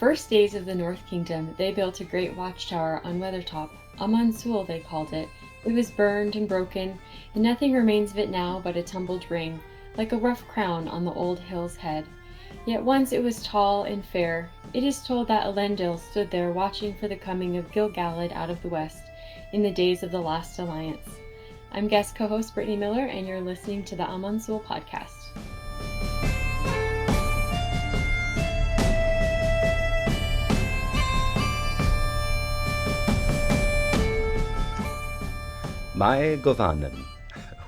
first days of the North Kingdom, they built a great watchtower on Weathertop. Amon Sûl, they called it. It was burned and broken, and nothing remains of it now but a tumbled ring, like a rough crown on the old hill's head. Yet once it was tall and fair. It is told that Elendil stood there watching for the coming of Gil-galad out of the west, in the days of the last alliance. I'm guest co-host Brittany Miller, and you're listening to the Amon Sûl podcast. My Govannen.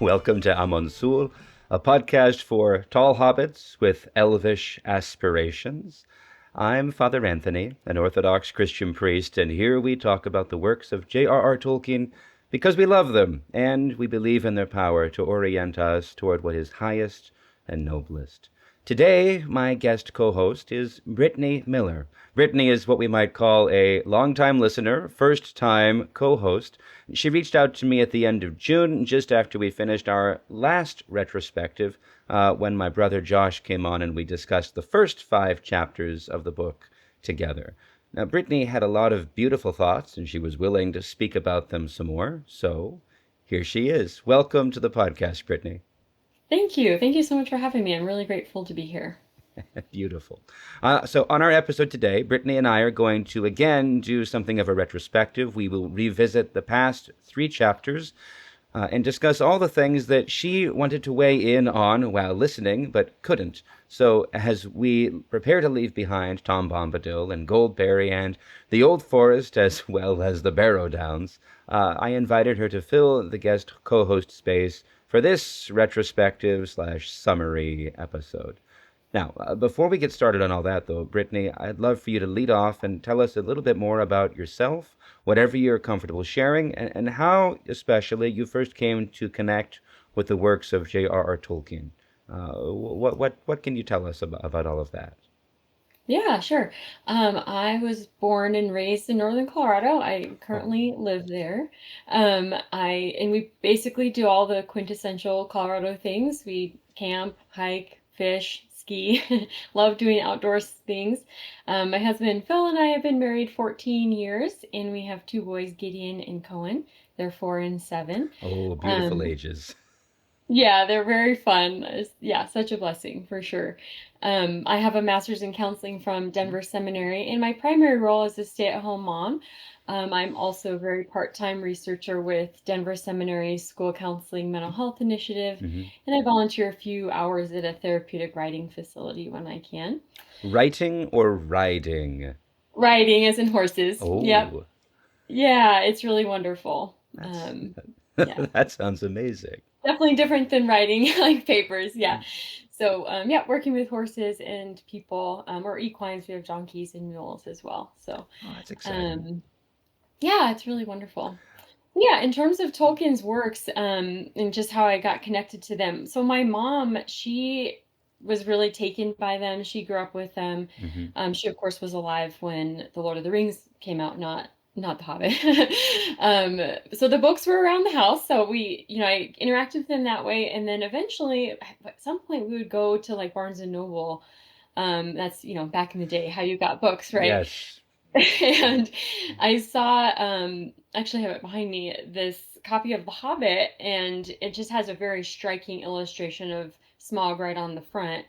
Welcome to Amon Sûl, a podcast for tall hobbits with elvish aspirations. I'm Father Anthony, an Orthodox Christian priest, and here we talk about the works of J.R.R. Tolkien because we love them and we believe in their power to orient us toward what is highest and noblest. Today, my guest co-host is Brittany Miller. Brittany is what we might call a long-time listener, first-time co-host. She reached out to me at the end of June, just after we finished our last retrospective, when my brother Josh came on and we discussed the first 5 chapters of the book together. Now, Brittany had a lot of beautiful thoughts, and she was willing to speak about them some more, so here she is. Welcome to the podcast, Brittany. Thank you. Thank you so much for having me. I'm really grateful to be here. Beautiful. So on our episode today, Brittany and I are going to again do something of a retrospective. We will revisit the past 3 chapters and discuss all the things that she wanted to weigh in on while listening, but couldn't. So as we prepare to leave behind Tom Bombadil and Goldberry and the Old Forest, as well as the Barrow Downs, I invited her to fill the guest co-host space for this retrospective/summary episode. Now, before we get started on all that, though, Brittany, I'd love for you to lead off and tell us a little bit more about yourself, whatever you're comfortable sharing, and how, especially, you first came to connect with the works of J.R.R. Tolkien. What can you tell us about all of that? Yeah, sure. I was born and raised in Northern Colorado. I currently live there. We basically do all the quintessential Colorado things. We camp, hike, fish, ski, love doing outdoors things. My husband Phil and I have been married 14 years, and we have 2 boys, Gideon and Cohen. They're 4 and 7. Oh, beautiful ages. Yeah, they're very fun. Yeah, such a blessing for sure. I have a master's in counseling from Denver Seminary, and my primary role is a stay-at-home mom. I'm also a very part-time researcher with Denver Seminary School Counseling Mental Health Initiative, and I volunteer a few hours at a therapeutic writing facility when I can. Writing or riding? Riding, as in horses. Oh. Yep. Yeah, it's really wonderful. Yeah. That sounds amazing. Definitely different than writing like papers. Yeah. So, working with horses and people, or equines. We have donkeys and mules as well. So, that's exciting. Yeah, it's really wonderful. Yeah, in terms of Tolkien's works, and just how I got connected to them. So my mom, she was really taken by them. She grew up with them. She, of course, was alive when The Lord of the Rings came out, not The Hobbit. So the books were around the house. So I interacted with them that way. And then eventually, at some point, we would go to like Barnes and Noble. That's, back in the day, how you got books, right? Yes. And I saw, actually have it behind me, this copy of The Hobbit, and it just has a very striking illustration of Smaug right on the front.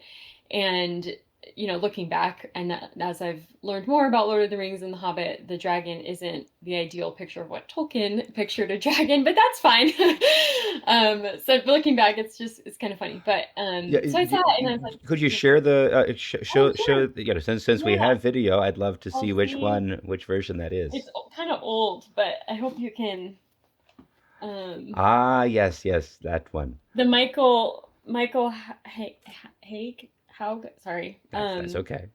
And looking back, and as I've learned more about Lord of the Rings and The Hobbit, the dragon isn't the ideal picture of what Tolkien pictured a dragon, but that's fine. So looking back, it's kind of funny. But so I saw it, and I was like, could you share the show? Sure. Since we have video, I'd love to see which version that is. It's kind of old, but I hope you can. Yes, that one. The Michael Haug. Sorry. That's okay.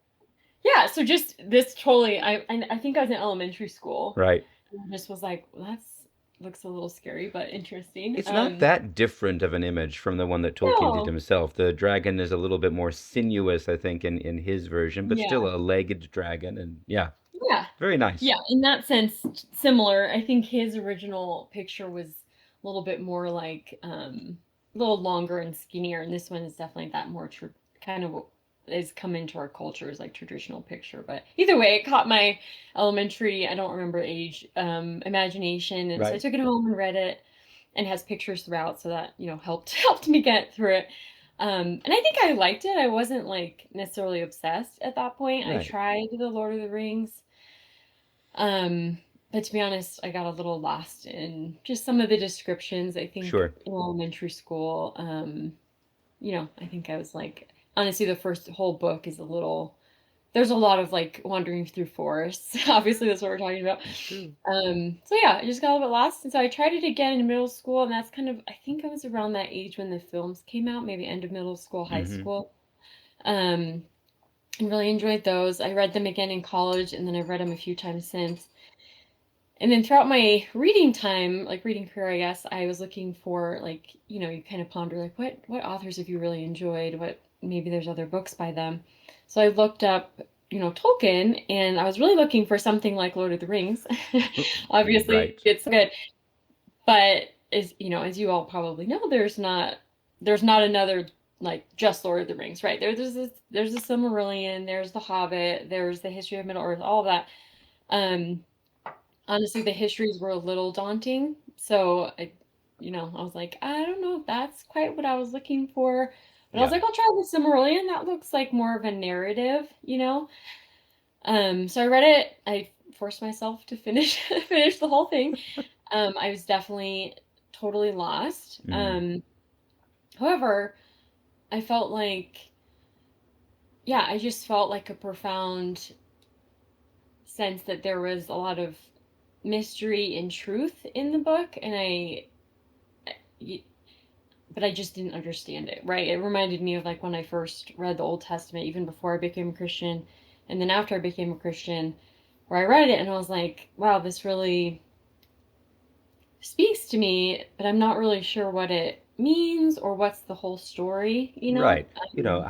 Yeah, so just this totally. I think I was in elementary school. Right. And just was like, well, looks a little scary, but interesting. It's not that different of an image from the one that Tolkien did himself. The dragon is a little bit more sinuous, I think, in his version, but still a legged dragon, and yeah, very nice. Yeah, in that sense, similar. I think his original picture was a little bit more like a little longer and skinnier, and this one is definitely that more kind of has come into our culture as like traditional picture. But either way, it caught my elementary, I don't remember age, imagination. And so I Right. took it home and read it, and has pictures throughout. So that, helped me get through it. And I think I liked it. I wasn't like necessarily obsessed at that point. I Right. tried the Lord of the Rings. Um, but to be honest, I got a little lost in just some of the descriptions. I think Sure. in elementary school, I think I was like, honestly, the first whole book is there's a lot of like wandering through forests. Obviously, that's what we're talking about. True. So yeah, I just got a little bit lost. And so I tried it again in middle school, and that's kind of, I think I was around that age when the films came out, maybe end of middle school, high Mm-hmm. school. Um, and really enjoyed those. I read them again in college, and then I've read them a few times since. And then throughout my reading time, like reading career, I guess, I was looking for like, you kind of ponder like what authors have you really enjoyed? What maybe there's other books by them. So I looked up, Tolkien, and I was really looking for something like Lord of the Rings. Obviously, Right. it's good, but as you all probably know, there's not another like just Lord of the Rings, right? There's the Silmarillion, there's the Hobbit, there's the History of Middle Earth, all of that. Um, Honestly, the histories were a little daunting. So I was like, I don't know if that's quite what I was looking for. But I was Yeah. like, I'll try the Silmarillion. That looks like more of a narrative. So I read it. I forced myself to finish finish the whole thing. I was definitely totally lost. Mm-hmm. However, I felt like, yeah, I just felt like a profound sense that there was a lot of mystery and truth in the book, and but I just didn't understand it, right? It reminded me of like when I first read the Old Testament, even before I became a Christian, and then after I became a Christian, where I read it and I was like, wow, this really speaks to me, but I'm not really sure what it means or what's the whole story. Right.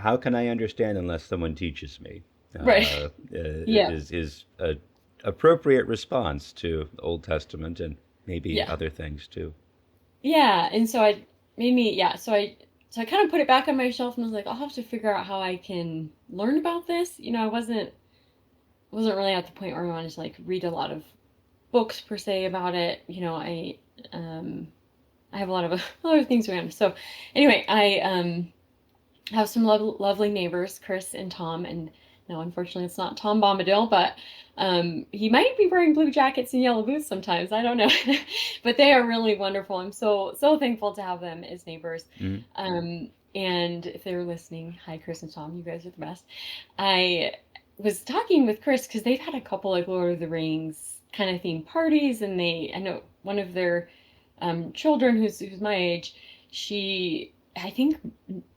How can I understand unless someone teaches me? Right. Yeah. Is a appropriate response to the Old Testament and maybe Yeah. other things too. Yeah. And so I made me, yeah. So I kind of put it back on my shelf and was like, I'll have to figure out how I can learn about this. I wasn't really at the point where I wanted to like read a lot of books per se about it. Um I have a lot of other things going on. So anyway, I have some lovely neighbors, Chris and Tom, and no, unfortunately, it's not Tom Bombadil, but he might be wearing blue jackets and yellow boots sometimes. I don't know, but they are really wonderful. I'm so thankful to have them as neighbors. Mm. And if they're listening, hi, Chris and Tom, you guys are the best. I was talking with Chris because they've had a couple like Lord of the Rings kind of themed parties, and I know one of their children who's my age, she I think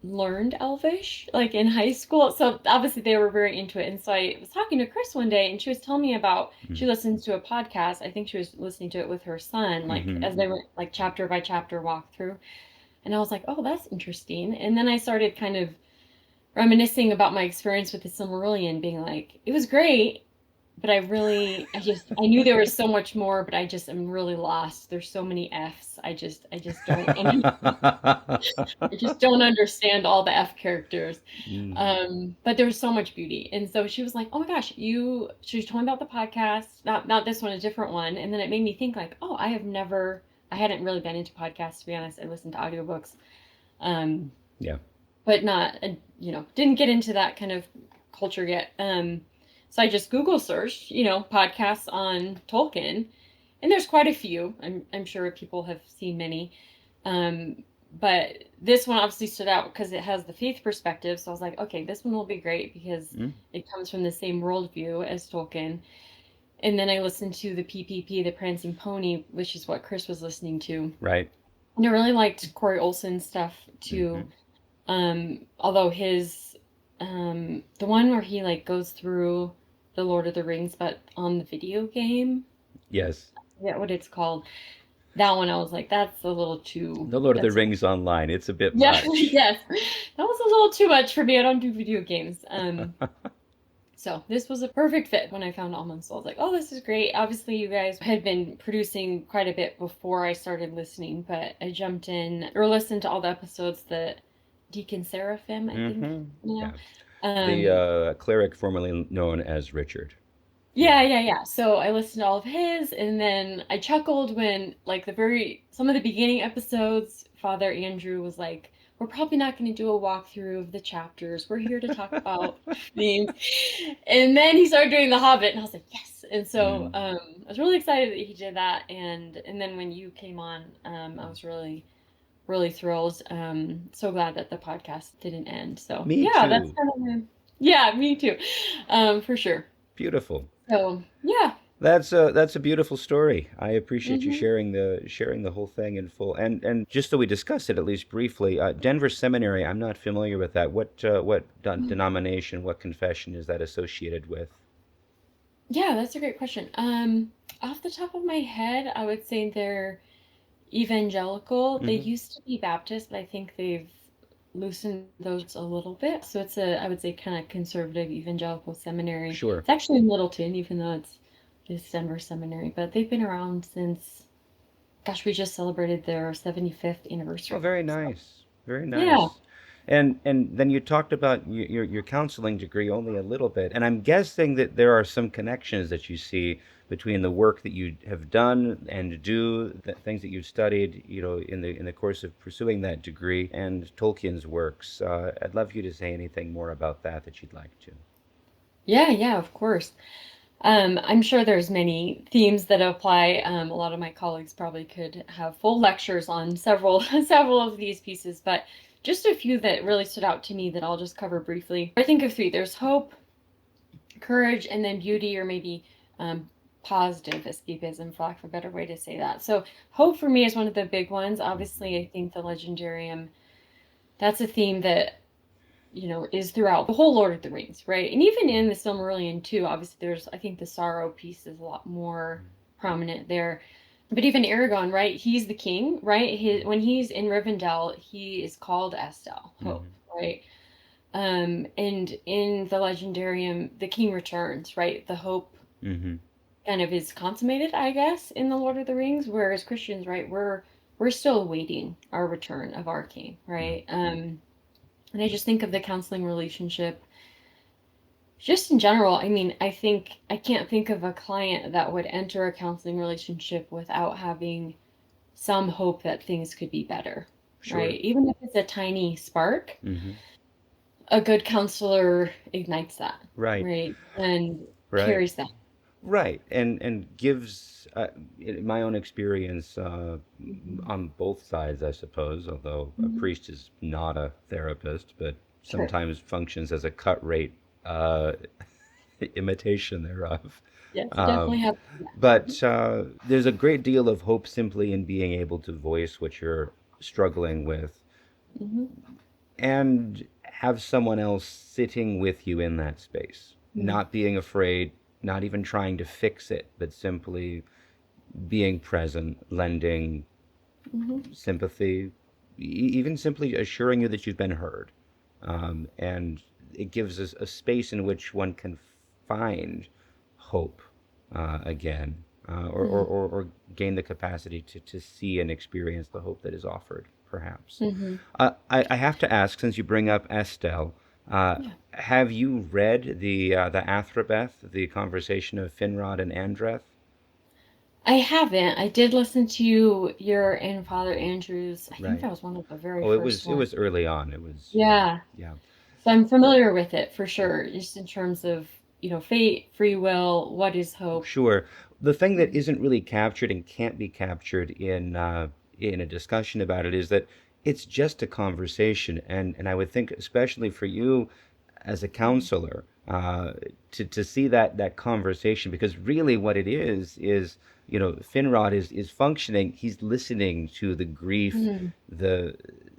learned Elvish like in high school. So obviously they were very into it. And so I was talking to Chris one day, and she was telling me about Mm. she listens to a podcast. I think she was listening to it with her son, like Mm-hmm. as they were like chapter by chapter walk through. And I was like, oh, that's interesting. And then I started kind of reminiscing about my experience with the Silmarillion, being like, it was great, but I knew there was so much more, but I just am really lost. There's so many F's. I just don't understand all the F characters. Mm. But there was so much beauty. And so she was like, oh my gosh, she was telling me about the podcast, not this one, a different one. And then it made me think like, oh, I hadn't really been into podcasts, to be honest. I listened to audiobooks. Um, Yeah. but not, didn't get into that kind of culture yet. So I just Google searched, podcasts on Tolkien, and there's quite a few. I'm sure people have seen many. Um, but this one obviously stood out because it has the faith perspective. So I was like, okay, this one will be great because Mm. it comes from the same worldview as Tolkien. And then I listened to the PPP, the Prancing Pony, which is what Chris was listening to. Right. And I really liked Corey Olsen's stuff Mm-hmm. too. Although the one where he like goes through the Lord of the Rings, but on the video game, Yes. yeah, what it's called. That one, I was like, that's a little too. The Lord of the That's Rings online. It's a bit yeah, much. yes, that was a little too much for me. I don't do video games. So this was a perfect fit when I found Amon Sûl. I was like, oh, this is great. Obviously, you guys had been producing quite a bit before I started listening, but I jumped in or listened to all the episodes that Deacon Seraphim, I think, Mm-hmm. Yeah. The Um, cleric formerly known as Richard. Yeah. yeah. So I listened to all of his, and then I chuckled when, like, some of the beginning episodes, Father Andrew was like, "We're probably not going to do a walkthrough of the chapters. We're here to talk about themes." And then he started doing The Hobbit, and I was like, "Yes!" And so Mm. I was really excited that he did that. And then when you came on, I was really thrilled. So glad that the podcast didn't end. So Me yeah, that's too. kind of yeah, me too, for sure. Beautiful. So yeah. That's a beautiful story. I appreciate you Hmm. sharing the whole thing in full. And just so we discussed it at least briefly, Denver Seminary. I'm not familiar with that. What denomination, what confession is that associated with? Yeah, that's a great question. Off the top of my head, I would say they're evangelical. They Hmm. used to be Baptist, but I think they've loosened those a little bit. So it's I would say, kind of conservative evangelical seminary. Sure. It's actually in Littleton, even though it's Denver Seminary, but they've been around since, gosh, we just celebrated their 75th Oh, anniversary. very So nice. Very yeah. nice. And then you talked about your counseling degree only a little bit, and I'm guessing that there are some connections that you see between the work that you have done and do, the things that you've studied, in the course of pursuing that degree, and Tolkien's works. I'd love you to say anything more about that you'd like to. Yeah, of course. I'm sure there's many themes that apply. A lot of my colleagues probably could have full lectures on several several of these pieces, but just a few that really stood out to me that I'll just cover briefly. I think of three. There's hope, courage, and then beauty, or maybe um, positive escapism, for lack of a better way to say that. So hope for me is one of the big ones. Obviously, I think the Legendarium, that's a theme that is throughout the whole Lord of the Rings, right? And even in the Silmarillion too, obviously I think the sorrow piece is a lot more prominent there. But even Aragorn, right? He's the king, right? When he's in Rivendell, he is called Estel, Hope, Hmm. right? And in the Legendarium, the king returns, right? The hope Hmm. kind of is consummated, I guess, in the Lord of the Rings, whereas Christians, right, we're still awaiting our return of our king, right? And I just think of the counseling relationship just in general. I mean, I can't think of a client that would enter a counseling relationship without having some hope that things could be better, Sure. right? Even if it's a tiny spark, Hmm. a good counselor ignites that, Right. right? And Right. carries that. Right, and gives in my own experience Mhm. on both sides, I suppose. Although a Mhm. priest is not a therapist, but Sure. sometimes functions as a cut rate uh, imitation thereof. Yes, it definitely Um, has. but there's a great deal of hope simply in being able to voice what you're struggling with Mm-hmm. and have someone else sitting with you in that space, Mm-hmm. not being afraid, not even trying to fix it, but simply being present, lending Mm-hmm. sympathy, even simply assuring you that you've been heard. And it gives us a space in which one can find hope again, or gain the capacity to see and experience the hope that is offered, perhaps. Mm-hmm. I have to ask, since you bring up Estelle, Yeah. have you read the Athrobeth, the conversation of Finrod and Andreth? I haven't. I did listen to your and Father Andrew's. I think Right. that was one of the very Oh, it first was it ones. was early on. It was Yeah. yeah. So I'm familiar with it for sure, just in terms of, fate, free will, what is hope. Sure. The thing that isn't really captured and can't be captured in a discussion about it is that it's just a conversation, and I would think, especially for you as a Mhm. counselor, to see that conversation, because really what it is Finrod is functioning. He's listening to the grief, Mhm. the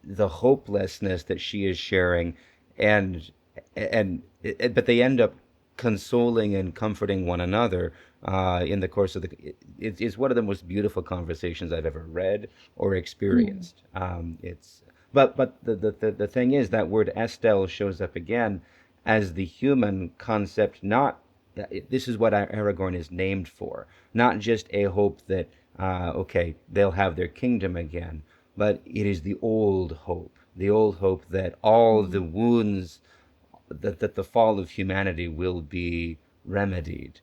the hopelessness that she is sharing, and but they end up consoling and comforting one another in the course of it's one of the most beautiful conversations I've ever read or Mhm. experienced. But the thing is that word Estelle shows up again as the human concept. Not this is what Aragorn is named for, not just a hope that okay, they'll have their kingdom again, but it is the old hope that all the Mhm. wounds, that the fall of humanity will be remedied,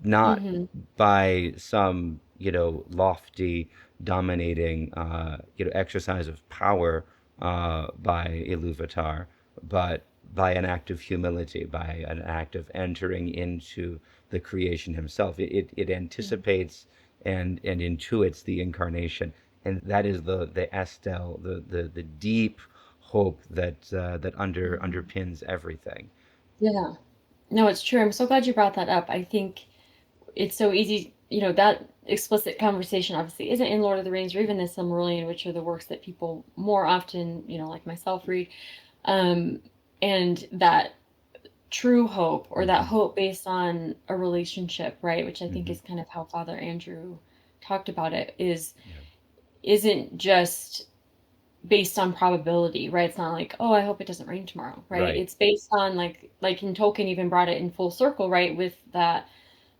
not Hmm. by some, lofty, dominating, exercise of power by Iluvatar, but by an act of humility, by an act of entering into the creation himself. It anticipates and intuits the incarnation, and that is the Estel, the deep hope that underpins everything. Yeah. No, it's true. I'm so glad you brought that up. I think it's so easy, that explicit conversation obviously isn't in Lord of the Rings or even the Silmarillion, which are the works that people more often, like myself, read. Um, and that true hope, or that Hmm. hope based on a relationship, right? Which I think Hmm. is kind of how Father Andrew talked about it, Yeah. isn't just based on probability, right? It's not like, oh, I hope it doesn't rain tomorrow, right? Right. It's based on like in Tolkien even brought it in full circle, right? With that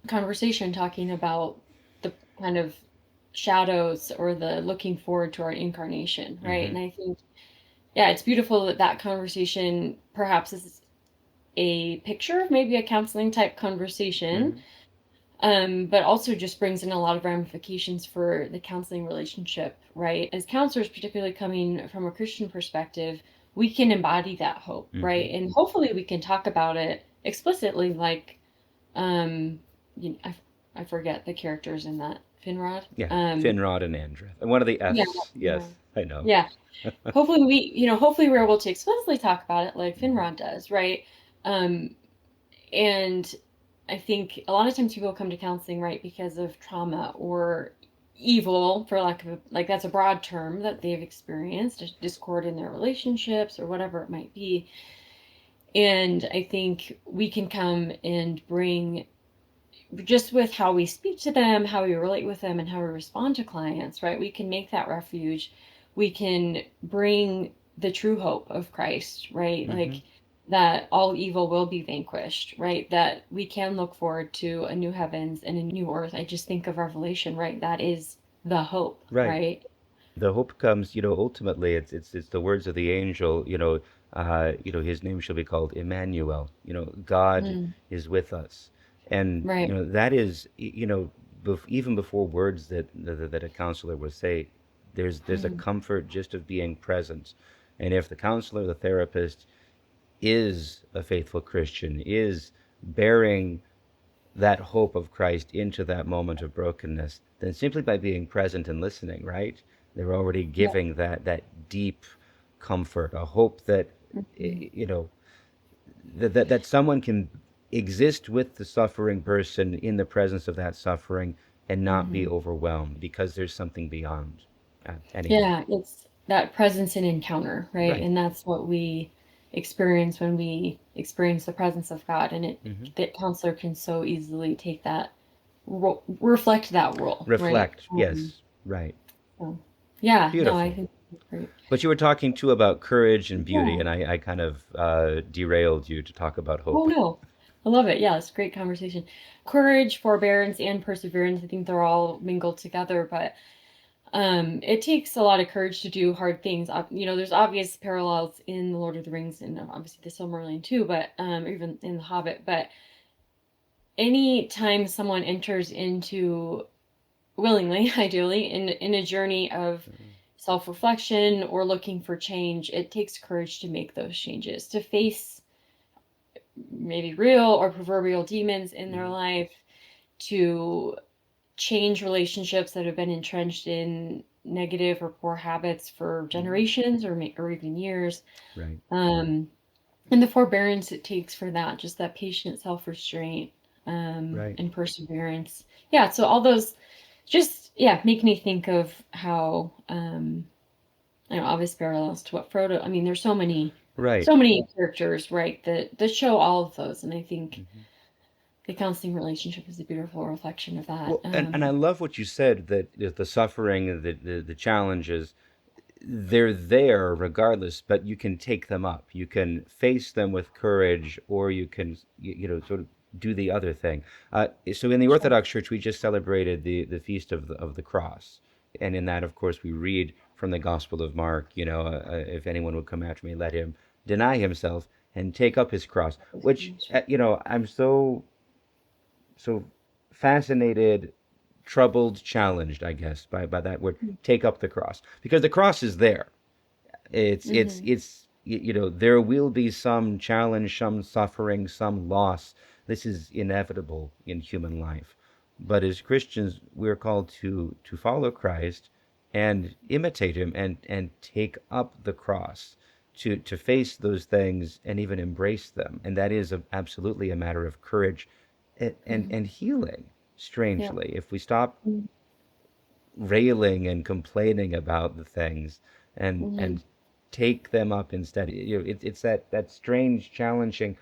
conversation talking about the kind of shadows or the looking forward to our incarnation, right? Hmm. And I think, yeah, it's beautiful that that conversation perhaps is a picture of maybe a counseling type conversation, Hmm. but also just brings in a lot of ramifications for the counseling relationship, right? As counselors, particularly coming from a Christian perspective, we can embody that hope, Hmm. right? And hopefully we can talk about it explicitly, like, um, I forget the characters in that. Finrod? Yeah, Finrod and Andreth. And one of the Yeah, F's. yeah. Yes, I know. Yeah. Hopefully we're able to explicitly talk about it like Hmm. Finrod does, right? Um, and I think a lot of times people come to counseling, right, because of trauma or evil, for lack of like that's a broad term that they've experienced, a discord in their relationships or whatever it might be. And I think we can come and bring, just with how we speak to them, how we relate with them, and how we respond to clients, right? We can make that refuge. We can bring the true hope of Christ, right? Hmm. Like that all evil will be vanquished, right? That we can look forward to a new heavens and a new earth. I just think of Revelation, right? That is the hope, Right. right? The hope comes, ultimately it's the words of the angel, his name shall be called Emmanuel. God Mm, is with us. And, right. that is, even before words that a counselor would say, there's a Mm, comfort just of being present. And if the counselor, the therapist, is a faithful Christian, is bearing that hope of Christ into that moment of brokenness, then simply by being present and listening, right? They're already yeah. giving that deep comfort, a hope that Mhm. that someone can exist with the suffering person in the presence of that suffering and not be Mhm. overwhelmed because there's something beyond. Anyhow, Yeah, it's that presence and encounter, right? right. And that's what we experience when we experience the presence of God. And Hmm. that counselor can so easily take that reflect that role, right? Reflect, yes, right. So, yeah, no, I Beautiful. think that's great. But you were talking too about courage and beauty, Yeah. and I kind of derailed you to talk about Oh hope. no, I love it. Yeah, it's a great conversation. Courage, forbearance, and perseverance. I think they're all mingled together, but it takes a lot of courage to do hard things. There's obvious parallels in The Lord of the Rings and obviously the Silmarillion too, but even in The Hobbit. But any time someone enters into willingly, ideally, in a journey of self-reflection or looking for change, it takes courage to make those changes, to face maybe real or proverbial demons in their Mhm. life, to change relationships that have been entrenched in negative or poor habits for Mhm. generations or even years. Right. Um, and the forbearance it takes for that, just that patient self restraint Right. and perseverance. Yeah, so all those just, yeah, make me think of how, obvious parallels to what Frodo, I mean, there's Right. so many characters, right, that show all of those. And I think Mhm. the counseling relationship is a beautiful reflection of that. Well, and I love what you said that the suffering, the challenges, they're there regardless, but you can take them up. You can face them with courage, or you can, sort of do the other thing. So in the Sure. Orthodox Church, we just celebrated the feast of the cross, and in that, of course, we read from the Gospel of Mark. If anyone would come after me, let him deny himself and take up his cross, which, I'm so fascinated, troubled, challenged, I guess, by that word, take up the cross, because the cross is there. Mm-hmm. There will be some challenge, some suffering, some loss. This is inevitable in human life. But as Christians, we're called to follow Christ and imitate him, and take up the cross, to face those things and even embrace them. And that is absolutely a matter of courage Mm-hmm. and healing, Yeah. strangely. If we stop Mm-hmm. railing and complaining about the things, Mm-hmm. and take them up instead. It's that strange, challenging.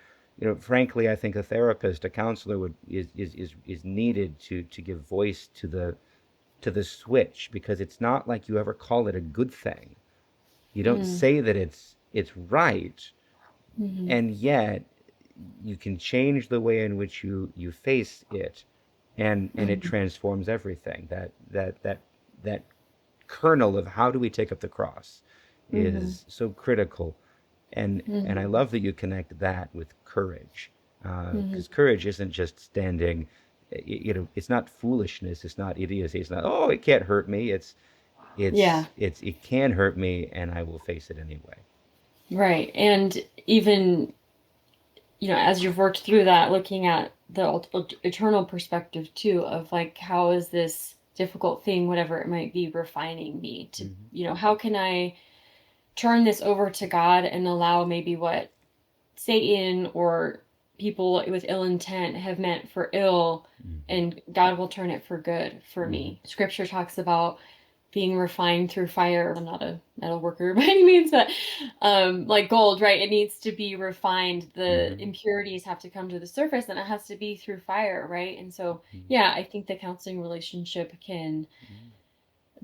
Frankly, I think a therapist, a counselor is needed to give voice to the switch, because it's not like you ever call it a good thing. You don't say that it's right, Mm-hmm. and yet you can change the way in which you face it, and it Mm-hmm. transforms everything. That kernel of how do we take up the cross Mm-hmm. is so critical. And I Mm-hmm. love that you connect that with courage, Mm-hmm. because courage isn't just standing. It's not foolishness, it's not idiocy, it's not, oh, it can't hurt me. Yeah. It can hurt me, and I will face it anyway. Right. And even, as you've worked through that, looking at the eternal perspective too, of like, how is this difficult thing, whatever it might be, refining me to, Hmm. how can I turn this over to God and allow maybe what Satan or people with ill intent have meant for ill, Hmm. and God will turn it for good for Hmm. me. Scripture talks about being refined through fire. I'm not a metal worker by any means, but like gold, right? It needs to be refined. The Hmm. impurities have to come to the surface, and it has to be through fire, right? And so, Hmm. yeah, I think the counseling relationship can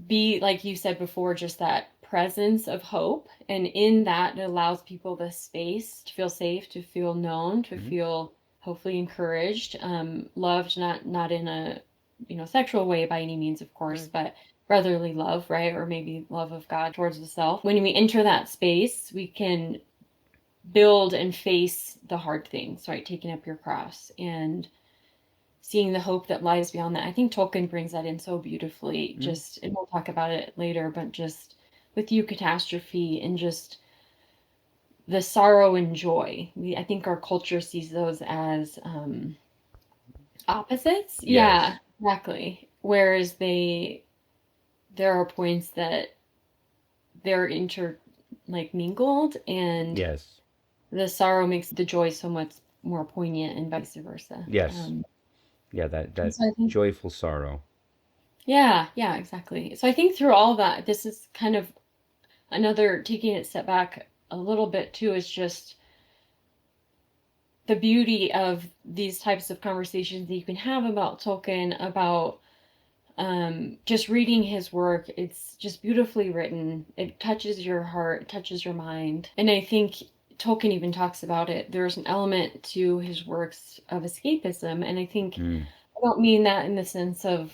be, like you said before, just that presence of hope. And in that, it allows people the space to feel safe, to feel known, to Hmm. feel hopefully encouraged, loved, not in a sexual way by any means, of course, Right. but brotherly love, right? Or maybe love of God towards the self. When we enter that space, we can build and face the hard things, right? Taking up your cross and seeing the hope that lies beyond that. I think Tolkien brings that in so beautifully. Mm. Just, and we'll talk about it later, but just with you, catastrophe, and just the sorrow and joy. I think our culture sees those as opposites. Yeah, Yes. exactly. Whereas there are points that they're like mingled, and Yes. the sorrow makes the joy so much more poignant, and vice versa. Yes. Yeah, And that so I think, joyful sorrow. yeah, yeah, exactly. So I think through all that, this is kind of another, taking it a step back a little bit too, is just the beauty of these types of conversations that you can have about Tolkien, about just reading his work. It's just beautifully written. It touches your heart, touches your mind. And I think Tolkien even talks about it. There's an element to his works of escapism. And I think, Mm. I don't mean that in the sense of,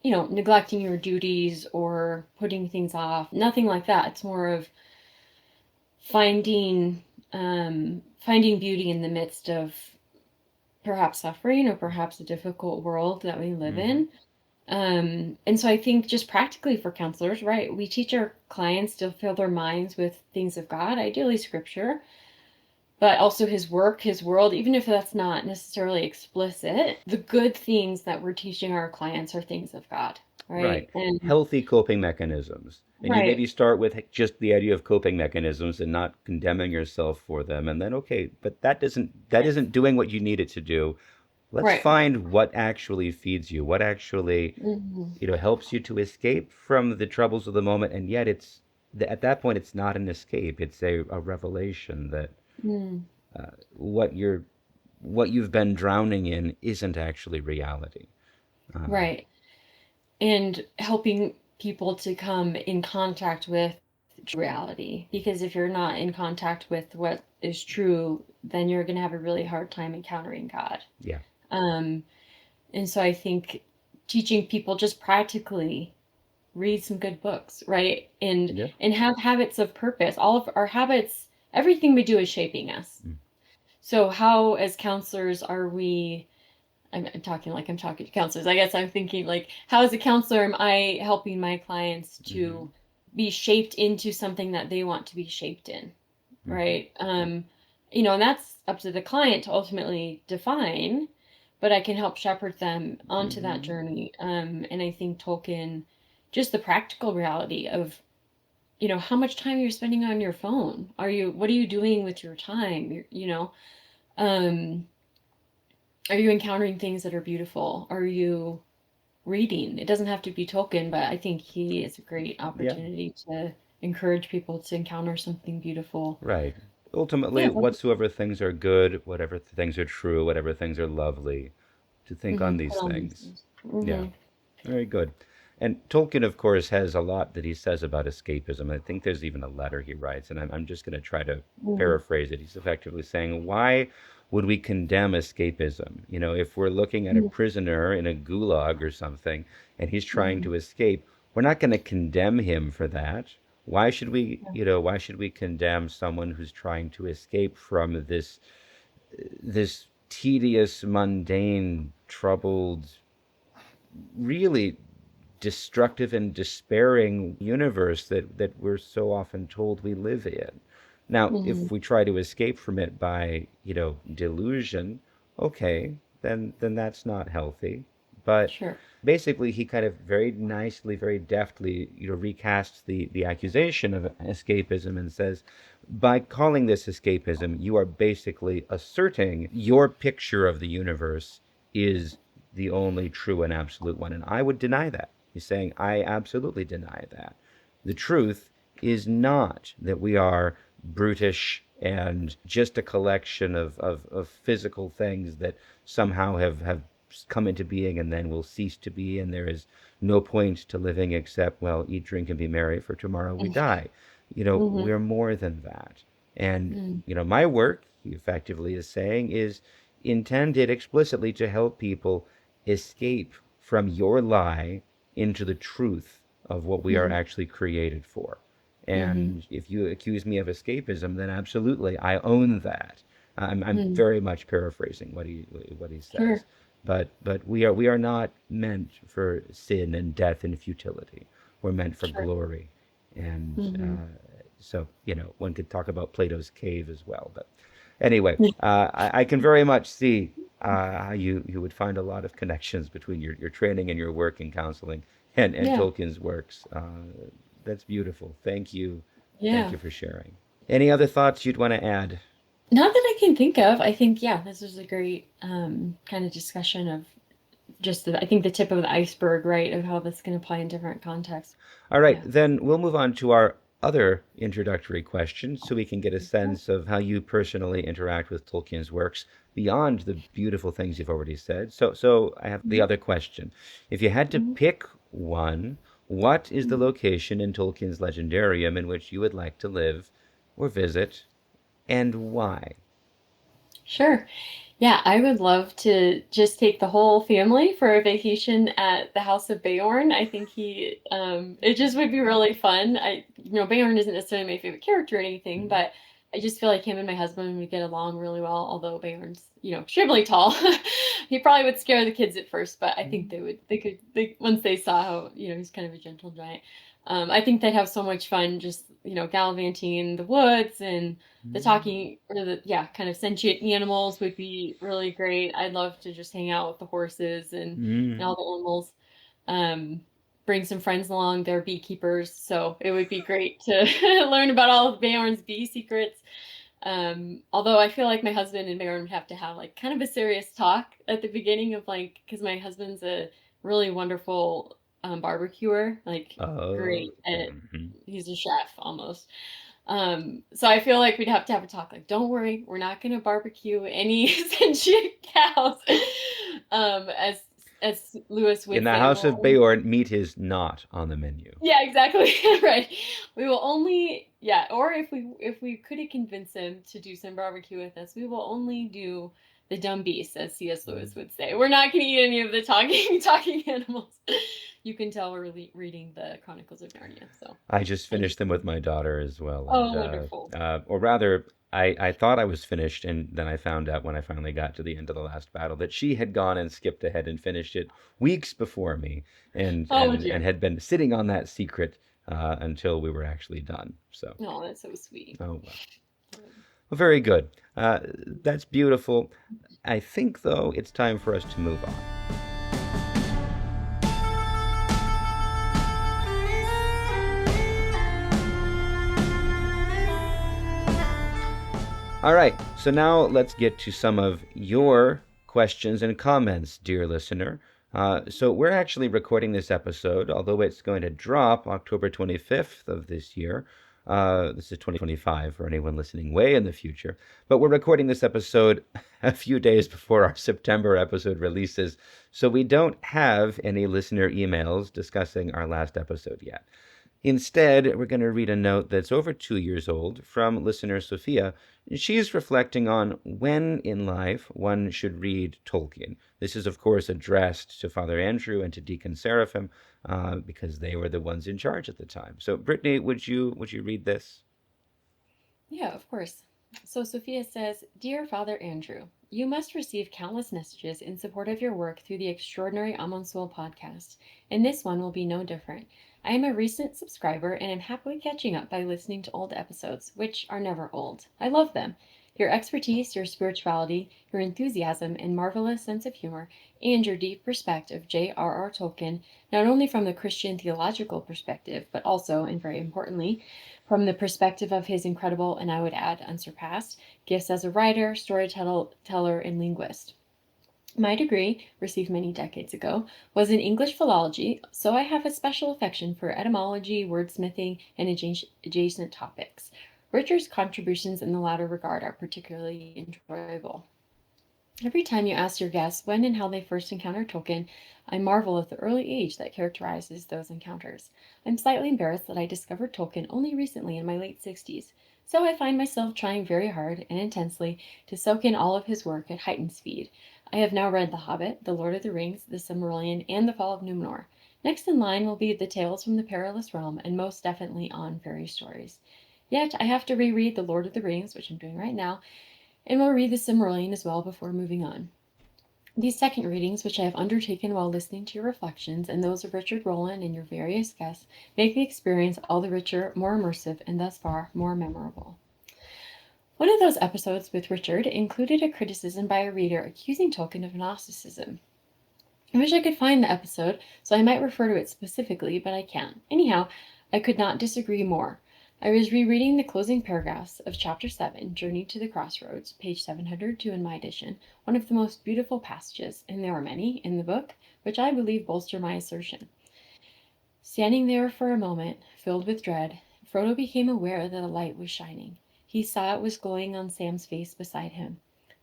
neglecting your duties or putting things off. Nothing like that. It's more of finding finding beauty in the midst of perhaps suffering, or perhaps a difficult world that we live Hmm. in. And so I think just practically for counselors, right, we teach our clients to fill their minds with things of God, ideally scripture, but also his work, his world, even if that's not necessarily explicit. The good things that we're teaching our clients are things of God, Right. right? And Healthy coping mechanisms. And you right, maybe start with just the idea of coping mechanisms and not condemning yourself for them. And then, okay, but that isn't doing what you need it to do. Let's right. find what actually feeds you, what actually, Hmm. helps you to escape from the troubles of the moment. And yet at that point, it's not an escape. It's a revelation that Mm, what you've been drowning in isn't actually reality. right. And helping people to come in contact with reality. Because if you're not in contact with what is true, then you're going to have a really hard time encountering God. Yeah. Um, and so I think teaching people just practically read some good books, right? And Yeah. have habits of purpose. All of our habits everything we do is shaping us. So how, as counselors, are we? I'm talking like I'm talking to counselors. I guess I'm thinking like, how as a counselor am I helping my clients to be shaped into something that they want to be shaped in, right? And that's up to the client to ultimately define, but I can help shepherd them onto that journey. And I think Tolkien, just the practical reality of, how much time you're spending on your phone. What are you doing with your time? Um, are you encountering things that are beautiful? Are you reading? It doesn't have to be Tolkien, but I think he is a great Yeah. opportunity to encourage people to encounter something beautiful. Right. Ultimately, Yeah. whatsoever things are good, whatever things are true, whatever things are lovely, to think on Put these on these things. things. Yeah. Very good. And Tolkien, of course, has a lot that he says about escapism. I think there's even a letter he writes, and I'm just going to try to Hmm. paraphrase it. He's effectively saying, why would we condemn escapism? If we're looking at a prisoner in a gulag or something, and he's trying Hmm. to escape, we're not going to condemn him for that. Why should we condemn someone who's trying to escape from this tedious, mundane, troubled, really destructive and despairing universe that we're so often told we live in. Now, Hmm. if we try to escape from it by, delusion, okay, then that's not healthy. But Sure. basically, he kind of very nicely, very deftly, recasts the accusation of escapism and says, by calling this escapism, you are basically asserting your picture of the universe is the only true and absolute one. And I would deny that. He's saying, I absolutely deny that. The truth is not that we are brutish and just a collection of physical things that somehow have come into being and then will cease to be, and there is no point to living except, well, eat, drink, and be merry, for tomorrow we die. Hmm. We're more than that. And, Hmm. my work, he effectively is saying, is intended explicitly to help people escape from your lie into the truth of what we are Hmm. actually created for. Hmm. And if you accuse me of escapism, then absolutely, I own that. I'm Hmm. very much paraphrasing what he Sure. says, but we are not meant for sin and death and futility. We're meant for Sure. glory, and Hmm. so one could talk about Plato's cave as well. But anyway, I can very much see how you would find a lot of connections between your training and your work in counseling and Yeah. Tolkien's works. That's beautiful. Thank you. Thank Yeah. you for sharing. Any other thoughts you'd want to add? Not that I can think of. I think, yeah, this was a great kind of discussion of just I think the tip of the iceberg, right, of how this can apply in different contexts. All right, Yeah. then we'll move on to our other introductory questions so we can get a Yeah. sense of how you personally interact with Tolkien's works beyond the beautiful things you've already said. So I have the Mhm. other question. If you had to Mhm. pick one, what is the Mhm. location in Tolkien's legendarium in which you would like to live or visit, and why? Sure. Yeah, I would love to just take the whole family for a vacation at the House of Beorn. I think it just would be really fun. Beorn isn't necessarily my favorite character or anything, but I just feel like him and my husband would get along really well, although Beorn's, extremely tall. He probably would scare the kids at first, but I think once they saw how, he's kind of a gentle giant. I think they'd have so much fun just, gallivanting in the woods, and the talking or kind of sentient animals would be really great. I'd love to just hang out with the horses and Mm. all the animals. Um, Bring some friends along. They're beekeepers, so it would be great to learn about all of Beorn's bee secrets. Although I feel like my husband and Beorn would have to have like kind of a serious talk at the beginning of like, because my husband's a really wonderful barbecuer, like Oh. great at, Mhm. he's a chef almost. So I feel like we'd have to have a talk like, don't worry, we're not going to barbecue any sentient cows. As Lewis In would the say, House of Beorn, meat is not on the menu. yeah, exactly. Right. We will only, yeah, or if we could convince him to do some barbecue with us, we will only do the dumb beast, as C.S. Lewis would say. We're not going to eat any of the talking animals. You can tell we're reading the Chronicles of Narnia. So I just finished them with my daughter as well, and oh, wonderful. or rather, I thought I was finished, and then I found out when I finally got to the end of the last battle that she had gone and skipped ahead and finished it weeks before me, and Oh, and and dear. had been sitting on that secret until we were actually done. So, Oh, that's so sweet. oh well. Well, very good. That's beautiful. I think, though, it's time for us to move on. All right, so now let's get to some of your questions and comments, dear listener. So we're actually recording this episode, although it's going to drop October 25th of this year. This is 2025 for anyone listening way in the future. But we're recording this episode a few days before our September episode releases, so we don't have any listener emails discussing our last episode yet. Instead, we're going to read a note that's over 2 years old from listener Sophia. She's reflecting on when in life one should read Tolkien. This is, of course, addressed to Father Andrew and to Deacon Seraphim because they were the ones in charge at the time. So, Brittany, would you read this? Yeah, of course. So Sophia says, Dear Father Andrew, you must receive countless messages in support of your work through the extraordinary Amon Sûl podcast, and this one will be no different. I am a recent subscriber and am happily catching up by listening to old episodes, which are never old. I love them. Your expertise, your spirituality, your enthusiasm and marvelous sense of humor, and your deep respect of J.R.R. Tolkien, not only from the Christian theological perspective, but also, and very importantly, from the perspective of his incredible, and I would add unsurpassed, gifts as a writer, storyteller, and linguist. My degree, received many decades ago, was in English philology, so I have a special affection for etymology, wordsmithing, and adjacent topics. Richard's contributions in the latter regard are particularly enjoyable. Every time you ask your guests when and how they first encountered Tolkien, I marvel at the early age that characterizes those encounters. I'm slightly embarrassed that I discovered Tolkien only recently in my late 60s, so I find myself trying very hard and intensely to soak in all of his work at heightened speed. I have now read The Hobbit, The Lord of the Rings, The Silmarillion, and The Fall of Numenor. Next in line will be The Tales from the Perilous Realm, and most definitely on fairy stories. Yet I have to reread The Lord of the Rings, which I'm doing right now, and will read the Silmarillion as well before moving on. These second readings, which I have undertaken while listening to your reflections and those of Richard Rowland and your various guests, make the experience all the richer, more immersive, and thus far more memorable. One of those episodes with Richard included a criticism by a reader accusing Tolkien of Gnosticism. I wish I could find the episode so I might refer to it specifically, but I can't. Anyhow, I could not disagree more. I was rereading the closing paragraphs of Chapter 7, Journey to the Crossroads, page 702 in my edition, one of the most beautiful passages, and there are many, in the book, which I believe bolster my assertion. Standing there for a moment, filled with dread, Frodo became aware that a light was shining. He saw it was glowing on Sam's face beside him.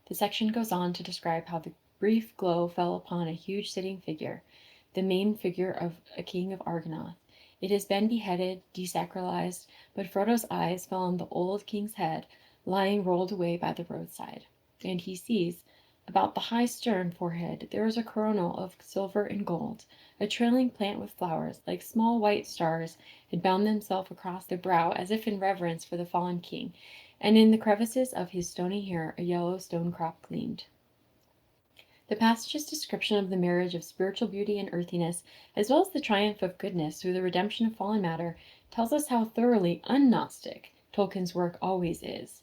The section goes on to describe how the brief glow fell upon a huge sitting figure, the main figure of a king of Argonath. It has been beheaded, desacralized, but Frodo's eyes fell on the old king's head, lying rolled away by the roadside. And he sees, about the high stern forehead, there is a coronal of silver and gold. A trailing plant with flowers, like small white stars, had bound themselves across the brow as if in reverence for the fallen king, and in the crevices of his stony hair a yellow stone crop gleamed. The passage's description of the marriage of spiritual beauty and earthiness, as well as the triumph of goodness through the redemption of fallen matter, tells us how thoroughly un-Gnostic Tolkien's work always is.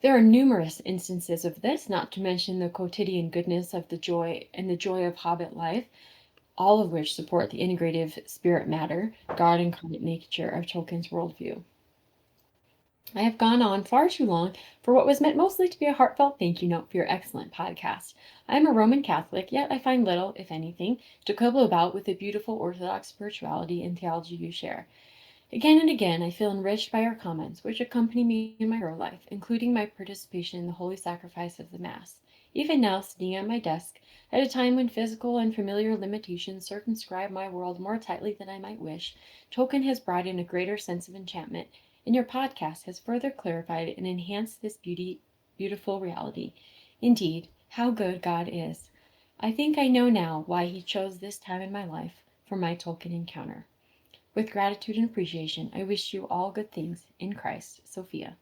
There are numerous instances of this, not to mention the quotidian goodness of the joy of Hobbit life, all of which support the integrative spirit matter, God incarnate nature of Tolkien's worldview. I have gone on far too long for what was meant mostly to be a heartfelt thank you note for your excellent podcast. I am a Roman Catholic, yet I find little, if anything, to quibble about with the beautiful Orthodox spirituality and theology you share. Again and again, I feel enriched by your comments, which accompany me in my prayer life, including my participation in the holy sacrifice of the Mass. Even now, sitting at my desk, at a time when physical and familiar limitations circumscribe my world more tightly than I might wish, Tolkien has brought in a greater sense of enchantment, and your podcast has further clarified and enhanced this beautiful reality. Indeed, how good God is. I think I know now why he chose this time in my life for my Tolkien encounter. With gratitude and appreciation, I wish you all good things in Christ, Sophia.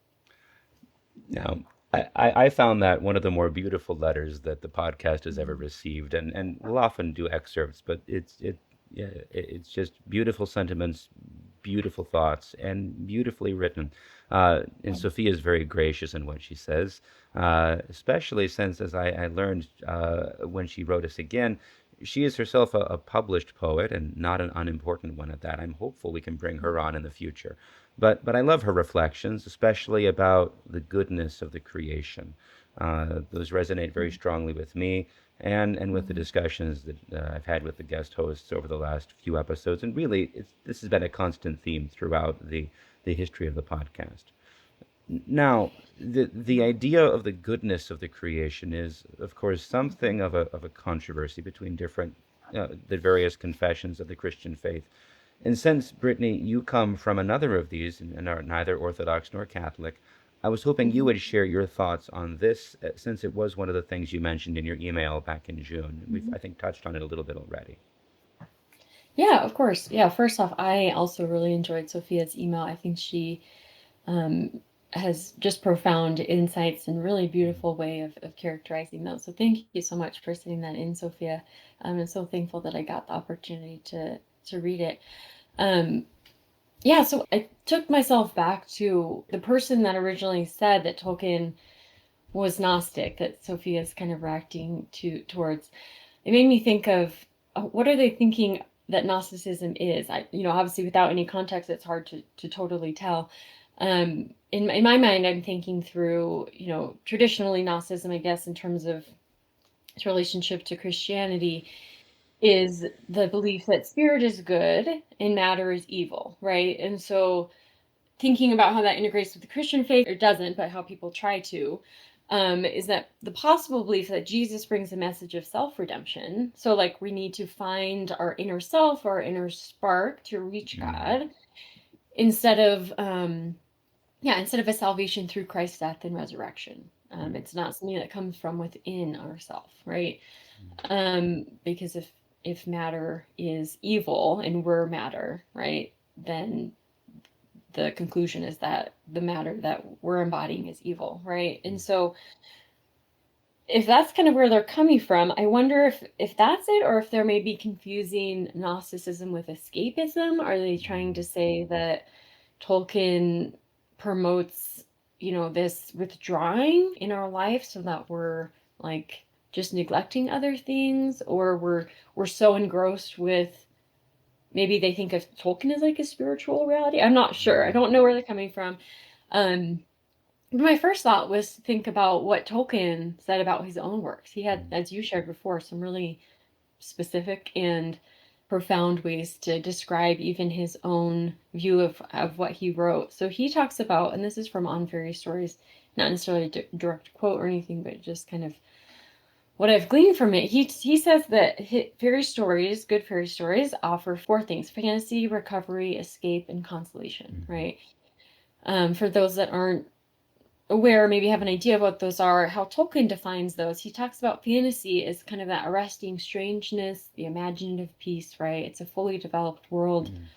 Now, I found that one of the more beautiful letters that the podcast has ever received, and we'll often do excerpts, but yeah, it's just beautiful sentiments, beautiful thoughts, and beautifully written. And Sophia is very gracious in what she says, especially since, as I learned when she wrote us again, she is herself a published poet and not an unimportant one at that. I'm hopeful we can bring her on in the future. But I love her reflections, especially about the goodness of the creation. Those resonate very strongly with me and with the discussions that I've had with the guest hosts over the last few episodes. And really, this has been a constant theme throughout the history of the podcast. Now, the idea of the goodness of the creation is, of course, something of a controversy between the various confessions of the Christian faith. And since, Brittany, you come from another of these and are neither Orthodox nor Catholic, I was hoping you Mhm. would share your thoughts on this, since it was one of the things you mentioned in your email back in June. We've, Mhm. I think, touched on it a little bit already. Yeah, of course. Yeah, first off, I also really enjoyed Sophia's email. I think she um, has just profound insights and really beautiful way of characterizing those. So thank you so much for sending that in, Sophia. I'm so thankful that I got the opportunity to read it. Um, yeah, so I took myself back to the person that originally said that Tolkien was Gnostic, that Sophia's kind of reacting towards. It made me think of what are they thinking that Gnosticism is? Obviously without any context, it's hard to totally tell. In my mind, I'm thinking through, traditionally Gnosticism, I guess, in terms of its relationship to Christianity, is the belief that spirit is good and matter is evil, right? And so thinking about how that integrates with the Christian faith, or doesn't, but how people try to, is that the possible belief that Jesus brings a message of self redemption. So, like, we need to find our inner self, our inner spark to reach Mm, God, instead of, instead of a salvation through Christ's death and resurrection. mm, It's not something that comes from within ourself, right? mm, Because if matter is evil and we're matter, right, then the conclusion is that the matter that we're embodying is evil, right? And mm, so if that's kind of where they're coming from, I wonder if that's it, or if they're maybe confusing Gnosticism with escapism. Are they trying mm, to say that Tolkien promotes, this withdrawing in our life so that we're like just neglecting other things, or we're so engrossed with, maybe they think of Tolkien as like a spiritual reality. I'm not sure. I mm, don't know where they're coming from. Um, my first thought was to think about what Tolkien said about his own works. He had, mm, as you shared before, some really specific and profound ways to describe even his own view of what he wrote. So he talks about, and this is from On Fairy Stories, not necessarily a direct quote or anything, but just kind of what I've gleaned from it. He says that fairy stories, good fairy stories, offer four things: fantasy, recovery, escape, and consolation, mm, right? For those that aren't aware, maybe have an idea of what those are, how Tolkien defines those. He talks about fantasy as kind of that arresting strangeness, the imaginative piece, right? It's a fully developed world. mm,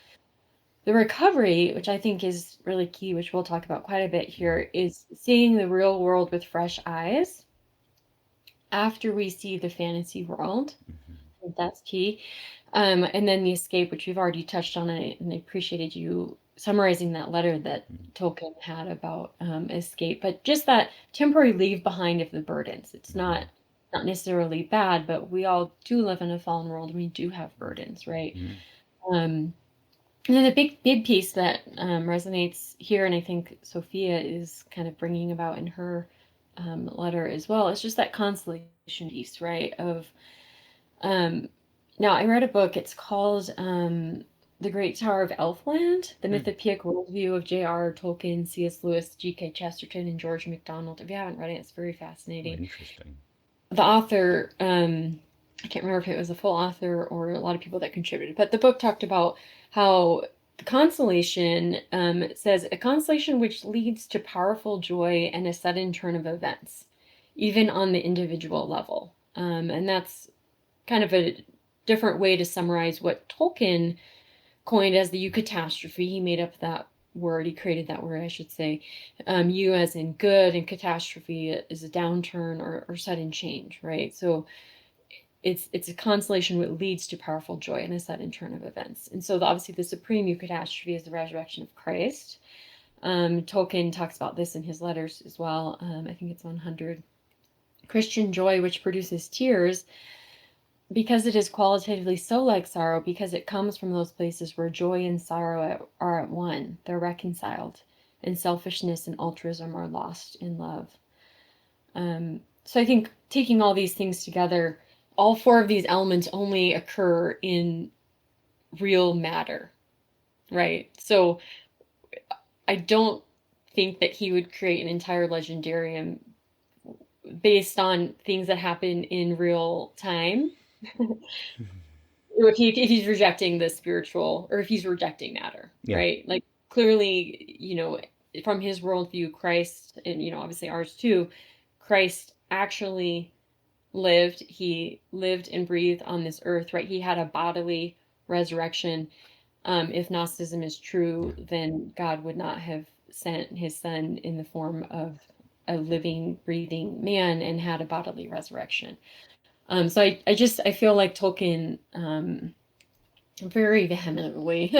The recovery, which I think is really key, which we'll talk about quite a bit here, is seeing the real world with fresh eyes after we see the fantasy world. mm, I think that's key. And then the escape, which we've already touched on, and I appreciated you summarizing that letter that mm, Tolkien had about escape, but just that temporary leave behind of the burdens. It's mm, not necessarily bad, but we all do live in a fallen world and we do have burdens, right? mm, Um, and then the big piece that resonates here, and I think Sophia is kind of bringing about in her letter as well, is just that consolation piece, right? Of um, now, I read a book. It's called The Great Tower of Elfland, The mm. Mythopoeic Worldview of J.R.R. Tolkien, C.S. Lewis, G.K. Chesterton, and George MacDonald. If you haven't read it, it's very Oh, fascinating. interesting. The author, I can't remember if it was a full author or a lot of people that contributed, but the book talked about how the consolation says a consolation which leads to powerful joy and a sudden turn of events. even on the individual level. And that's kind of a different way to summarize what Tolkien coined as the eucatastrophe. He made up that word. He created that word, I should say. You as in good, and catastrophe is a downturn or sudden change, right? So it's a consolation that leads to powerful joy and a sudden turn of events. And so obviously the supreme eucatastrophe is the resurrection of Christ. Tolkien talks about this in his letters as well. I think it's 100. Christian joy, which produces tears, because it is qualitatively so like sorrow, because it comes from those places where joy and sorrow are at one. They're reconciled, and selfishness and altruism are lost in love. So I think taking all these things together, all four of these elements only occur in real matter, right? So I don't think that he would create an entire legendarium based on things that happen in real time. If he's rejecting the spiritual, or if he's rejecting matter, Yeah. right? Like clearly, from his worldview, Christ, and obviously ours too, Christ actually lived. He lived and breathed on this earth, right? He had a bodily resurrection. If Gnosticism is Yeah. true, then God would not have sent his son in the form of a living, breathing man and had a bodily resurrection. So I feel like Tolkien very vehemently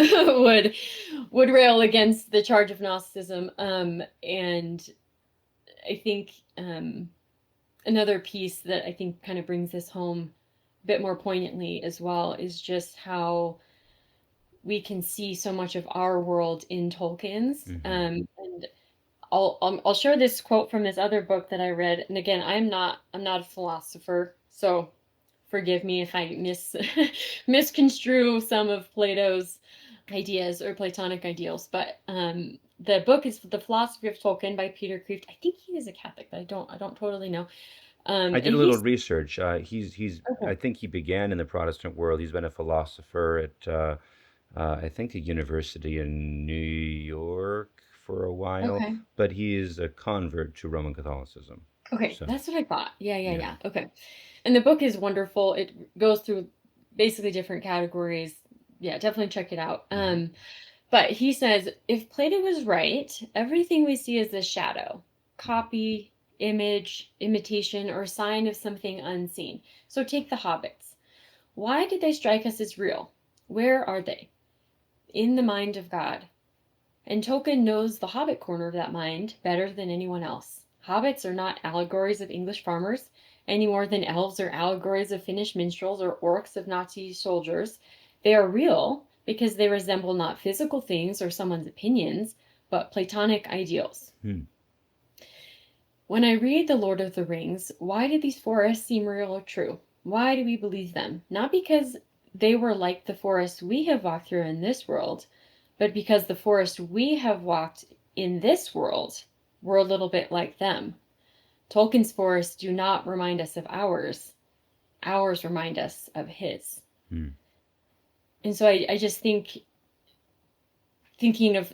would rail against the charge of Gnosticism. And I think another piece that I think kind of brings this home a bit more poignantly as well is just how we can see so much of our world in Tolkien's. Hmm. And I'll share this quote from this other book that I read. And again, I'm not a philosopher, so forgive me if I misconstrue some of Plato's ideas or Platonic ideals. But the book is The Philosophy of Tolkien by Peter Kreeft. I think he is a Catholic, but I don't totally know. I did And a little he's research. He's I okay. think he began in the Protestant world. He's been a philosopher at I think a university in New York for a while, Okay. but he is a convert to Roman Catholicism. Okay, So that's what I thought. yeah. Yeah. Okay. And the book is wonderful. It goes through basically different categories. Yeah, definitely check it out. Hmm. But he says if Plato was right, everything we see is a shadow, copy, image, imitation, or sign of something unseen. So take the hobbits. Why did they strike us as real? Where are they? In the mind of God. And Tolkien knows the hobbit corner of that mind better than anyone else. Hobbits are not allegories of English farmers any more than elves are allegories of Finnish minstrels or orcs of Nazi soldiers. They are real because they resemble not physical things or someone's opinions, but Platonic ideals. Hmm. When I read The Lord of the Rings, why did these forests seem real or true? Why do we believe them? Not because they were like the forests we have walked through in this world, but because the forests we have walked in this world were a little bit like them. Tolkien's forests do not remind us of ours. Ours remind us of his. Hmm. And so I just think thinking of,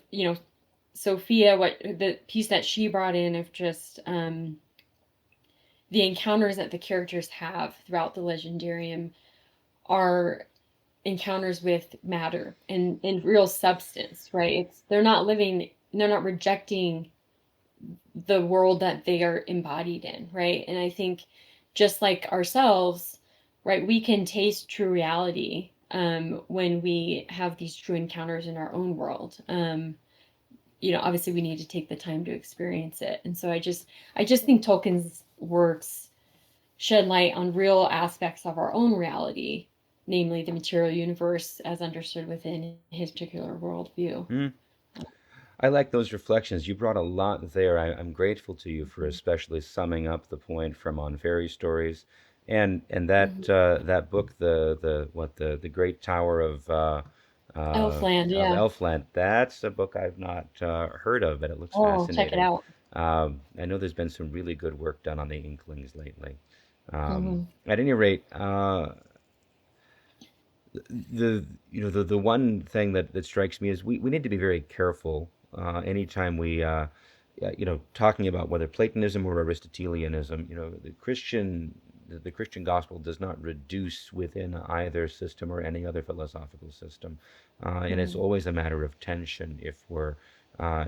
Sophia, what the piece that she brought in of just the encounters that the characters have throughout the legendarium are encounters with matter and real substance, right? They're not rejecting the world that they are embodied in, right? And I think just like ourselves, right, we can taste true reality when we have these true encounters in our own world. Obviously we need to take the time to experience it. And so I just think Tolkien's works shed light on real aspects of our own reality, namely the material universe as understood within his particular worldview. Hmm. I like those reflections. You brought a lot there. I'm grateful to you for Mhm. especially summing up the point from On Fairy Stories, and Mhm. that book, the Great Tower Elfland, of yeah. Elfland. That's a book I've not heard of, but it looks Oh, check it fascinating. out. I know there's been some really good work done on the Inklings lately. Hmm. At any rate, the the one thing that strikes me is we need to be very careful anytime we talking about whether Platonism or Aristotelianism, the Christian gospel does not reduce within either system or any other philosophical system, and it's Mm, always a matter of tension if we're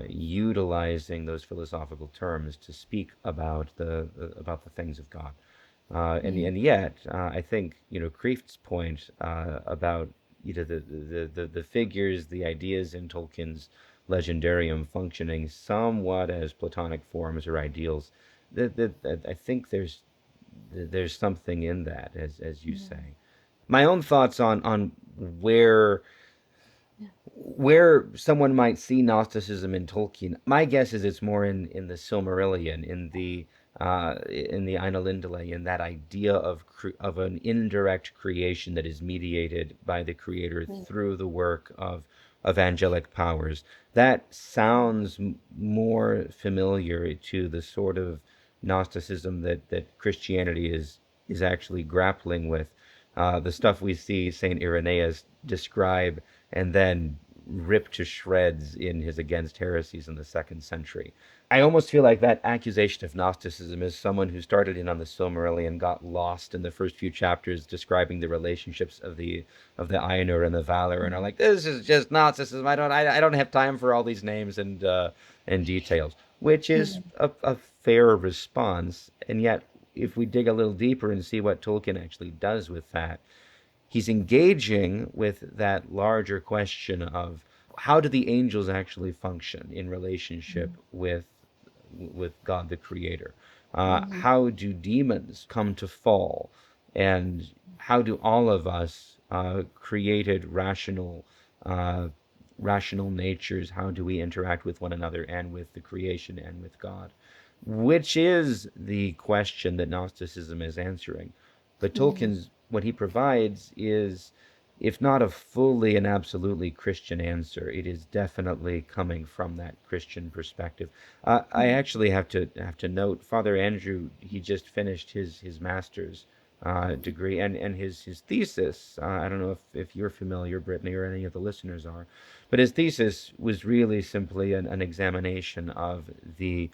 utilizing those philosophical terms to speak about the things of God. And mm, yet, I think Kreeft's point about the figures, the ideas in Tolkien's legendarium functioning somewhat as Platonic forms or ideals. That I think there's something in that, as you mm, say. My own thoughts on where yeah. where someone might see Gnosticism in Tolkien, my guess is it's more in the Silmarillion, in the Ainulindalë, in that idea of an indirect creation that is mediated by the Creator Mm, through the work of angelic powers. That sounds more familiar to the sort of Gnosticism that Christianity is actually grappling with. The stuff we see Saint Irenaeus describe and then rip to shreds in his Against Heresies in the second century. I almost feel like that accusation of Gnosticism is someone who started in on the Silmarillion, got lost in the first few chapters describing the relationships of the Ainur and the Valar, and are mm, like, "This is just Gnosticism. I don't have time for all these names and details," which is mm, a fair response. And yet, if we dig a little deeper and see what Tolkien actually does with that, he's engaging with that larger question of how do the angels actually function in relationship mm, with God the Creator? mhm, How do demons come to fall? And how do all of us created uh, rational natures? How do we interact with one another and with the creation and with God? Which is the question that Gnosticism is answering. But mhm, Tolkien's what he provides is, if not a fully and absolutely Christian answer, it is definitely coming from that Christian perspective. I mhm, actually have to note Father Andrew. He just finished his master's degree and his thesis. I don't know if you're familiar, Brittany, or any of the listeners are, but his thesis was really simply an examination of the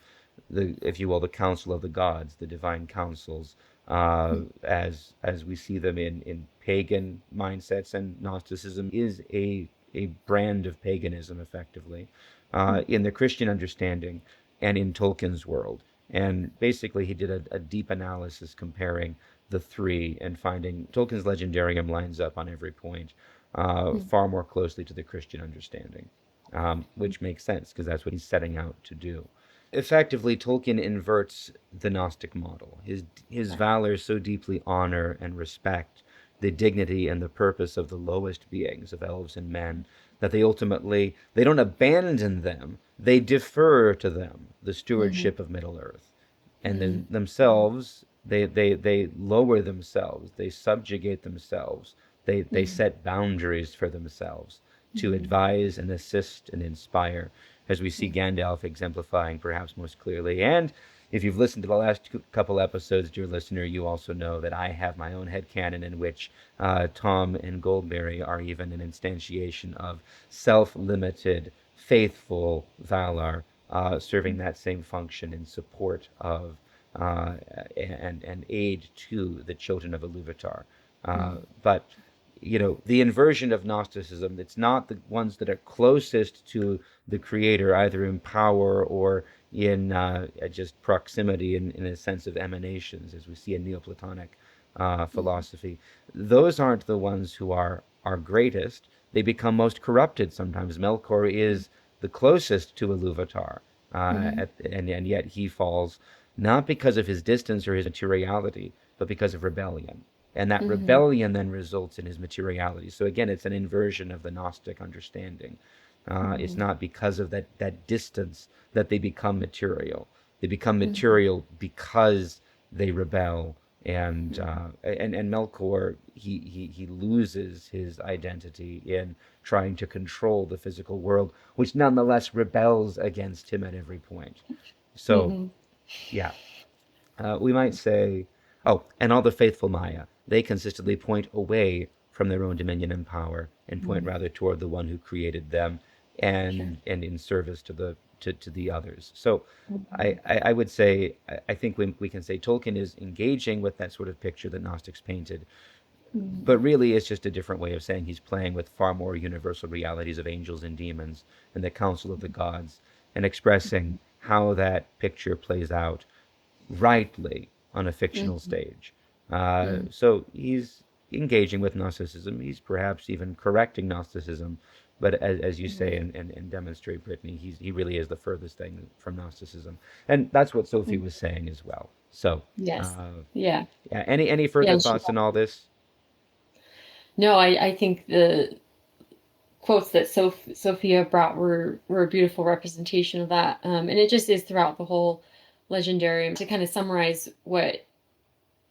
if you will the council of the gods, the divine councils, as we see them in pagan mindsets, and Gnosticism is a brand of paganism, effectively, mm, in the Christian understanding and in Tolkien's world. And basically, he did a deep analysis comparing the three and finding Tolkien's legendarium lines up on every point mm, far more closely to the Christian understanding, mm, which makes sense because that's what he's setting out to do. Effectively, Tolkien inverts the Gnostic model. His right. valors so deeply honor and respect the dignity and the purpose of the lowest beings, of elves and men, that they don't abandon them, they defer to them the Mhm, stewardship of Middle Earth. And mm, then themselves, they lower themselves, they subjugate themselves, they mm, set boundaries for themselves to mhm, advise and assist and inspire, as we see mm, Gandalf exemplifying perhaps most clearly. And if you've listened to the last couple episodes, dear listener, you also know that I have my own headcanon in which Tom and Goldberry are even an instantiation of self-limited, faithful Valar, serving that same function in support of uh, and aid to the children of Iluvatar. mm, But the inversion of Gnosticism, it's not the ones that are closest to the Creator, either in power or in just proximity in a sense of emanations, as we see in Neoplatonic mm, philosophy. Those aren't the ones who are greatest. They become most corrupted sometimes. Melkor mm, is the closest to Iluvatar, mhm, and yet he falls not because of his distance or his materiality, but because of rebellion. And that mhm, rebellion then results in his materiality. So again, it's an inversion of the Gnostic understanding. It's mhm, not because of that distance that they become material. They become mhm, material because they rebel. And mhm, Melkor, he loses his identity in trying to control the physical world, which nonetheless rebels against him at every point. So mhm, yeah, we might say, oh, and all the faithful Maya, they consistently point away from their own dominion and power and point mhm. rather toward the one who created them, Sure. and in service to to the others. So Mhm. I would say, I think we can say Tolkien is engaging with that sort of picture that Gnostics painted, but Mhm. really it's just a different way of saying he's playing with far more universal realities of angels and demons and the council of the gods, and expressing how that picture plays out rightly on a fictional Mhm. stage. Mhm. So he's engaging with Gnosticism. He's perhaps even correcting Gnosticism, but as you say Mhm. and demonstrate, Brittany, he really is the furthest thing from Gnosticism, and that's what Sophie Mhm. was saying as well. So, Yes. uh, Yeah. yeah, any Yeah. further And she, thoughts on all this? no, I think the quotes that Sophia brought were a beautiful representation of that. And it just is throughout the whole legendarium. To kind of summarize what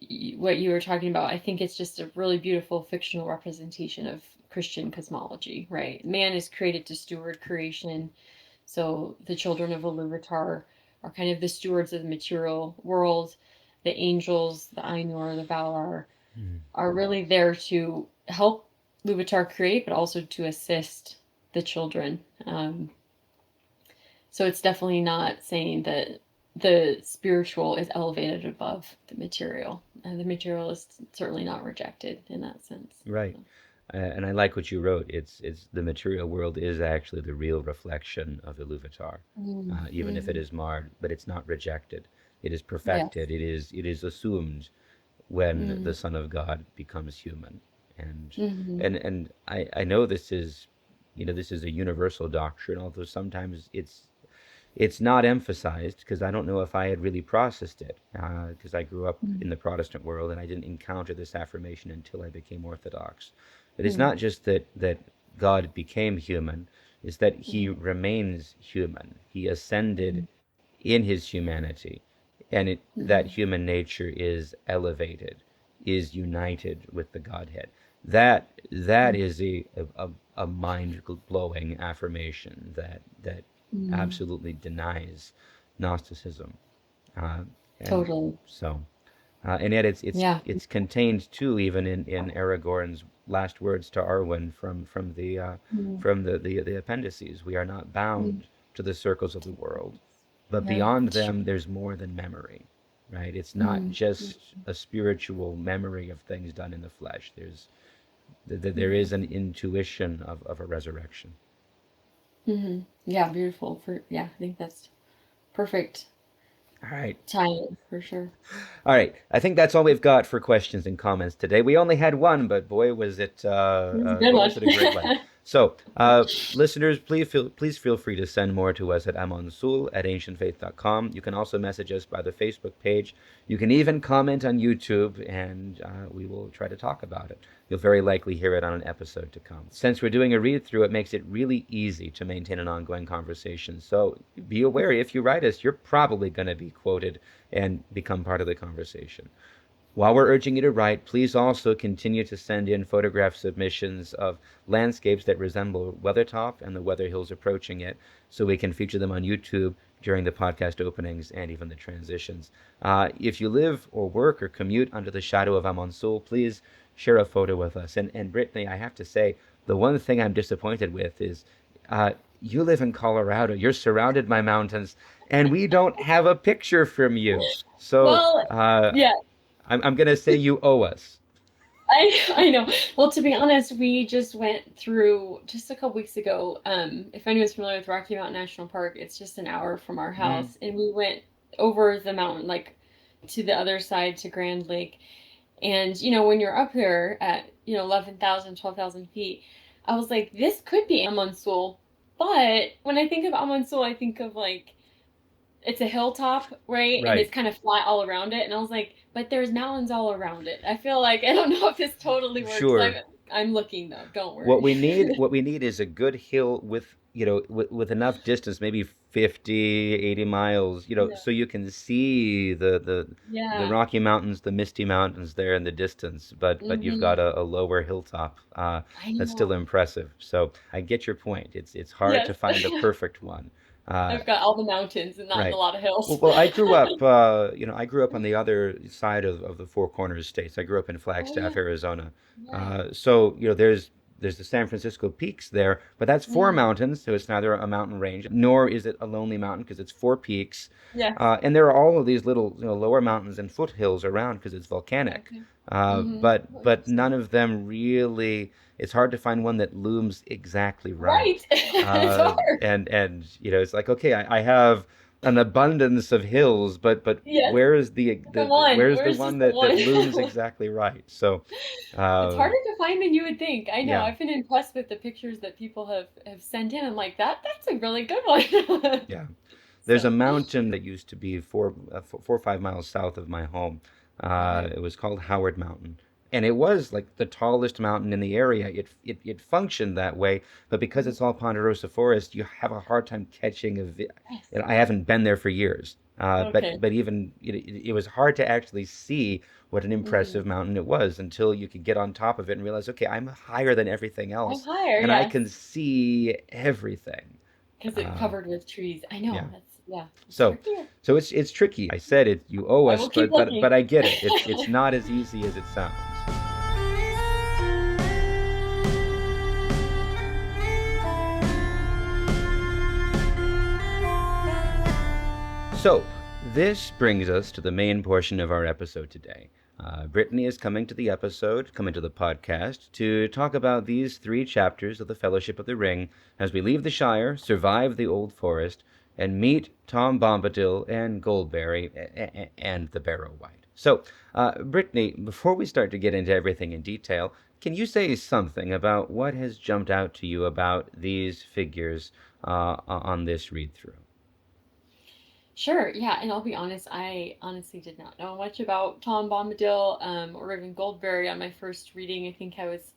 you were talking about, I think it's just a really beautiful fictional representation of Christian cosmology, right? Man is created to steward creation. So the children of Iluvatar are kind of the stewards of the material world. The angels, the Ainur, the Valar, Mm. are really there to help Luvatar create, but also to assist the children. So it's definitely not saying that the spiritual is elevated above the material. And the material is certainly not rejected in that sense. Right. So, And I like what you wrote. It's the material world is actually the real reflection of Iluvatar, even if it mm-hmm. is marred, but it's not rejected. It is Yes. perfected. It is assumed when Mm-hmm. the Son of God becomes human. And Mm-hmm. I know this is, this is a universal doctrine, although sometimes it's not emphasized because I don't know if I had really processed it, because I grew up in the Protestant world and I didn't encounter this affirmation until I became Orthodox. But it's Mm-hmm. not just that God became human, it's that he Mm-hmm. remains human. He ascended in his humanity, and that Mm-hmm. human nature is elevated, is united with the Godhead. That is a mind blowing affirmation that Mm-hmm. absolutely denies Gnosticism, uh, and Totally. so and yet Yeah. it's contained too, even in Aragorn's last words to Arwen Mm-hmm. from the appendices. We are not Mm-hmm. bound to the circles of the world, but Yeah. beyond them, there's more than memory, right? It's not Mm-hmm. just a spiritual memory of things done in the flesh. There is Mm-hmm. an intuition of a resurrection. Mm-hmm. Yeah, beautiful. I think that's perfect All right. tie-in for sure. All right. I think that's all we've got for questions and comments today. We only had one, but boy, That's a good boy, one. was it a great one. So, listeners, please feel free to send more to us at Amon Sûl at ancientfaith.com. You can also message us by the Facebook page. You can even comment on YouTube, and we will try to talk about it. You'll very likely hear it on an episode to come. Since we're doing a read through, it makes it really easy to maintain an ongoing conversation. So be aware, if you write us, you're probably going to be quoted and become part of the conversation. While we're urging you to write, please also continue to send in photograph submissions of landscapes that resemble Weathertop and the Weather Hills approaching it, so we can feature them on YouTube during the podcast openings and even the transitions. If you live or work or commute under the shadow of Amon Sûl, please share a photo with us. And Brittany, I have to say, the one thing I'm disappointed with is uh, you live in Colorado. You're surrounded by mountains, and we don't have a picture from you. So Well, yeah, I'm going to say you owe us. I know. Well, to be honest, we just went through just a couple weeks ago. If anyone's familiar with Rocky Mountain National Park, it's just an hour from our Mm, house, and we went over the mountain, like to the other side to Grand Lake. And when you're up there at 11,000, 12,000 feet, I was like, this could be Amon Sûl. But when I think of Amon Sûl, I think of like it's a hilltop, right? And right. it's kind of flat all around it. And I was like, but there's mountains all around it. I feel like I don't know if this totally works. Sure. I'm looking though. Don't What worry. we need, what we need is a good hill with, with enough distance, maybe 50, 80 miles, Yeah. so you can see the Yeah. Rocky Mountains, the Misty Mountains there in the distance, but you've got Hmm. a lower hilltop. I That's still know. impressive. So I get your point. It's hard to Yes. find the perfect one. Uh, I've got all the mountains and not a Right. lot of Well, hills. well, I grew up on the other side of the Four Corners states. I grew up in Oh Flagstaff, yeah. Arizona. Right. So, there's there's the San Francisco peaks there, but that's four Mm. mountains, so it's neither a mountain range nor is it a lonely mountain because it's four peaks. Yes. And there are all of these little, lower mountains and foothills around because it's volcanic. Okay. Mm-hmm. Oh, But interesting. none of them really. It's hard to find one that looms exactly Right. right. It's hard. And it's like, okay, I have an abundance of hills, but Yes. where is The one. where's the Where's one just the that one? looms exactly right? So, It's uh, harder to find than you would think. I know. yeah, I've been impressed with the pictures that people have sent in. I'm like, that's a really good one. yeah. There's a So, mountain that used to be 4 or 5 miles south of my home. okay. It was called Howard Mountain, and it was like the tallest mountain in the area. It functioned that way, but because Mhm. it's all ponderosa forest, you have a hard time catching Yes. I haven't been there for years, Okay. but even it was hard to actually see what an Mm. impressive mountain it was until you could get on top of it and realize, okay, I'm higher than everything I'm else, higher, and I yes. can see everything. Because it's Uh, covered with trees. I know. yeah. Yeah, it's So, trickier. it's tricky. I said it. You owe I us, will keep but looking. I get it. It's not as easy as it sounds. So, this brings us to the main portion of our episode today. Brittany is coming to the podcast, to talk about these 3 chapters of the Fellowship of the Ring as we leave the Shire, survive the Old Forest, and meet Tom Bombadil and Goldberry and the Barrow Wight. So, Brittany, before we start to get into everything in detail, can you say something about what has jumped out to you about these figures on this read through? Sure, yeah, and I'll be honest, I honestly did not know much about Tom Bombadil, or even Goldberry on my first reading. I think I was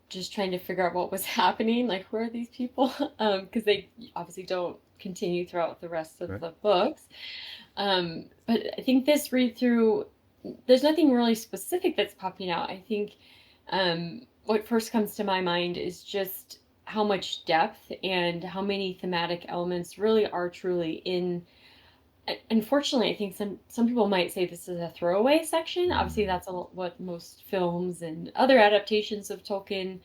just trying to figure out what was happening, like who are these people? Because they obviously don't continue throughout the rest of Right? the books. But I think this read through, there's nothing really specific that's popping out. I think what first comes to my mind is just how much depth and how many thematic elements really are truly in. Unfortunately, I think some people might say this is a throwaway section. Obviously, Mm. that's what most films and other adaptations of Tolkien,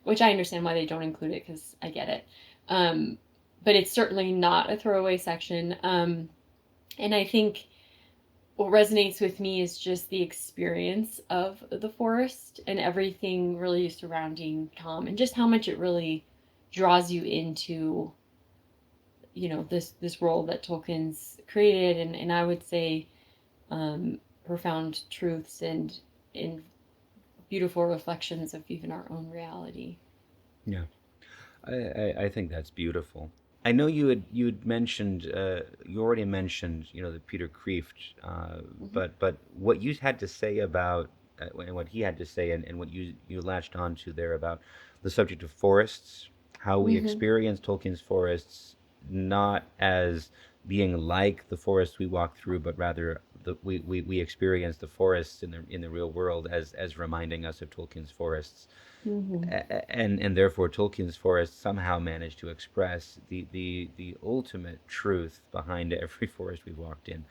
which I understand why they don't include it because I get it. Um, but it's certainly not a throwaway section. And I think what resonates with me is just the experience of the forest and everything really surrounding Tom, and just how much it really draws you into, this role that Tolkien's created, and I would say profound truths and beautiful reflections of even our own reality. Yeah. I think that's beautiful. I know you had mentioned you already mentioned the Peter Kreeft, Hmm. but what you had to say about and what he had to say and what you latched onto there about the subject of forests, how we Hmm. experience Tolkien's forests not as being like the forests we walk through, but rather we experience the forests in the real world as reminding us of Tolkien's forests, Hmm. and therefore Tolkien's forest somehow managed to express the ultimate truth behind every forest we've walked in.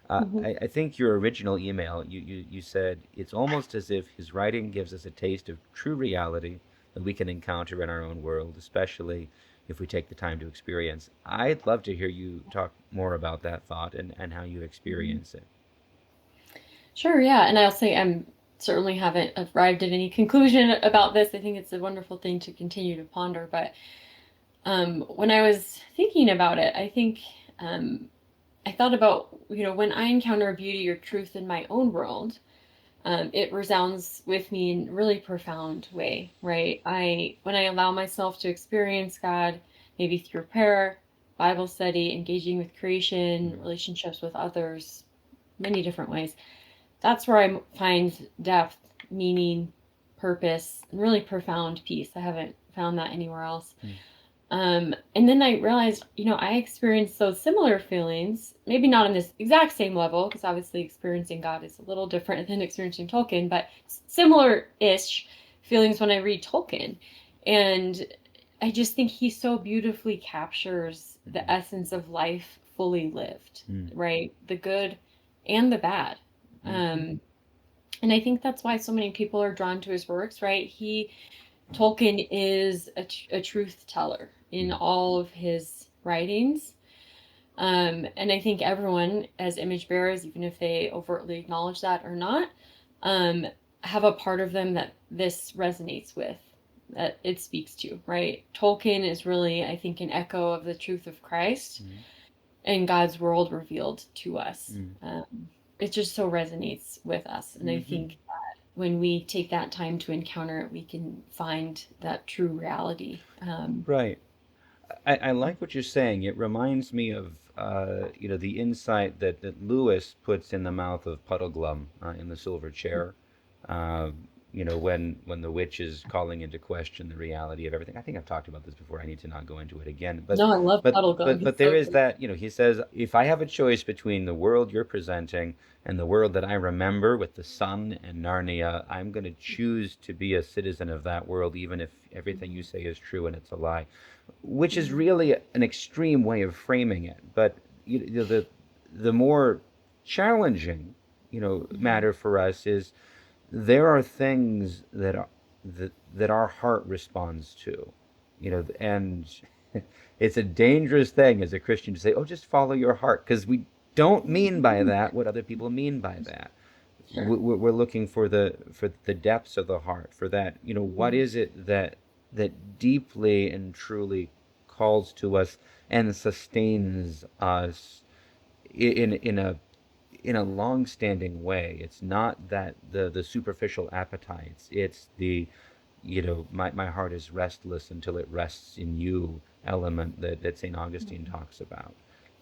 Hmm. I think your original email, you said it's almost as if his writing gives us a taste of true reality that we can encounter in our own world, especially if we take the time to experience. I'd love to hear you talk more about that thought and how you experience it. Sure, yeah. And I'll say I'm certainly haven't arrived at any conclusion about this. I think it's a wonderful thing to continue to ponder. But when I was thinking about it, I think I thought about, when I encounter beauty or truth in my own world, it resounds with me in a really profound way, right? When I allow myself to experience God, maybe through prayer, Bible study, engaging with creation, Mm. relationships with others, many different ways, that's where I find depth, meaning, purpose, and really profound peace. I haven't found that anywhere else. Mm. And then I realized, I experienced those similar feelings, maybe not on this exact same level, because obviously experiencing God is a little different than experiencing Tolkien, but similar ish feelings when I read Tolkien. And I just think he so beautifully captures the Mm. essence of life fully lived, Mm. right? The good and the bad. Mm. Um, and I think that's why so many people are drawn to his works, right? He Tolkien is a truth teller in Mm. all of his writings. And I think everyone, as image bearers, even if they overtly acknowledge that or not, um, have a part of them that this resonates with, that it speaks to, right? Tolkien is really, I think, an echo of the truth of Christ Mm. and God's world revealed to us. Mm. It just so resonates with us. And I Hmm. think when we take that time to encounter it, we can find that true reality. Right. I like what you're saying. It reminds me of the insight that Lewis puts in the mouth of Puddleglum in the Silver Chair. Uh, when the witch is calling into question the reality of everything. I think I've talked about this before. I need to not go into it again. But No, I love but Puddleglum. but He's but there so is good. that. He says, if I have a choice between the world you're presenting and the world that I remember with the sun and Narnia, I'm going to choose to be a citizen of that world, even if everything you say is true and it's a lie, which is Mhm. really an extreme way of framing it. But the more challenging Mhm. matter for us is there are things that our heart responds to, and it's a dangerous thing as a Christian to say, "Oh, just follow your heart," because we don't mean by that what other people mean by that. Sure. We're looking for the depths of the heart, for that. What Mhm. is it that deeply and truly calls to us and sustains us in a long-standing way. It's not that the superficial appetites. It's the my heart is restless until it rests in you element that St. Augustine Mhm. talks about.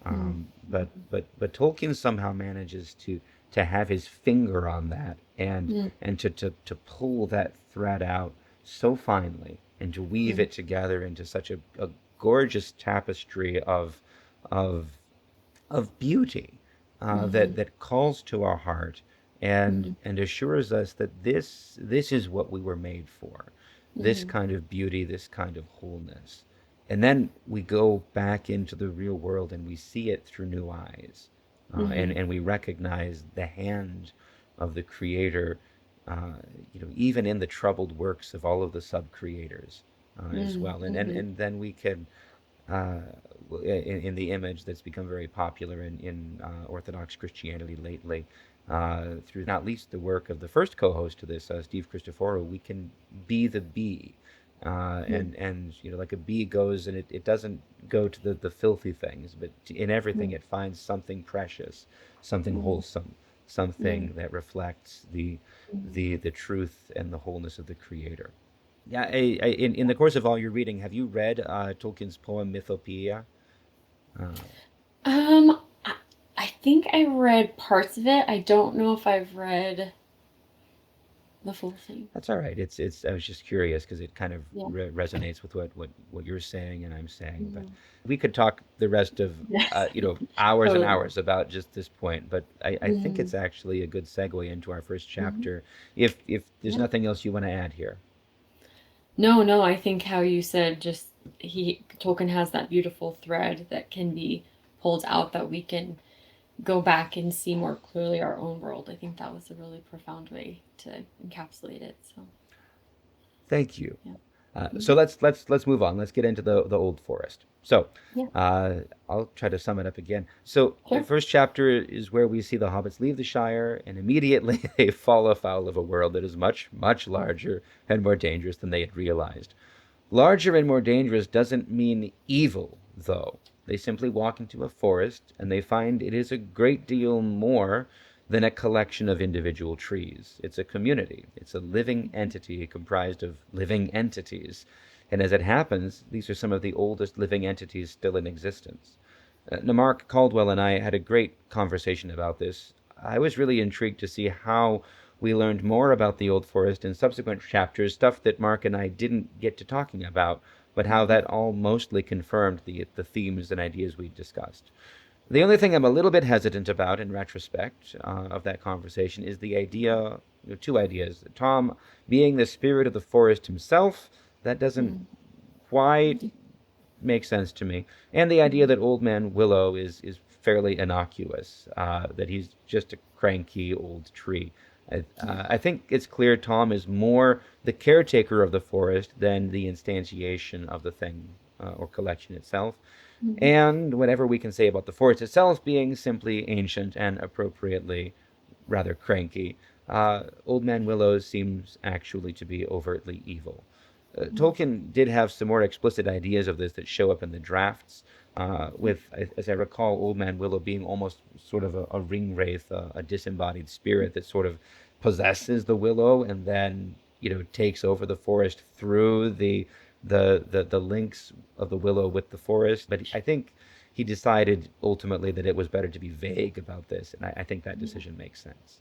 Mhm. But Tolkien somehow manages to have his finger on that, and Mhm. and to pull that thread out so finely and to weave Mhm. it together into such a gorgeous tapestry of of beauty that Mhm. that calls to our heart and Mhm. and assures us that this is what we were made for, this Mhm. kind of beauty, this kind of wholeness. And then we go back into the real world and we see it through new eyes, and Mhm. and we recognize the hand of the Creator, uh, even in the troubled works of all of the sub creators as Mhm. well. And Mhm. and then we can uh, in the image that's become very popular in Orthodox Christianity lately, through not least the work of the first co-host to this, Steve Christoforo. We can be the bee, and like a bee goes and it doesn't go to the filthy things, but in everything Mhm. it finds something precious, something Mhm. wholesome, Mhm. something that reflects the Mhm. the the truth and the wholeness of the Creator. Yeah, in the course of all your reading, have you read Tolkien's poem Mythopoeia? Uh, I, I think I read parts of it. I don't know if I've read the full thing. that's all right. It's. I was just curious because it kind of Yeah. resonates with what you're saying and I'm saying. But Mhm. we could talk the rest of Yes. hours and Totally. hours about just this point. But I think Mhm. it's actually a good segue into our first Mhm. chapter. If there's Yeah. nothing else you want to add here. No, no, I think how you said just Tolkien has that beautiful thread that can be pulled out that we can go back and see more clearly our own world. I think that was a really profound way to encapsulate it. So, Thank you. yeah. So Mhm. let's move on. Let's get into the Old Forest. So Yeah, uh, I'll try to sum it up again. So the sure. first chapter is where we see the hobbits leave the Shire, and immediately they fall afoul of a world that is much much larger and more dangerous than they had realized. Larger and more dangerous doesn't mean evil, though. They simply walk into a forest and they find it is a great deal more than a collection of individual trees. It's a community, it's a living entity comprised of living entities. And as it happens, these are some of the oldest living entities still in existence. Namark Caldwell and I had a great conversation about this. I was really intrigued to see how we learned more about the Old Forest in subsequent chapters, stuff that Mark and I didn't get to talking about, but how Mhm. that all mostly confirmed the themes and ideas we discussed. The only thing I'm a little bit hesitant about in retrospect of that conversation is the idea, two ideas. Tom being the spirit of the forest himself, that doesn't Mhm. quite makes sense to me. And the idea Mhm. that Old Man Willow is fairly innocuous, that he's just a cranky old tree. I think it's clear Tom is more the caretaker of the forest than the instantiation of the thing or collection itself. Mhm. And whatever we can say about the forest itself being simply ancient and appropriately rather cranky, Old Man Willow seems actually to be overtly evil. Tolkien did have some more explicit ideas of this that show up in the drafts, with, as I recall, Old Man Willow being almost sort of a ring wraith, a disembodied spirit that sort of possesses the willow and then takes over the forest through the links of the willow with the forest. But I think he decided ultimately that it was better to be vague about this, and I think that decision makes sense.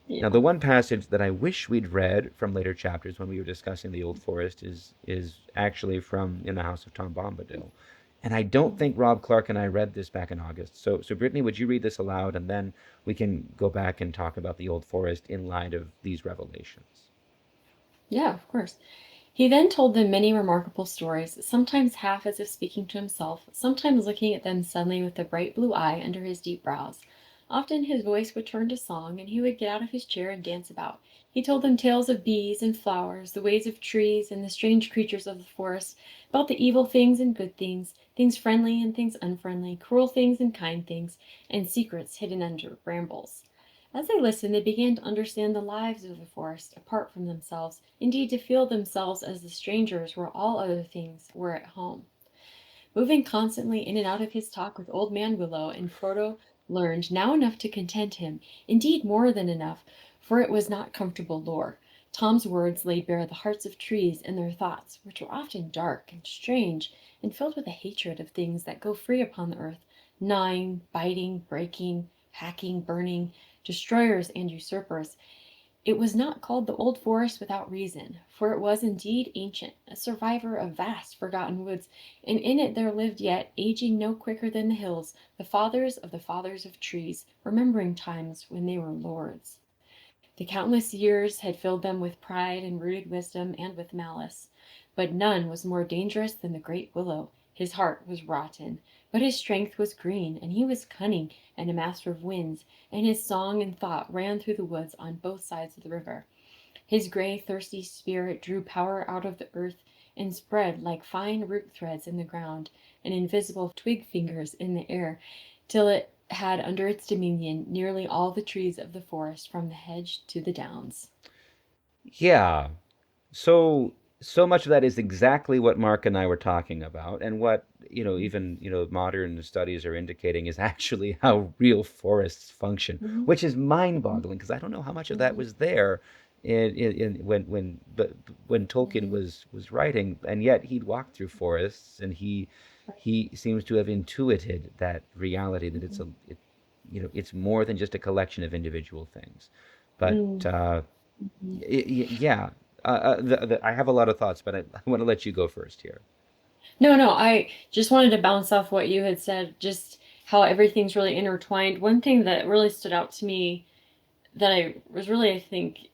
Now, Yeah. the one passage that I wish we'd read from later chapters when we were discussing the Old Forest is actually from In the House of Tom Bombadil. And I don't think Rob Clark and I read this back in August. So Brittany, would you read this aloud, and then we can go back and talk about the Old Forest in light of these revelations? Yeah, of course. He then told them many remarkable stories, sometimes half as if speaking to himself, sometimes looking at them suddenly with a bright blue eye under his deep brows. Often his voice would turn to song, and he would get out of his chair and dance about. He told them tales of bees and flowers, the ways of trees, and the strange creatures of the forest, about the evil things and good things, things friendly and things unfriendly, cruel things and kind things, and secrets hidden under brambles. As they listened, they began to understand the lives of the forest, apart from themselves, indeed to feel themselves as the strangers where all other things were at home. Moving constantly in and out of his talk with Old Man Willow, and Frodo learned now enough to content him, indeed more than enough, for it was not comfortable lore. Tom's words laid bare the hearts of trees and their thoughts, which were often dark and strange, and filled with a hatred of things that go free upon the earth, gnawing, biting, breaking, hacking, burning, destroyers and usurpers. It was not called the Old Forest without reason, for it was indeed ancient, a survivor of vast forgotten woods, and in it there lived yet, aging no quicker than the hills, the fathers of trees, remembering times when they were lords. The countless years had filled them with pride and rooted wisdom and with malice. But none was more dangerous than the great willow. His heart was rotten, but his strength was green, and he was cunning and a master of winds, and his song and thought ran through the woods on both sides of the river. His gray, thirsty spirit drew power out of the earth and spread like fine root threads in the ground and invisible twig fingers in the air, till it had under its dominion nearly all the trees of the forest from the hedge to the downs. Yeah. So much of that is exactly what Mark and I were talking about, and what even modern studies are indicating is actually how real forests function, Mhm, which is mhm, mind-boggling because I don't know how much of that mhm, was there when Tolkien mhm. was writing, and yet he'd walked through forests, and Right. he seems to have intuited that reality that Mhm. it's more than just a collection of individual things, but Mm, mhm. yeah. I have a lot of thoughts, but I want to let you go first here. No, no, I just wanted to bounce off what you had said, just how everything's really intertwined. One thing that really stood out to me that I was really, I think,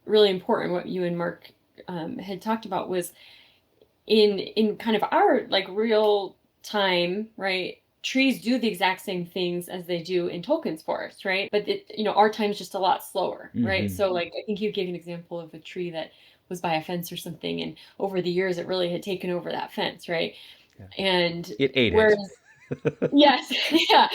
really important, what you and Mark had talked about, was in kind of our like real time, right? Trees do the exact same things as they do in Tolkien's forest, right? But our time's just a lot slower, right? Hmm. So like I think you gave an example of a tree that was by a fence or something, and over the years it really had taken over that fence, right? Yeah. And It ate it. whereas yes, yeah.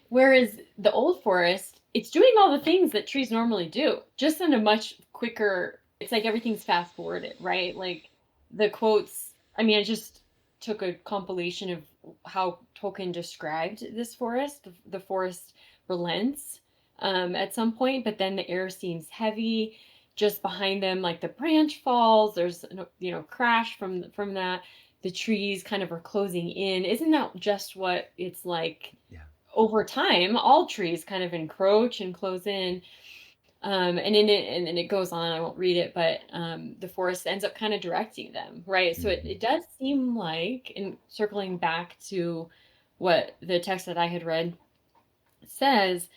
Whereas the old forest, it's doing all the things that trees normally do, just in a much quicker, it's like everything's fast forwarded, right? Like the quotes, I mean, I just took a compilation of how Tolkien described this forest. The forest relents at some point, but then the air seems heavy. Just behind them, like the branch falls, there's crash from that, the trees kind of are closing in. Isn't that just what it's like Yeah. over time? All trees kind of encroach and close in. And in it, and it goes on, I won't read it, but the forest ends up kind of directing them, right? So it, Hmm. it does seem like, and circling back to what the text that I had read says,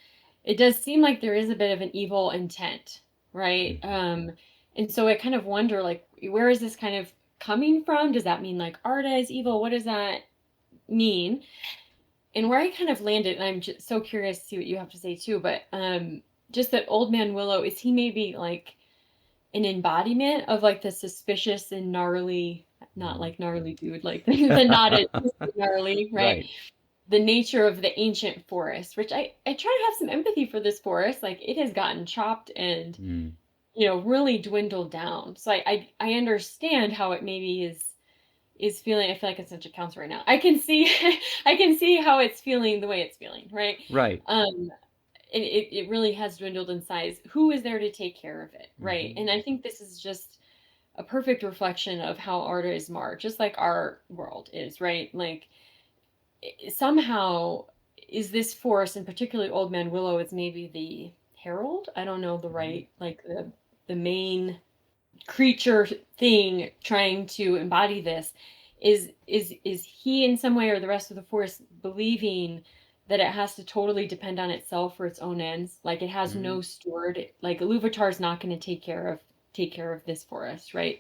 it does seem like there is a bit of an evil intent, right? Hmm. And so I kind of wonder, like, where is this kind of coming from? Does that mean like Arda is evil? What does that mean? And where I kind of landed, and I'm just so curious to see what you have to say too, but just that Old Man Willow, is he maybe like an embodiment of like the suspicious and gnarly, not Mm. like gnarly dude, like the not a gnarly, right? Right. The nature of the ancient forest, which I try to have some empathy for this forest. Like it has gotten chopped and, Mm. really dwindled down. So I understand how it maybe is feeling. I feel like it's such a council right now. I can see I can see how it's feeling the way it's feeling, right? Right. Um, and it really has dwindled in size. Who is there to take care of it, right? Hmm. And I think this is just a perfect reflection of how art is marked, just like our world is, right? Like somehow is this forest, and particularly Old Man Willow, is maybe the herald. I don't know the right, like the main creature thing trying to embody this. Is he in some way, or the rest of the forest, believing that it has to totally depend on itself for its own ends? Like it has Hmm. no steward. Like Iluvatar is not going to take care of this forest, right?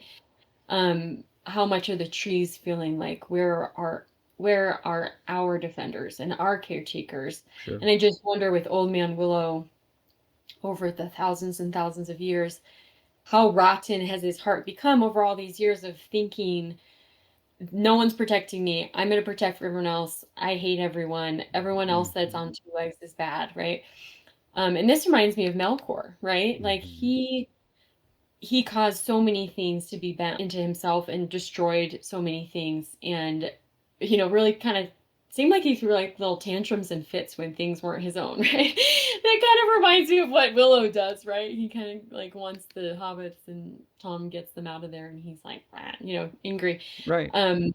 How much are the trees feeling like where are our defenders and our caretakers? Sure. And I just wonder, with Old Man Willow, over the thousands and thousands of years, how rotten has his heart become over all these years of thinking, no one's protecting me. I'm going to protect everyone else. I hate everyone. Everyone else that's Hmm. on two legs is bad, right? And this reminds me of Melkor, right? Like Hmm. he caused so many things to be bent into himself and destroyed so many things, and really kind of seemed like he threw like little tantrums and fits when things weren't his own, right? That kind of reminds me of what Willow does, right? He kind of like wants the hobbits, and Tom gets them out of there, and he's like, ah, angry. Right. um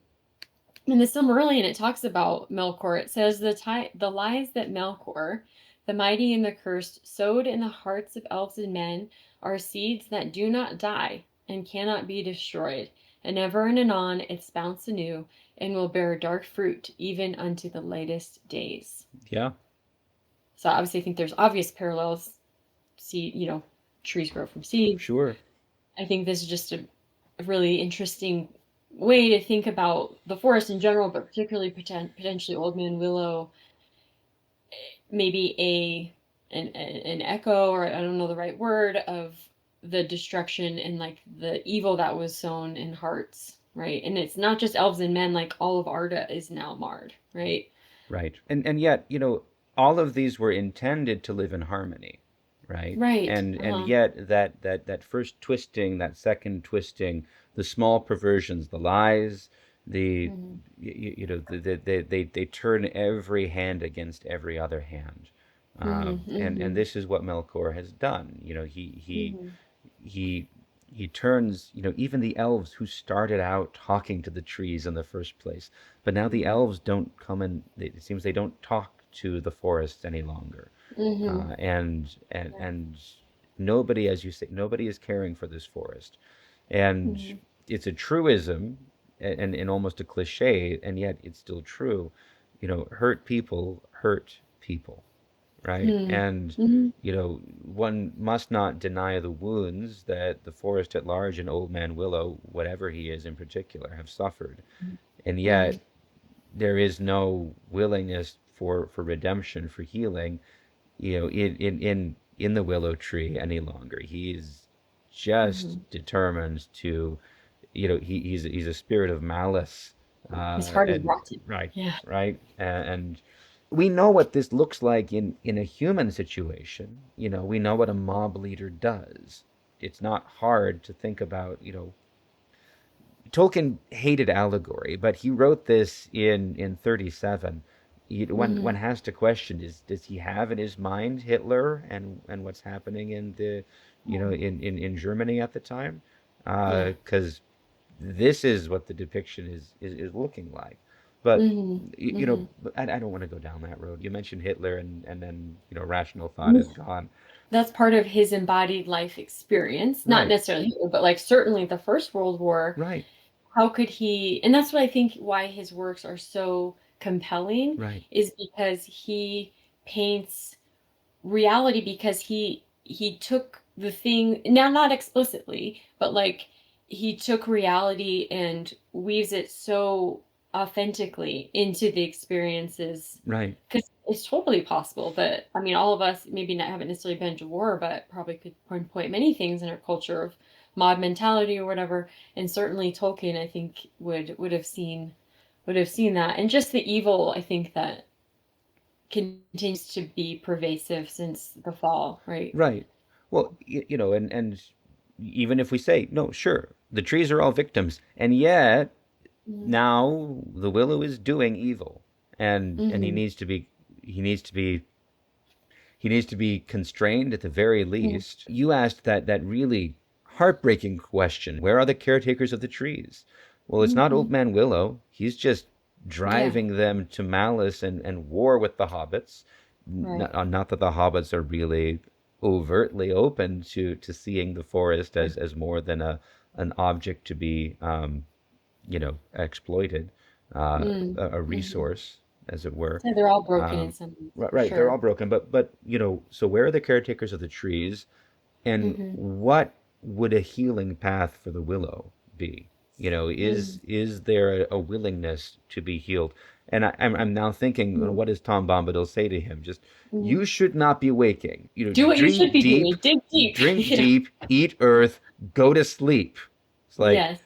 in the Silmarillion, it talks about Melkor. It says the lies that Melkor, the mighty and the cursed, sowed in the hearts of elves and men are seeds that do not die and cannot be destroyed, and ever and anon it sprouts anew and will bear dark fruit even unto the latest days. Yeah. So obviously I think there's obvious parallels. Seed, trees grow from seeds. Sure. I think this is just a really interesting way to think about the forest in general, but particularly potentially Old Man Willow, maybe an echo, or I don't know the right word, of the destruction and like the evil that was sown in hearts, right? And it's not just elves and men, like all of Arda is now marred, right? Right. And yet, all of these were intended to live in harmony, right? Right. And Uh-huh. yet that first twisting, that second twisting, the small perversions, the lies, the Hmm. they turn every hand against every other hand. Hmm. And Hmm. this is what Melkor has done. Hmm. He he turns, even the elves who started out talking to the trees in the first place, but now the elves don't come in. It seems they don't talk to the forests any longer, Hmm. and nobody, as you say, nobody is caring for this forest, and Hmm. it's a truism and almost a cliche, and yet it's still true. Hurt people hurt people, right? Hmm. And Hmm. one must not deny the wounds that the forest at large and Old Man Willow, whatever he is in particular, have suffered. And Hmm. yet there is no willingness for redemption, for healing, in the willow tree any longer. He's just Hmm. determined to, he's a spirit of malice, His heart is and rotten. right, Yeah. right, and we know what this looks like in a human situation. We know what a mob leader does. It's not hard to think about. Tolkien hated allegory, but he wrote this in 37. One Hmm. has to question: does he have in his mind Hitler and what's happening in the in Germany at the time? Yeah. Because this is what the depiction is looking like. But Hmm. Hmm. I don't want to go down that road. You mentioned Hitler, and then rational thought is gone. That's part of his embodied life experience. Not Right, necessarily Hitler, but like certainly the First World War. right, How could he? And that's what I think why his works are so compelling, right. is because he paints reality, because he took the thing, now not explicitly, but like he took reality and weaves it so authentically into the experiences, Right. because it's totally possible. But I mean, all of us maybe not haven't necessarily been to war, but probably could pinpoint many things in our culture of mob mentality or whatever. And certainly Tolkien, I think, would have seen that, and just the evil, I think, that continues to be pervasive since the fall, right? Right. Well, and even if we say, no, sure, the trees are all victims, and yet now the willow is doing evil, and Mm-hmm. he needs to be he needs to be constrained at the very Mm-hmm. least. You asked that really heartbreaking question, where are the caretakers of the trees? Well, it's not Mm-hmm. Old Man Willow. He's just Yeah, driving them to malice and war with the hobbits. right. Not that the hobbits are really overtly open to seeing the forest Sure. as more than an object to be exploited, a Mm-hmm. resource, as it were. So they're all broken in Um, some ways, right, for right, they're sure. all broken, but so where are the caretakers of the trees, and Mm-hmm. what would a healing path for the willow be? Mm-hmm. Is there a willingness to be healed? And I'm now thinking, what does Tom Bombadil say to him? Just, Mm-hmm. you should not be waking. Do what you should Drink be deep, doing. Dig deep. Yeah. eat earth, go to sleep. It's like, Yes.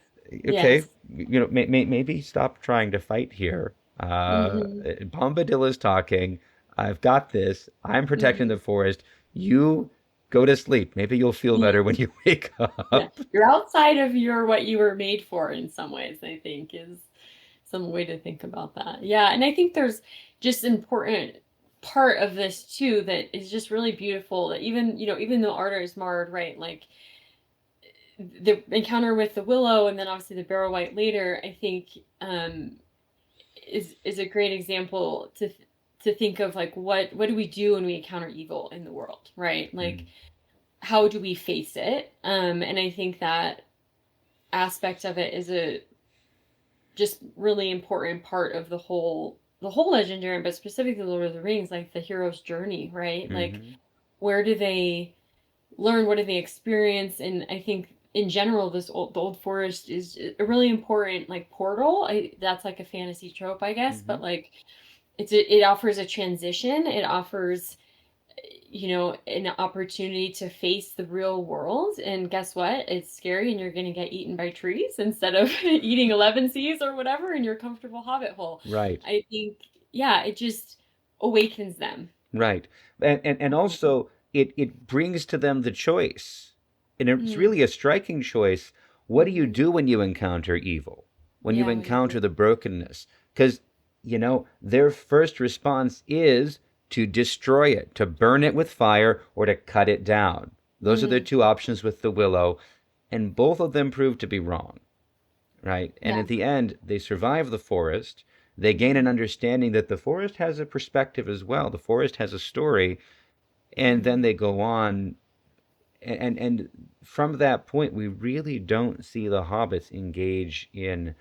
okay, Yes. maybe stop trying to fight here. Mm-hmm. Bombadil is talking. I've got this. I'm protecting Mm-hmm. the forest. You go to sleep. Maybe you'll feel better when you wake Yeah. up. You're outside of your what you were made for in some ways, I think, is some way to think about that. Yeah, and I think there's just important part of this too that is just really beautiful, that even though Arda is marred, right? Like the encounter with the willow and then obviously the barrow white later, I think um is a great example to think of, like, what do we do when we encounter evil in the world, right? Like, Mm, how do we face it? And I think that aspect of it is a just really important part of the whole legendary, but specifically Lord of the Rings, like the hero's journey, right? Like, hmm where do they learn? What do they experience? And I think in general, the old forest is a really important like portal. That's like a fantasy trope, I guess, hmm but like it offers a transition. It offers an opportunity to face the real world. And guess what? It's scary, and you're going to get eaten by trees instead of eating 11 seas or whatever in your comfortable hobbit hole. Right, I think, yeah, it just awakens them. right. And also it brings to them the choice. And it's Mm, really a striking choice. What do you mhm. do when you encounter evil? When you Yeah, what do you do? encounter the brokenness? Because, their first response is to destroy it, to burn it with fire, or to cut it down. Those are the Hmm. two options with the willow, and both of them prove to be wrong, right? And Yeah. at the end, they survive the forest. They gain an Hmm. understanding that the forest has a perspective as well. The forest has a story, and Hmm. then they go on. And from that point, we really don't see the hobbits engage in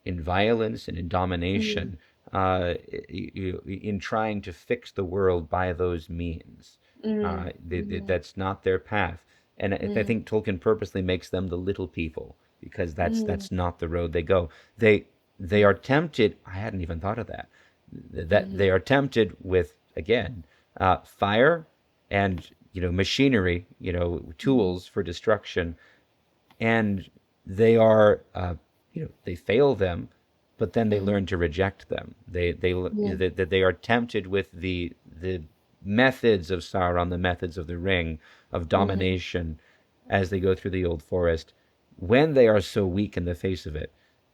violence and in Hmm. domination, in trying to fix the world by those means. Hmm. Hmm. That's not their path. And I Hmm. think Tolkien purposely makes them the little people because Hmm. that's not the road they go. They are tempted. I hadn't even thought of that. That Hmm. they are tempted with, again, fire and machinery, Hmm. tools for destruction, and they are they fail them, but then they Hmm. learn to reject them. Yeah. They are tempted with the methods of Sauron, the methods of the ring, of Hmm. domination, as they go through the old forest, when they are so weak in the face of it.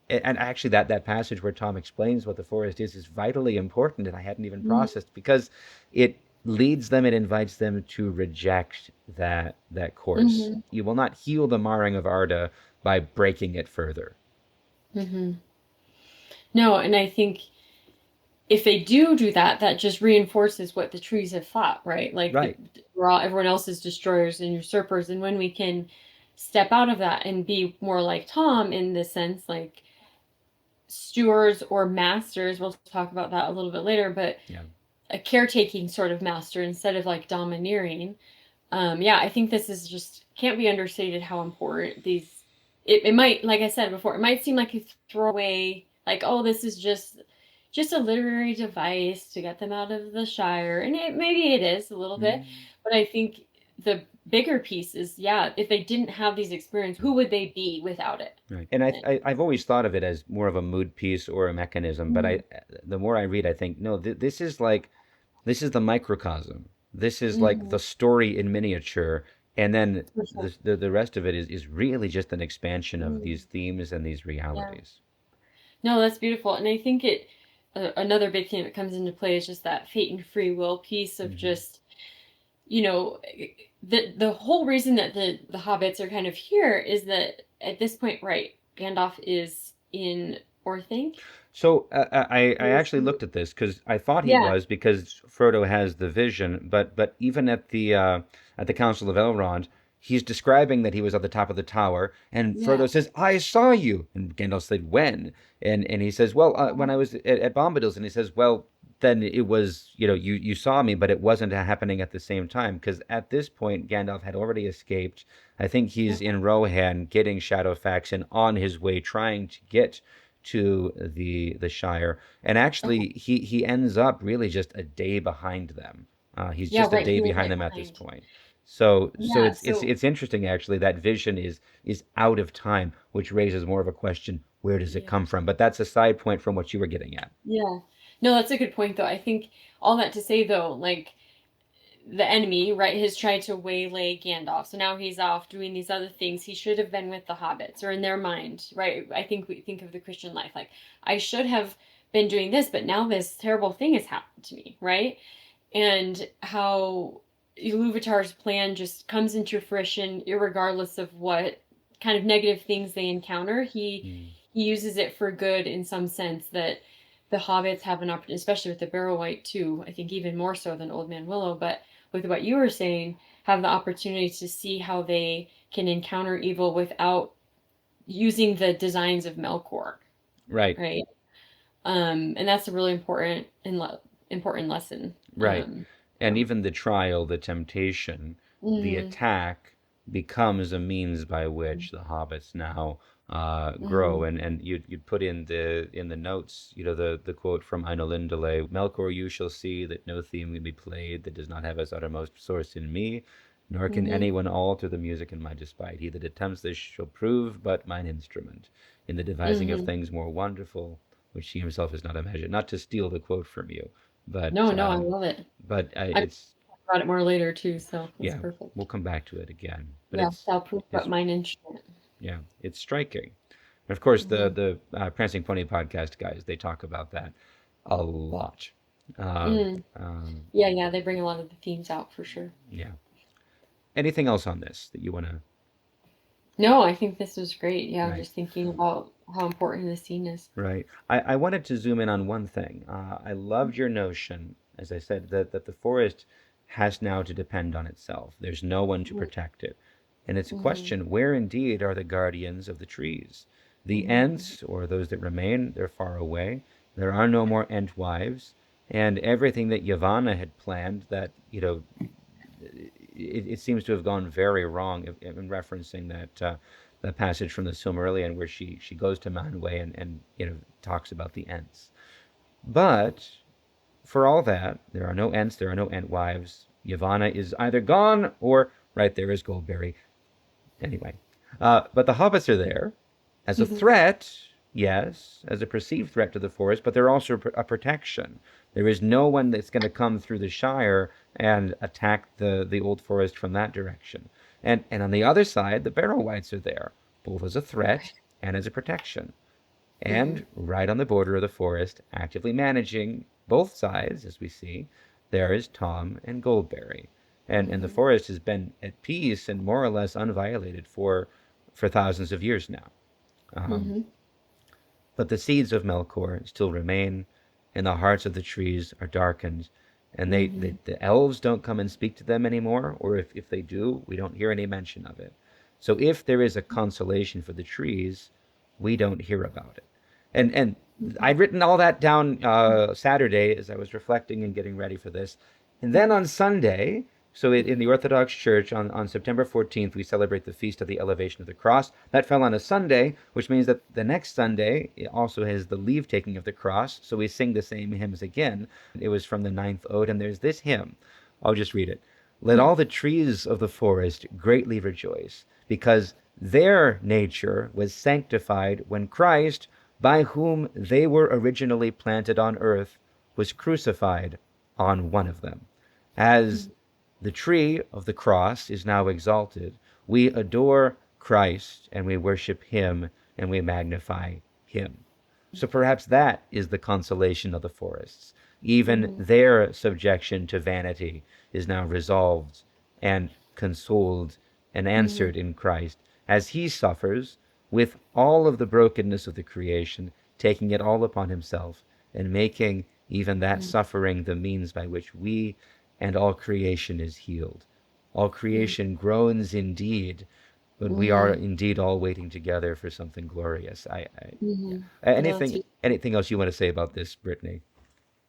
And actually, that passage where Tom explains what the forest is vitally important, and I hadn't even Hmm. processed, because it leads them, it invites them to reject that course. Hmm. You will not heal the marring of Arda by breaking it further. Hmm. No, and I think if they do that, that just reinforces what the trees have thought, right? Like Right. everyone else is destroyers and usurpers, and when we can step out of that and be more like Tom in the sense, like stewards or masters, we'll talk about that a little bit later, but Yeah. a caretaking sort of master instead of like domineering. Yeah, I think this is just can't be understated how important these. It might, like I said before, it might seem like a throwaway like, oh, this is just a literary device to get them out of the Shire. And maybe it is a little bit, Mm. but I think the bigger piece is, yeah, if they didn't have these experiences, who would they be without it? Right. And I've always thought of it as more of a mood piece or a mechanism, but Mm-hmm. the more I read, I think, no, this is like, this is the microcosm. This is like Mm-hmm. the story in miniature. And then For sure. the rest of it is really just an expansion of Mm, these themes and these yeah. realities. No, that's beautiful. And I think another big thing that comes into play is just that fate and free will piece of Hmm. just, you know, the whole reason that the hobbits are kind of here is that at this point, right, Gandalf is in Orthanc. So I actually looked at this because I thought he Yeah, was because Frodo has the vision, but even at the Council of Elrond, he's describing that he was at the top of the tower, and yeah. Frodo says, "I saw you," and Gandalf said, "When?" And he says, "Well, when I was at Bombadil's," and he says, "Well, then it was you saw me, but it wasn't happening at the same time because at this point Gandalf had already escaped. I think he's in Rohan getting Shadowfax and on his way trying to get." To the Shire, and Okay. actually he ends up really just a day behind them. He's Yeah, just a right. day He was behind right them at this behind. point. So Yeah, it's so it's interesting actually that vision is out of time, which raises more of a question: where does it yeah. come from? But that's a side point from what you were getting at. Yeah. No, that's a good point though. I think all that to say though, like the enemy, right, has tried to waylay Gandalf. So now he's off doing these other things. He should have been with the hobbits, or in their mind, right? I think we think of the Christian life like, I should have been doing this, but now this terrible thing has happened to me, right? And how Iluvatar's plan just comes into fruition, regardless of what kind of negative things they encounter. Mm. He uses it for good in some sense that the hobbits have an opportunity, especially with the Barrow Wight too. I think even more so than Old Man Willow, but with what you were saying, have the opportunity to see how they can encounter evil without using the designs of Melkor, Right, right? And that's a really important lesson. right. And Yeah. even the trial, the temptation, the Mm-hmm. attack becomes a means by which the hobbits now grow. Mm-hmm. And you'd put in the notes, the quote from Ainulindale, Melkor, you shall see that no theme can be played that does not have its uttermost source in me, nor can Mm-hmm. anyone alter the music in my despite. He that attempts this shall prove but mine instrument in the devising of Mm-hmm. things more wonderful, which he himself is not imagined. Not to steal the quote from you, but No, no, I love it. I it's talk about it more later too, so that's yeah, we'll perfect. come back to it again. But Yeah, I'll prove about it's mine instrument. yeah, it's striking. And of course, Mm-hmm. the Prancing Pony podcast guys they talk about that a lot. Uh, Mm. Yeah, yeah, they bring a lot of the themes out for sure. yeah. Anything else on this that you want to? No, I think this was great. Yeah, Right, just thinking about how important the scene is. right. I wanted to zoom in on one thing. I loved your notion, as I said, that the forest has now to depend on itself. There's no one to protect it. And it's a Mm-hmm. question, where indeed are the guardians of the trees? The Mm-hmm. Ents, or those that remain, they're far away. There are no more Ent wives. And everything that Yavanna had planned that, it seems to have gone very wrong in referencing that passage from the Silmarillion where she goes to Manwë and talks about the Ents. But for all that, there are no Ents, there are no Ent wives. Yavanna is either gone or right there is Goldberry. Anyway, but the hobbits are there as a threat, yes, as a perceived threat to the forest, but they're also a protection. There is no one that's going to come through the Shire and attack the old forest from that direction. And on the other side, the Barrow Wights are there, both as a threat and as a protection. Mm-hmm. And right on the border of the forest, actively managing both sides, as we see, there is Tom and Goldberry. And the Mm-hmm. forest has been at peace and more or less unviolated for thousands of years now. Um, Mm-hmm. but the seeds of Melkor still remain, and the hearts of the trees are darkened, and Mm-hmm. the elves don't come and speak to them anymore, or if they do, we don't hear any mention of it. So if there is a consolation for the trees, we don't hear about it. And I'd written all that down Saturday as I was reflecting and getting ready for this, and then Mm-hmm. on Sunday So in the Orthodox Church, on September 14th, we celebrate the Feast of the Elevation of the Cross. That fell on a Sunday, which means that the next Sunday it also has the leave taking of the cross. So we sing the same hymns again. It was from the ninth ode, and there's this hymn. I'll just read it. Let Hmm. all the trees of the forest greatly rejoice, because their nature was sanctified when Christ, by whom they were originally planted on earth, was crucified on one of them. As the tree of the cross is now exalted, we adore Christ and we worship him and we magnify him. So perhaps that is the consolation of the forests. Even Hmm. their subjection to vanity is now resolved and consoled and Hmm. answered in Christ as he suffers with all of the brokenness of the creation, taking it all upon himself and making even that suffering the means by which we and all creation is healed. All creation groans indeed, but we are Hmm. indeed all waiting together for something glorious. Yeah. Hmm. No, it's Anything else you want to say about this, Brittany?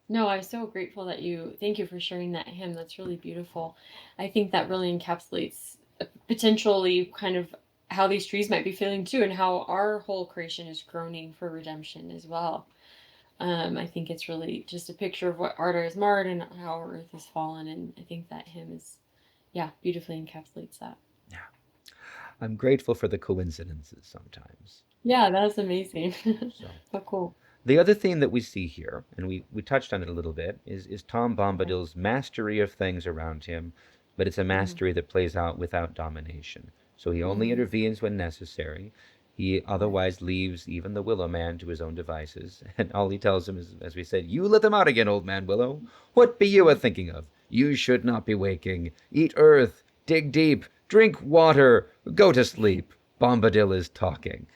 no, I'm so grateful that thank you for sharing that hymn. That's really beautiful. I think that really encapsulates potentially kind of how these trees might be feeling too, and how our whole creation is groaning for redemption as well. I think it's really just a picture of what art is marred and how our earth has fallen, and I think that hymn is, yeah, beautifully encapsulates that. Yeah. I'm grateful for the coincidences sometimes. Yeah, that's amazing. So So cool. the other theme that we see here, and we touched on it a little bit, is Tom Okay. Bombadil's mastery of things around him, but it's a Hmm. mastery that plays out without domination. So he only Hmm. intervenes when necessary. He Right. otherwise leaves even the Willow Man to his own devices, and all he tells him is, as we said, "You let them out again, old man Willow. What be you a Hmm. thinking of? You should not be waking. Eat earth, dig deep, drink water, go to sleep. Bombadil is talking."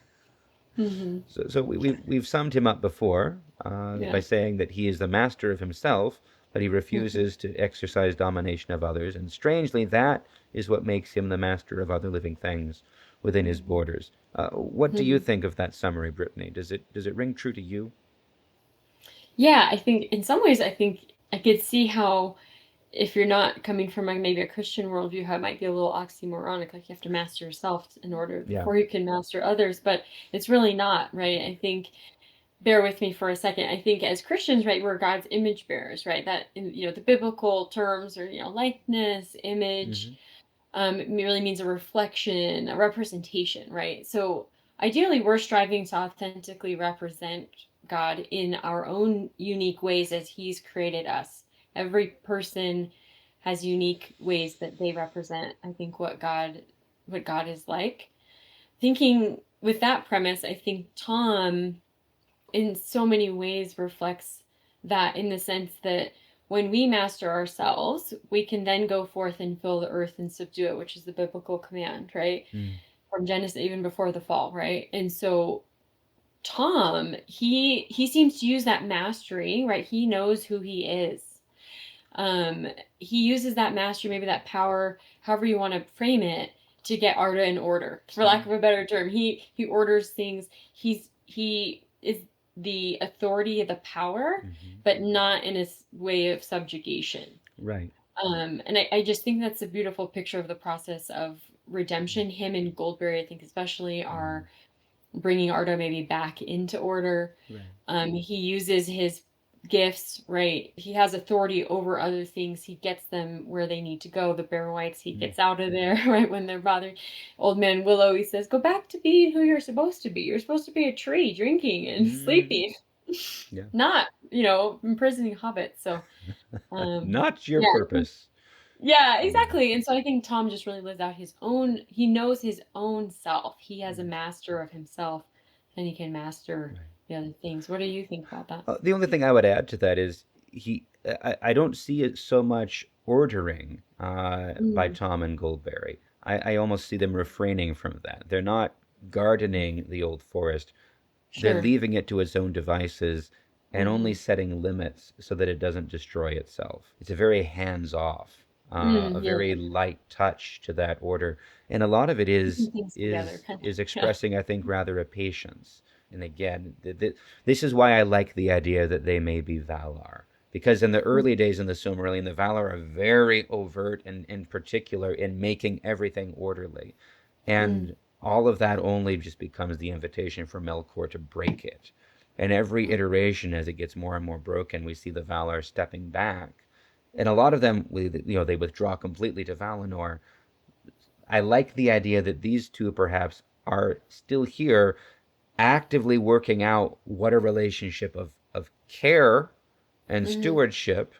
Hmm. So we've summed him up before by Yeah. saying that he is the master of himself, but he Hmm. refuses to exercise domination of others. And strangely, that is what makes him the master of other living things within his borders. What do you Hmm. think of that summary, Brittany? Does it ring true to you? Yeah, I think in some ways, I think I could see how if you're not coming from maybe a Christian worldview, how it might be a little oxymoronic, like you have to master yourself in order Yeah. before you can master others, but it's really not, right? I think bear with me for a second. I think as Christians, right, we're God's image bearers, right? That the biblical terms are likeness, image, Hmm. it really means a reflection, a representation, right? So ideally, we're striving to authentically represent God in our own unique ways as He's created us. Every person has unique ways that they represent, I think, what God is like. Thinking with that premise, I think Tom in so many ways reflects that in the sense that when we master ourselves, we can then go forth and fill the earth and subdue it, which is the biblical command, right? Mm. From Genesis, even before the fall, right? And so Tom, he seems to use that mastery, right? He knows who he is. Um, he uses that mastery, maybe that power, however you want to frame it, to get Arda in order, for lack of a better term. He orders things. He is the authority, the power, Hmm. but not in a way of subjugation. Right. And I just think that's a beautiful picture of the process of redemption. Him and Goldberry, I think, especially, Mm. are bringing Arda maybe back into order. Right. He uses his gifts, right? He has authority over other things. He gets them where they need to go. The Bear Whites, he Mm. gets out of there, right? When they're bothering Old Man Willow, he says, go back to being who you're supposed to be. You're supposed to be a tree drinking and Mm. sleeping, Yeah. not, imprisoning hobbits. So, um, Not your yeah, purpose. yeah, Yeah. exactly. And so I think Tom just really lives out he knows his own self. He has a Mm. master of himself and he can master Right. the other things. What do you think about that? The only thing I would add to that is I don't see it so much ordering by Mm, Tom and Goldberry. I almost see them refraining from that. They're not gardening the old forest. They're sure. leaving it to its own devices and only Mm, setting limits so that it doesn't destroy itself. It's a very hands off, a yeah, very light touch to that order, and a lot of it keeping things together, kind of. is Yeah. expressing, I think, rather a patience. And again, this is why I like the idea that they may be Valar. Because in the early days in the Silmarillion, the Valar are very overt and in particular in making everything orderly. Mm, And all of that only just becomes the invitation for Melkor to break it. And every mm, iteration, as it gets more and more broken, we see the Valar stepping back. And a lot of them, they withdraw completely to Valinor. I like the idea that these two perhaps are still here actively working out what a relationship of care and mhm, stewardship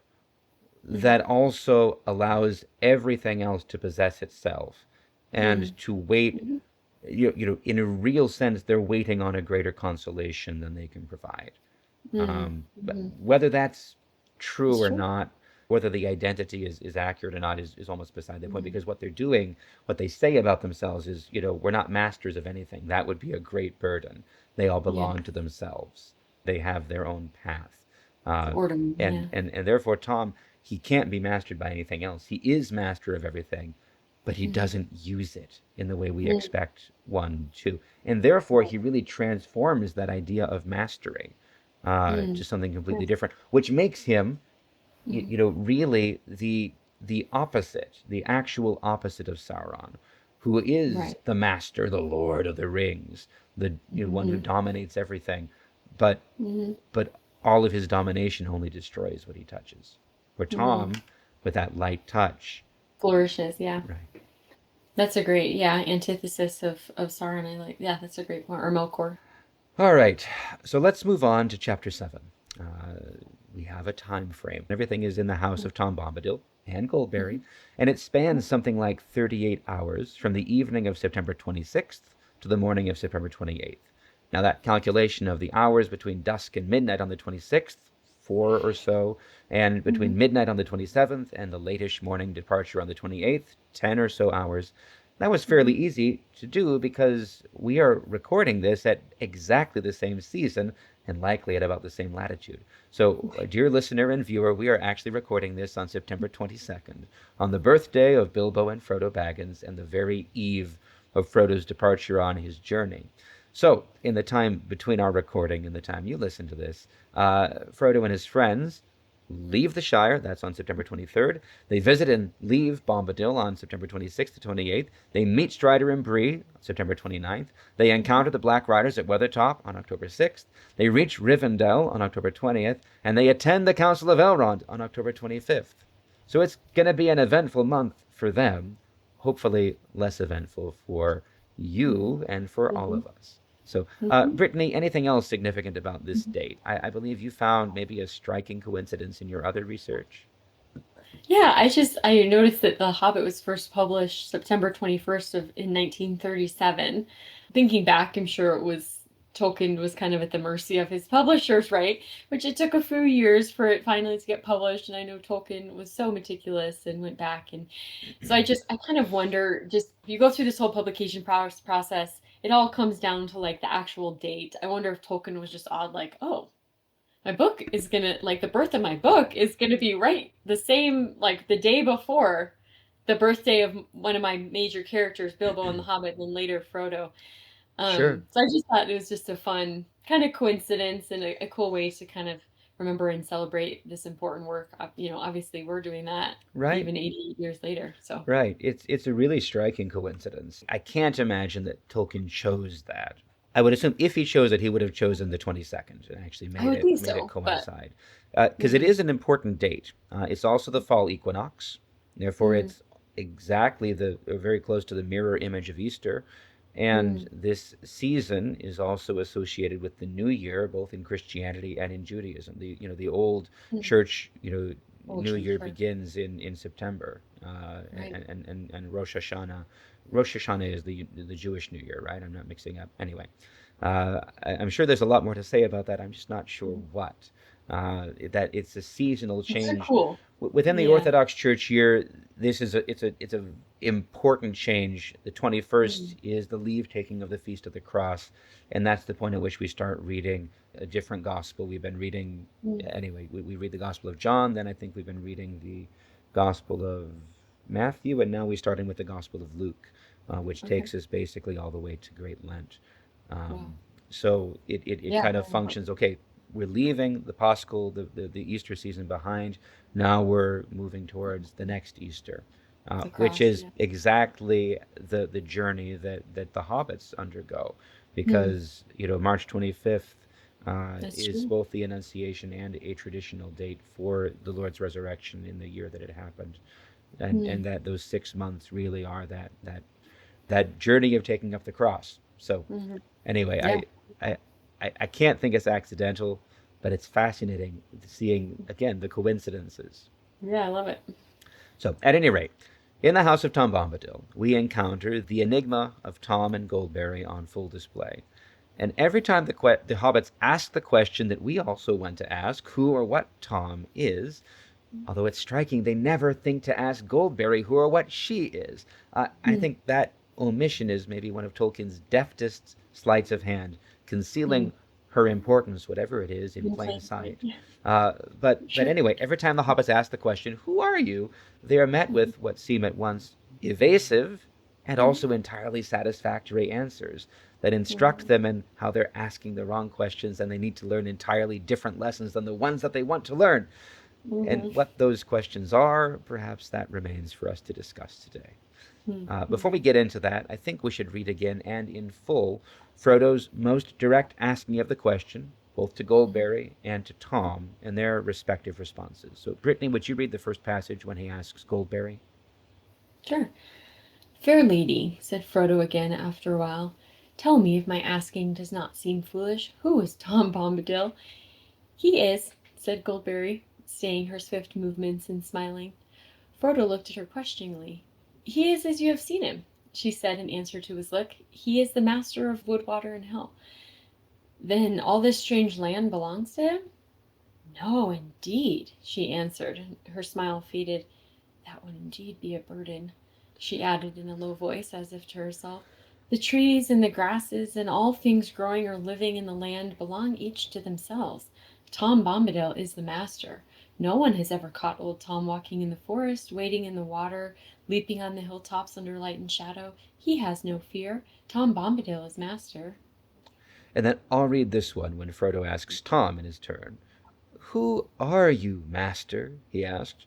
mhm, that also allows everything else to possess itself and mm, to wait. mhm, In a real sense, they're waiting on a greater consolation than they can provide. mm, But mhm. whether that's true It's or true. not, whether the identity is accurate or not, is almost beside the point, Mm, because what they're doing, what they say about themselves is, we're not masters of anything. That would be a great burden. They all yeah, belong to themselves. They have their own path. it's Uh, order. and, Yeah. and, and therefore, Tom, he can't be mastered by anything else. He is master of everything, but he Mm, doesn't use it in the way we mm, expect one to. And therefore, right. he really transforms that idea of mastery Mm, to something completely yes. different, which makes him, Mm, really the opposite, the actual opposite of Sauron, who is right. the master, the Lord of the Rings, the one who Mhm, dominates everything, but mhm, but all of his domination only destroys what he touches. For mm. Tom, with that light touch, Flourishes. Yeah. right. That's a great, yeah, antithesis of Sauron. I like, yeah, that's a great point. Or Melkor. All right, so let's move on to chapter 7. We have a time frame. Everything is in the house of Tom Bombadil and Goldberry, Mhm, and it spans something like 38 hours from the evening of September 26th to the morning of September 28th. Now, that calculation of the hours between dusk and midnight on the 26th, 4 or so, and mhm, between midnight on the 27th and the latish morning departure on the 28th, 10 or so hours, that was fairly mhm. easy to do because we are recording this at exactly the same season and likely at about the same latitude. So, dear listener and viewer, we are actually recording this on September 22nd, on the birthday of Bilbo and Frodo Baggins and the very eve of Frodo's departure on his journey. So, in the time between our recording and the time you listen to this, Frodo and his friends leave the Shire. That's on September 23rd. They visit and leave Bombadil on September 26th to 28th. They meet Strider and Bree on September 29th. They Mhm. encounter the Black Riders at Weathertop on October 6th. They reach Rivendell on October 20th. And they attend the Council of Elrond on October 25th. So it's going to be an eventful month for them, hopefully less eventful for Mhm, you and for all mhm, of us. So, mhm, Brittany, anything else significant about this mhm. date? I believe you found maybe a striking coincidence in your other research. Yeah, I noticed that The Hobbit was first published September 21st of in 1937. Thinking back, I'm sure it was Tolkien was kind of at the mercy of his publishers, right? Which it took a few years for it finally to get published, and I know Tolkien was so meticulous and went back, and so I kind of wonder, just if you go through this whole publication process, it all comes down to like the actual date. I wonder if Tolkien was just odd, like, oh, my book is gonna like the birth of my book is gonna be right the same like the day before the birthday of one of my major characters, Bilbo and the Hobbit, and then later Frodo. Sure. So I just thought it was just a fun kind of coincidence and a cool way to kind of remember and celebrate this important work. Obviously we're doing that Right. even 80 years later. So Right. It's a really striking coincidence. I can't imagine that Tolkien chose that. I would assume if he chose it, he would have chosen the 22nd and actually I would think made it so, but coincide, because it mhm, is an important date. It's also the fall equinox, therefore mm, it's exactly very close to the mirror image of Easter, and mm, this season is also associated with the New Year, both in Christianity and in Judaism. The old mm. church, Old New church, Year right? begins in September, Right. and Rosh Hashanah. Rosh Hashanah is the Jewish New Year, right? I'm not mixing up. Anyway, I'm sure there's a lot more to say about that. I'm just not sure Mhm. what. That it's a seasonal It's so change cool. within the Yeah. Orthodox Church year. This is a important change. The 21st Mhm. is the leave taking of the Feast of the Cross, and that's the point at which we start reading a different gospel. We've been reading Mm. anyway. We read the Gospel of John, then I think we've been reading the Gospel of Matthew, and now we're starting with the Gospel of Luke, which Okay. takes us basically all the way to Great Lent. Wow. Um, so it Yeah, kind of very functions important. okay. we're leaving the Paschal, the Easter season behind. Now we're moving towards the next Easter, The which cross, is yeah. exactly the journey that the hobbits undergo, Hmm, because March 25th that's is true. both the Annunciation and a traditional date for the Lord's resurrection in the year that it happened, and Hmm. that those 6 months really are that journey of taking up the cross. So Hmm. Yeah. anyway, I can't think it's accidental, but it's fascinating seeing again the coincidences. Yeah, I love it. So at any rate, in the house of Tom Bombadil, we encounter the enigma of Tom and Goldberry on full display. And every time the hobbits ask the question that we also want to ask, who or what Tom is, although it's striking they never think to ask Goldberry who or what she is. I Hmm. think that omission is maybe one of Tolkien's deftest sleights of hand, Hmm. concealing her importance, whatever it is, in In plain plain sight. sight. Yeah. But Sure. anyway, every time the hobbits ask the question, "Who are you?" they are met Hmm. with what seem at once evasive and Hmm. also entirely satisfactory answers that instruct Hmm. them in how they're asking the wrong questions and they need to learn entirely different lessons than the ones that they want to learn. And Hmm. what those questions are, perhaps that remains for us to discuss today. Hmm. Before we get into that, I think we should read again and in full Frodo's most direct asking of the question, both to Hmm. Goldberry and to Tom, and their respective responses. So, Brittany, would you read the first passage when he asks Goldberry? Sure. Fair lady, said Frodo again after a while, tell me if my asking does not seem foolish. Who is Tom Bombadil? He is, said Goldberry, staying her swift movements and smiling. Frodo looked at her questioningly. He is as you have seen him, she said in answer to his look. He is the master of wood, water, and hill. Then all this strange land belongs to him? No, indeed, she answered, and her smile faded. That would indeed be a burden, she added in a low voice, as if to herself. The trees and the grasses and all things growing or living in the land belong each to themselves. Tom Bombadil is the master. No one has ever caught old Tom walking in the forest, wading in the water, leaping on the hilltops under light and shadow. He has no fear. Tom Bombadil is master. And then I'll read this one when Frodo asks Tom in his turn. "Who are you, master?" he asked.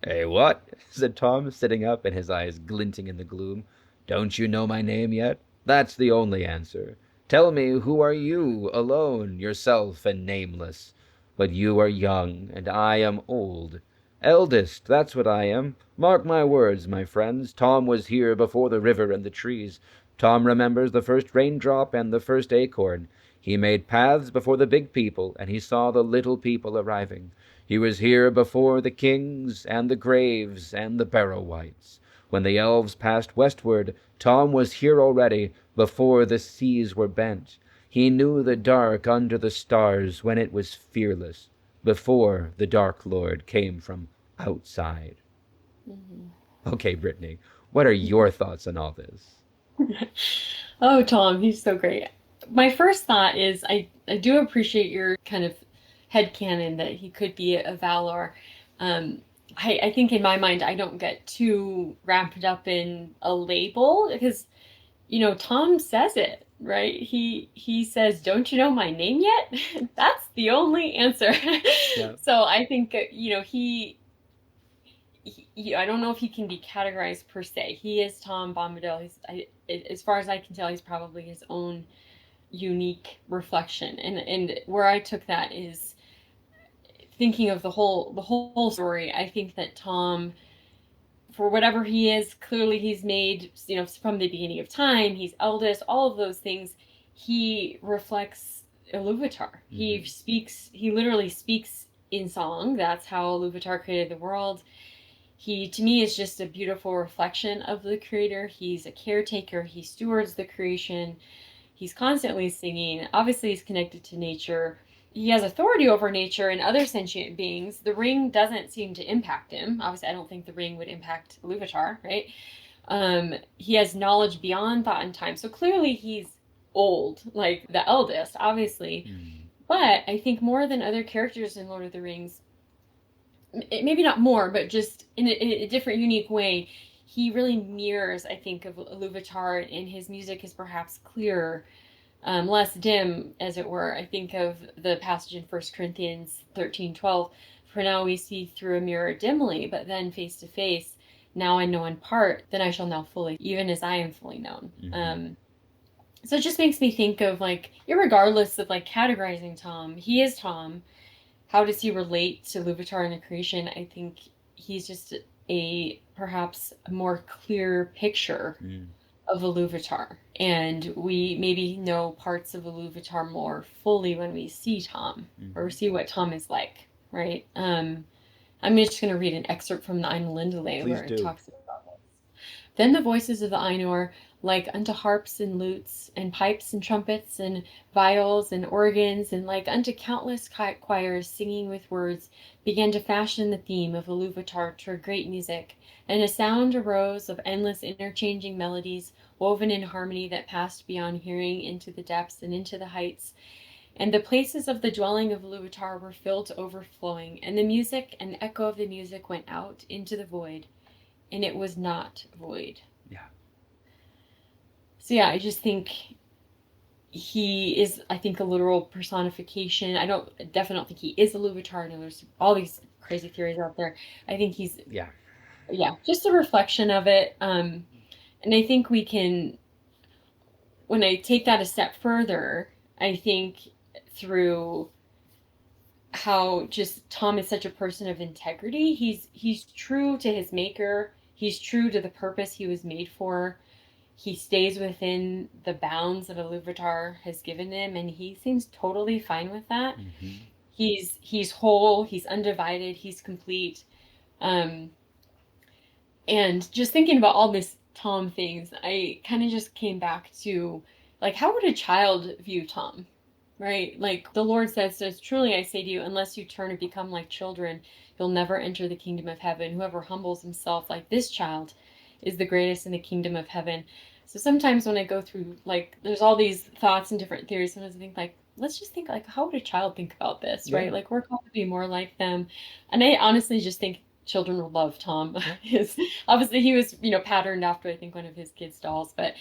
"Eh, what?" said Tom, sitting up and his eyes glinting in the gloom. "Don't you know my name yet? That's the only answer. Tell me, who are you, alone, yourself and nameless? But you are young, and I am old. Eldest, that's what I am. Mark my words, my friends. Tom was here before the river and the trees. Tom remembers the first raindrop and the first acorn. He made paths before the big people, and he saw the little people arriving. He was here before the kings and the graves and the Barrow-wights. When the elves passed westward, Tom was here already, before the seas were bent. He knew the dark under the stars when it was fearless, before the Dark Lord came from outside. Mhm. Okay, Brittany, what are your thoughts on all this? Oh, Tom, he's so great. My first thought is I do appreciate your kind of headcanon that he could be a Valar. Um, I think in my mind, I don't get too wrapped up in a label because, Tom says it, right? He says, "Don't you know my name yet?" That's the only answer. Yeah. So I think, I don't know if he can be categorized per se. He is Tom Bombadil. As far as I can tell, he's probably his own unique reflection. And where I took that is thinking of the whole story. I think that Tom, for whatever he is, clearly he's made, from the beginning of time. He's eldest. All of those things. He reflects Iluvatar. Mm-hmm. He literally speaks in song. That's how Iluvatar created the world. He, to me, is just a beautiful reflection of the creator. He's a caretaker. He stewards the creation. He's constantly singing. Obviously, he's connected to nature. He has authority over nature and other sentient beings. The ring doesn't seem to impact him. Obviously, I don't think the ring would impact Iluvatar, right? He has knowledge beyond thought and time. So clearly, he's old, like the eldest, obviously. Mm. But I think more than other characters in Lord of the Rings, maybe not more, but just in a different, unique way, he really mirrors, I think, of Iluvatar, and his music is perhaps clearer less dim, as it were. I think of the passage in 1 Corinthians 13:12. For now we see through a mirror dimly, but then face to face. Now I know in part, then I shall know fully, even as I am fully known. So it just makes me think of like, irregardless of like categorizing Tom, he is Tom. How does he relate to Iluvatar in the creation? I think he's just a perhaps a more clear picture of Iluvatar. And we maybe know parts of Iluvatar more fully when we see Tom or see what Tom is like, right? I'm just going to read an excerpt from the Ein Lindale Please where it do. talks about this. Then the voices of the Ainur, like unto harps and lutes, and pipes and trumpets, and viols and organs, and like unto countless choirs singing with words, began to fashion the theme of Iluvatar to great music, and a sound arose of endless interchanging melodies, woven in harmony that passed beyond hearing into the depths and into the heights. And the places of the dwelling of Iluvatar were filled to overflowing, and the music and the echo of the music went out into the void, and it was not void. Yeah. So yeah, I just think he is, I think, a literal personification. I definitely don't think he is a Iluvatar. I know there's all these crazy theories out there. I think he's, Yeah. yeah, just a reflection of it. And I think we can, when I take that a step further, I think through how just Tom is such a person of integrity. He's true to his maker. He's true to the purpose he was made for. He stays within the bounds that Iluvatar has given him, and he seems totally fine with that. He's whole, he's undivided, he's complete. And just thinking about all this Tom things, I kind of just came back to like, how would a child view Tom? Right? Like the Lord says, truly I say to you, unless you turn and become like children, you'll never enter the kingdom of heaven. Whoever humbles himself like this child is the greatest in the kingdom of heaven. So sometimes when I go through, like, there's all these thoughts and different theories, sometimes I think, like, let's just think, like, how would a child think about this, right? Yeah. Like, we're called to be more like them. And I honestly just think children will love Tom. Obviously, he was, patterned after, I think, one of his kids' dolls, but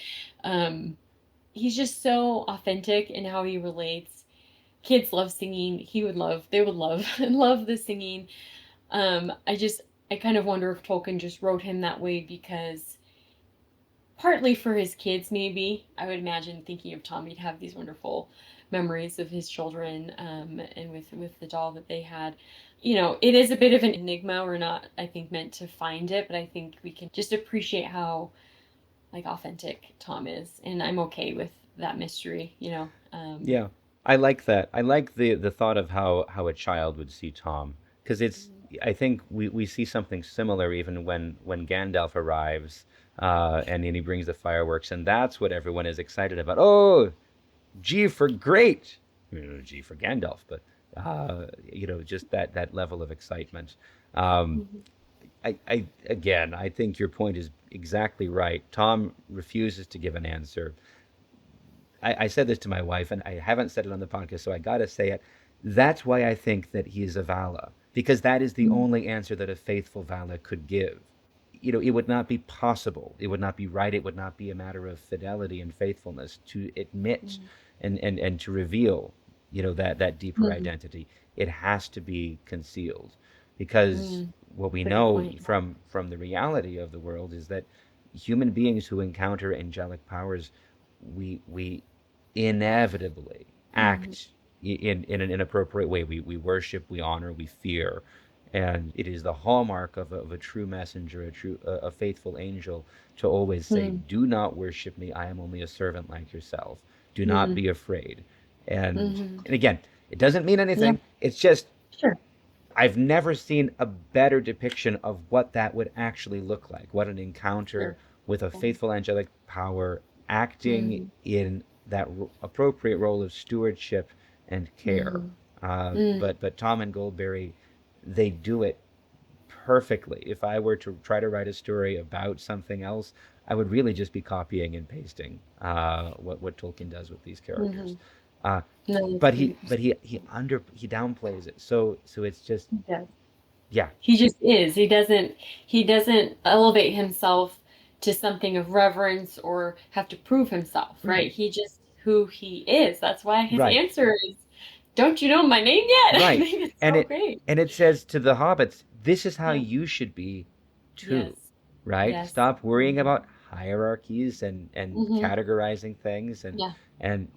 he's just so authentic in how he relates. Kids love singing. They would love and love the singing. I kind of wonder if Tolkien just wrote him that way because partly for his kids, maybe. I would imagine thinking of Tom, he'd have these wonderful memories of his children, and with the doll that they had. It is a bit of an enigma. We're not, I think, meant to find it, but I think we can just appreciate how like authentic Tom is, and I'm okay with that mystery. Yeah. I like that. I like the thought of how a child would see Tom, because it's I think we see something similar even when Gandalf arrives, and then he brings the fireworks, and that's what everyone is excited about. Oh, G for great. G for Gandalf, but just that level of excitement. Um, Mhm. I again, I think your point is exactly right. Tom refuses to give an answer. I said this to my wife, and I haven't said it on the podcast, so I got to say it. That's why I think that he is a Vala, because that is the only answer that a faithful Vala could give. It would not be possible. It would not be right. It would not be a matter of fidelity and faithfulness to admit and to reveal, that deeper Mhm. identity. It has to be concealed, because Mm. what we That's a good know point. from the reality of the world is that human beings who encounter angelic powers, we inevitably Mhm. act in an inappropriate way. We worship, we honor, we fear, and it is the hallmark of a true messenger, a faithful angel, to always say, Mhm. "Do not worship me. I am only a servant like yourself. Do not Mhm. be afraid." And Mhm. and again, it doesn't mean Yeah, anything. It's just sure. I've never seen a better depiction of what that would actually look like. What an encounter Sure. with a Yeah. faithful angelic power acting Mhm. in that appropriate role of stewardship and care. Mhm. Mm. But Tom and Goldberry, they do it perfectly. If I were to try to write a story about something else, I would really just be copying and pasting what Tolkien does with these characters. Mhm. Uh, No, that's but he great. but he downplays it. So it's just, He does. yeah. He just is. He doesn't elevate himself to something of reverence or have to prove himself, Right. right? He just who he is. That's why his Right. answer is, "Don't you know my name yet?" I Right. think it's And so it great. and it says to the hobbits, this is how Yeah. you should be too. Yes. Right? Yes. Stop worrying about hierarchies and Mm-hmm. categorizing things Yeah. and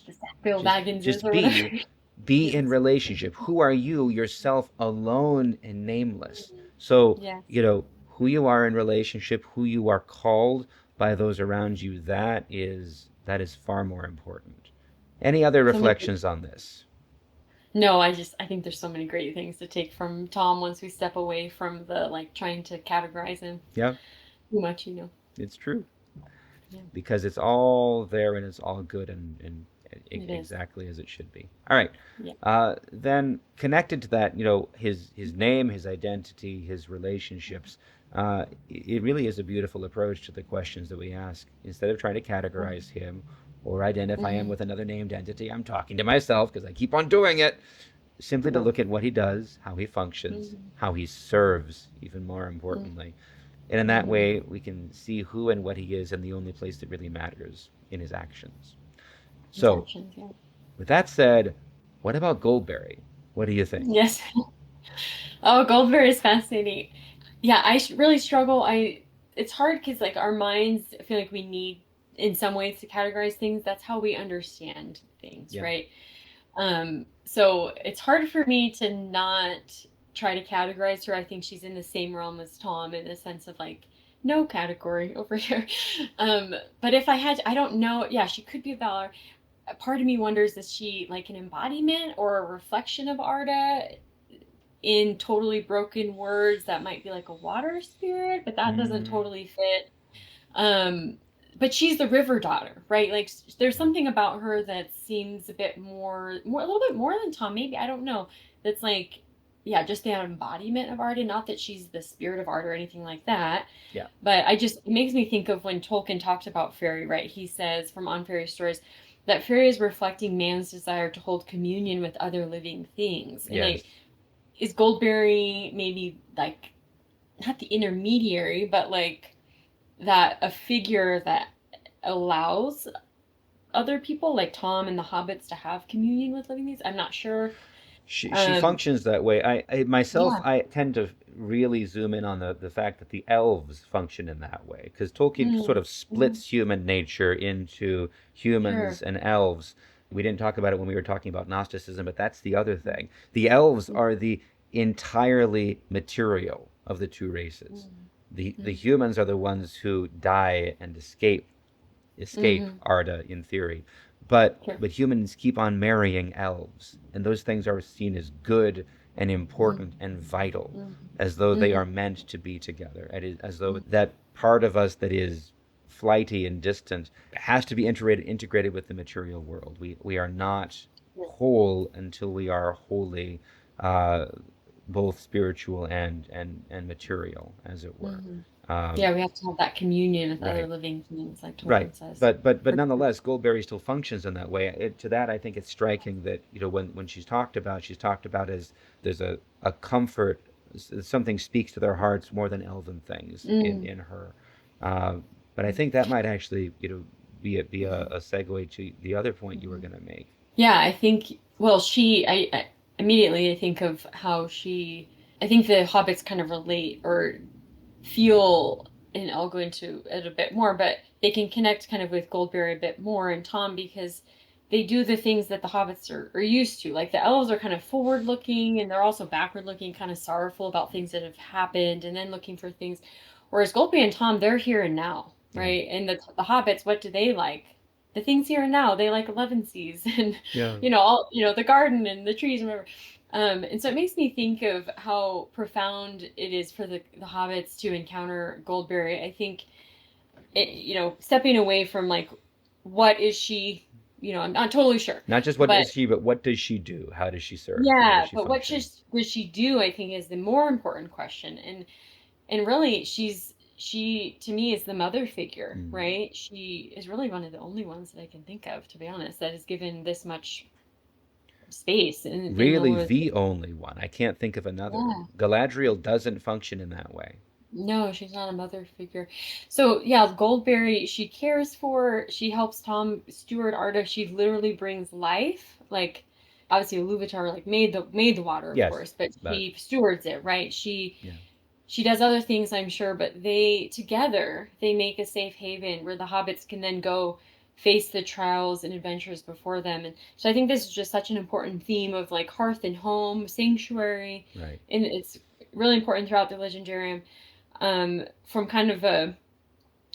The Sackville Bagginses just or whatever. be in Yes. relationship. Who are you yourself alone and nameless? So, Yes. who you are in relationship, who you are called by those around you, that is far more important. Any other So many. reflections on this? No, I think there's so many great things to take from Tom once we step away from the like trying to categorize him Yeah, too much. it's true. Yeah, Because it's all there and it's all good and it is. exactly as it should be. All right. Yeah. Then connected to that, his name, his identity, his relationships. It really is a beautiful approach to the questions that we ask. Instead of trying to categorize him or identify him Mm-hmm. with another named entity, I'm talking to myself because I keep on doing it. Simply to Yeah. look at what he does, how he functions, Mm-hmm. how he serves, even more importantly, and in that Mm-hmm. way, we can see who and what he is in the only place that really matters, in his actions. His So, actions. Yeah. with that said, what about Goldberry? What do you think? Yes. Oh, Goldberry is fascinating. Yeah, really struggle. It's hard because like our minds feel like we need in some ways to categorize things. That's how we understand things, Yeah. right? So it's hard for me to not try to categorize her. I think she's in the same realm as Tom in the sense of like no category over here. But if I had, I don't know. Yeah, she could be Valor. A part of me wonders, is she like an embodiment or a reflection of Arda in totally broken words that might be like a water spirit, but that doesn't Mm, totally fit. Um, but she's the river daughter, right? Like there's something about her that seems a bit more, a little bit more than Tom, maybe. I don't know. That's like, yeah, just the embodiment of Arda. Not that she's the spirit of Arda or anything like that. yeah. But it makes me think of when Tolkien talked about fairy, right? He says from On Fairy Stories that fairy is reflecting man's desire to hold communion with other living things. And Yes. is Goldberry maybe like not the intermediary, but like that a figure that allows other people like Tom and the hobbits to have communion with living things? I'm not sure. She Um, functions that way. I myself, yeah. I tend to really zoom in on the fact that the elves function in that way because Tolkien sort Mm, of mhm, splits human nature into humans sure. and elves. We didn't talk about it when we were talking about Gnosticism, but that's the other thing. The elves Mm, are the entirely material of the two races. mm, The mm, humans are the ones who die and escape mhm, Arda in theory. But sure. humans keep on marrying elves, and those things are seen as good and Mm, important and vital, mm, as though they are mhm, meant to be together, as though mm, that part of us that is flighty and distant has to be integrated with the material world. We are not yeah, whole until we are wholly uh, both spiritual and material, as it were. mhm. Um, Yeah, we have to have that communion with other right. living things, like Right, Tolkien says. but For sure. nonetheless, Goldberry still functions in that way. To that, I think it's striking that when she's talked about as there's a comfort, something speaks to their hearts more than elven things Mm, in her. Uh, but I think that might actually be a mhm, segue to the other point you were mhm. going to make. Yeah, I think, well, I immediately I think of how I think the hobbits kind of relate or feel, and I'll go into it a bit more, but they can connect kind of with Goldberry a bit more and Tom because they do the things that the hobbits are used to. Like the elves are kind of forward looking and they're also backward looking, kind of sorrowful about things that have happened and then looking for things. Whereas Goldberry and Tom, they're here and now, Yeah, right? And the hobbits, what do they like? The things here and now. They like 11 seas and yeah, all the garden and the trees and whatever. And so it makes me think of how profound it is for the hobbits to encounter Goldberry. I think, stepping away from like, what is she? I'm not totally sure, not just what but is she, but what does she do? How does she serve? How does yeah, she but what function? does she do? I think is the more important question, and really, she to me is the mother figure, Mm. right? She is really one of the only ones that I can think of, to be honest, that is given this much space in the Really, Lord. the only one. I can't think of another. Yeah. Galadriel doesn't function in that way. No, she's not a mother figure. So yeah, Goldberry, she cares for, she helps Tom steward Arda. She literally brings life. Like obviously Iluvatar like made the water, of Yes, course, but but she stewards it, right? yeah, She does other things, I'm sure, but they together they make a safe haven where the hobbits can then go face the trials and adventures before them. And so I think this is just such an important theme of like hearth and home, sanctuary, right. and it's really important throughout the Legendarium. From kind of a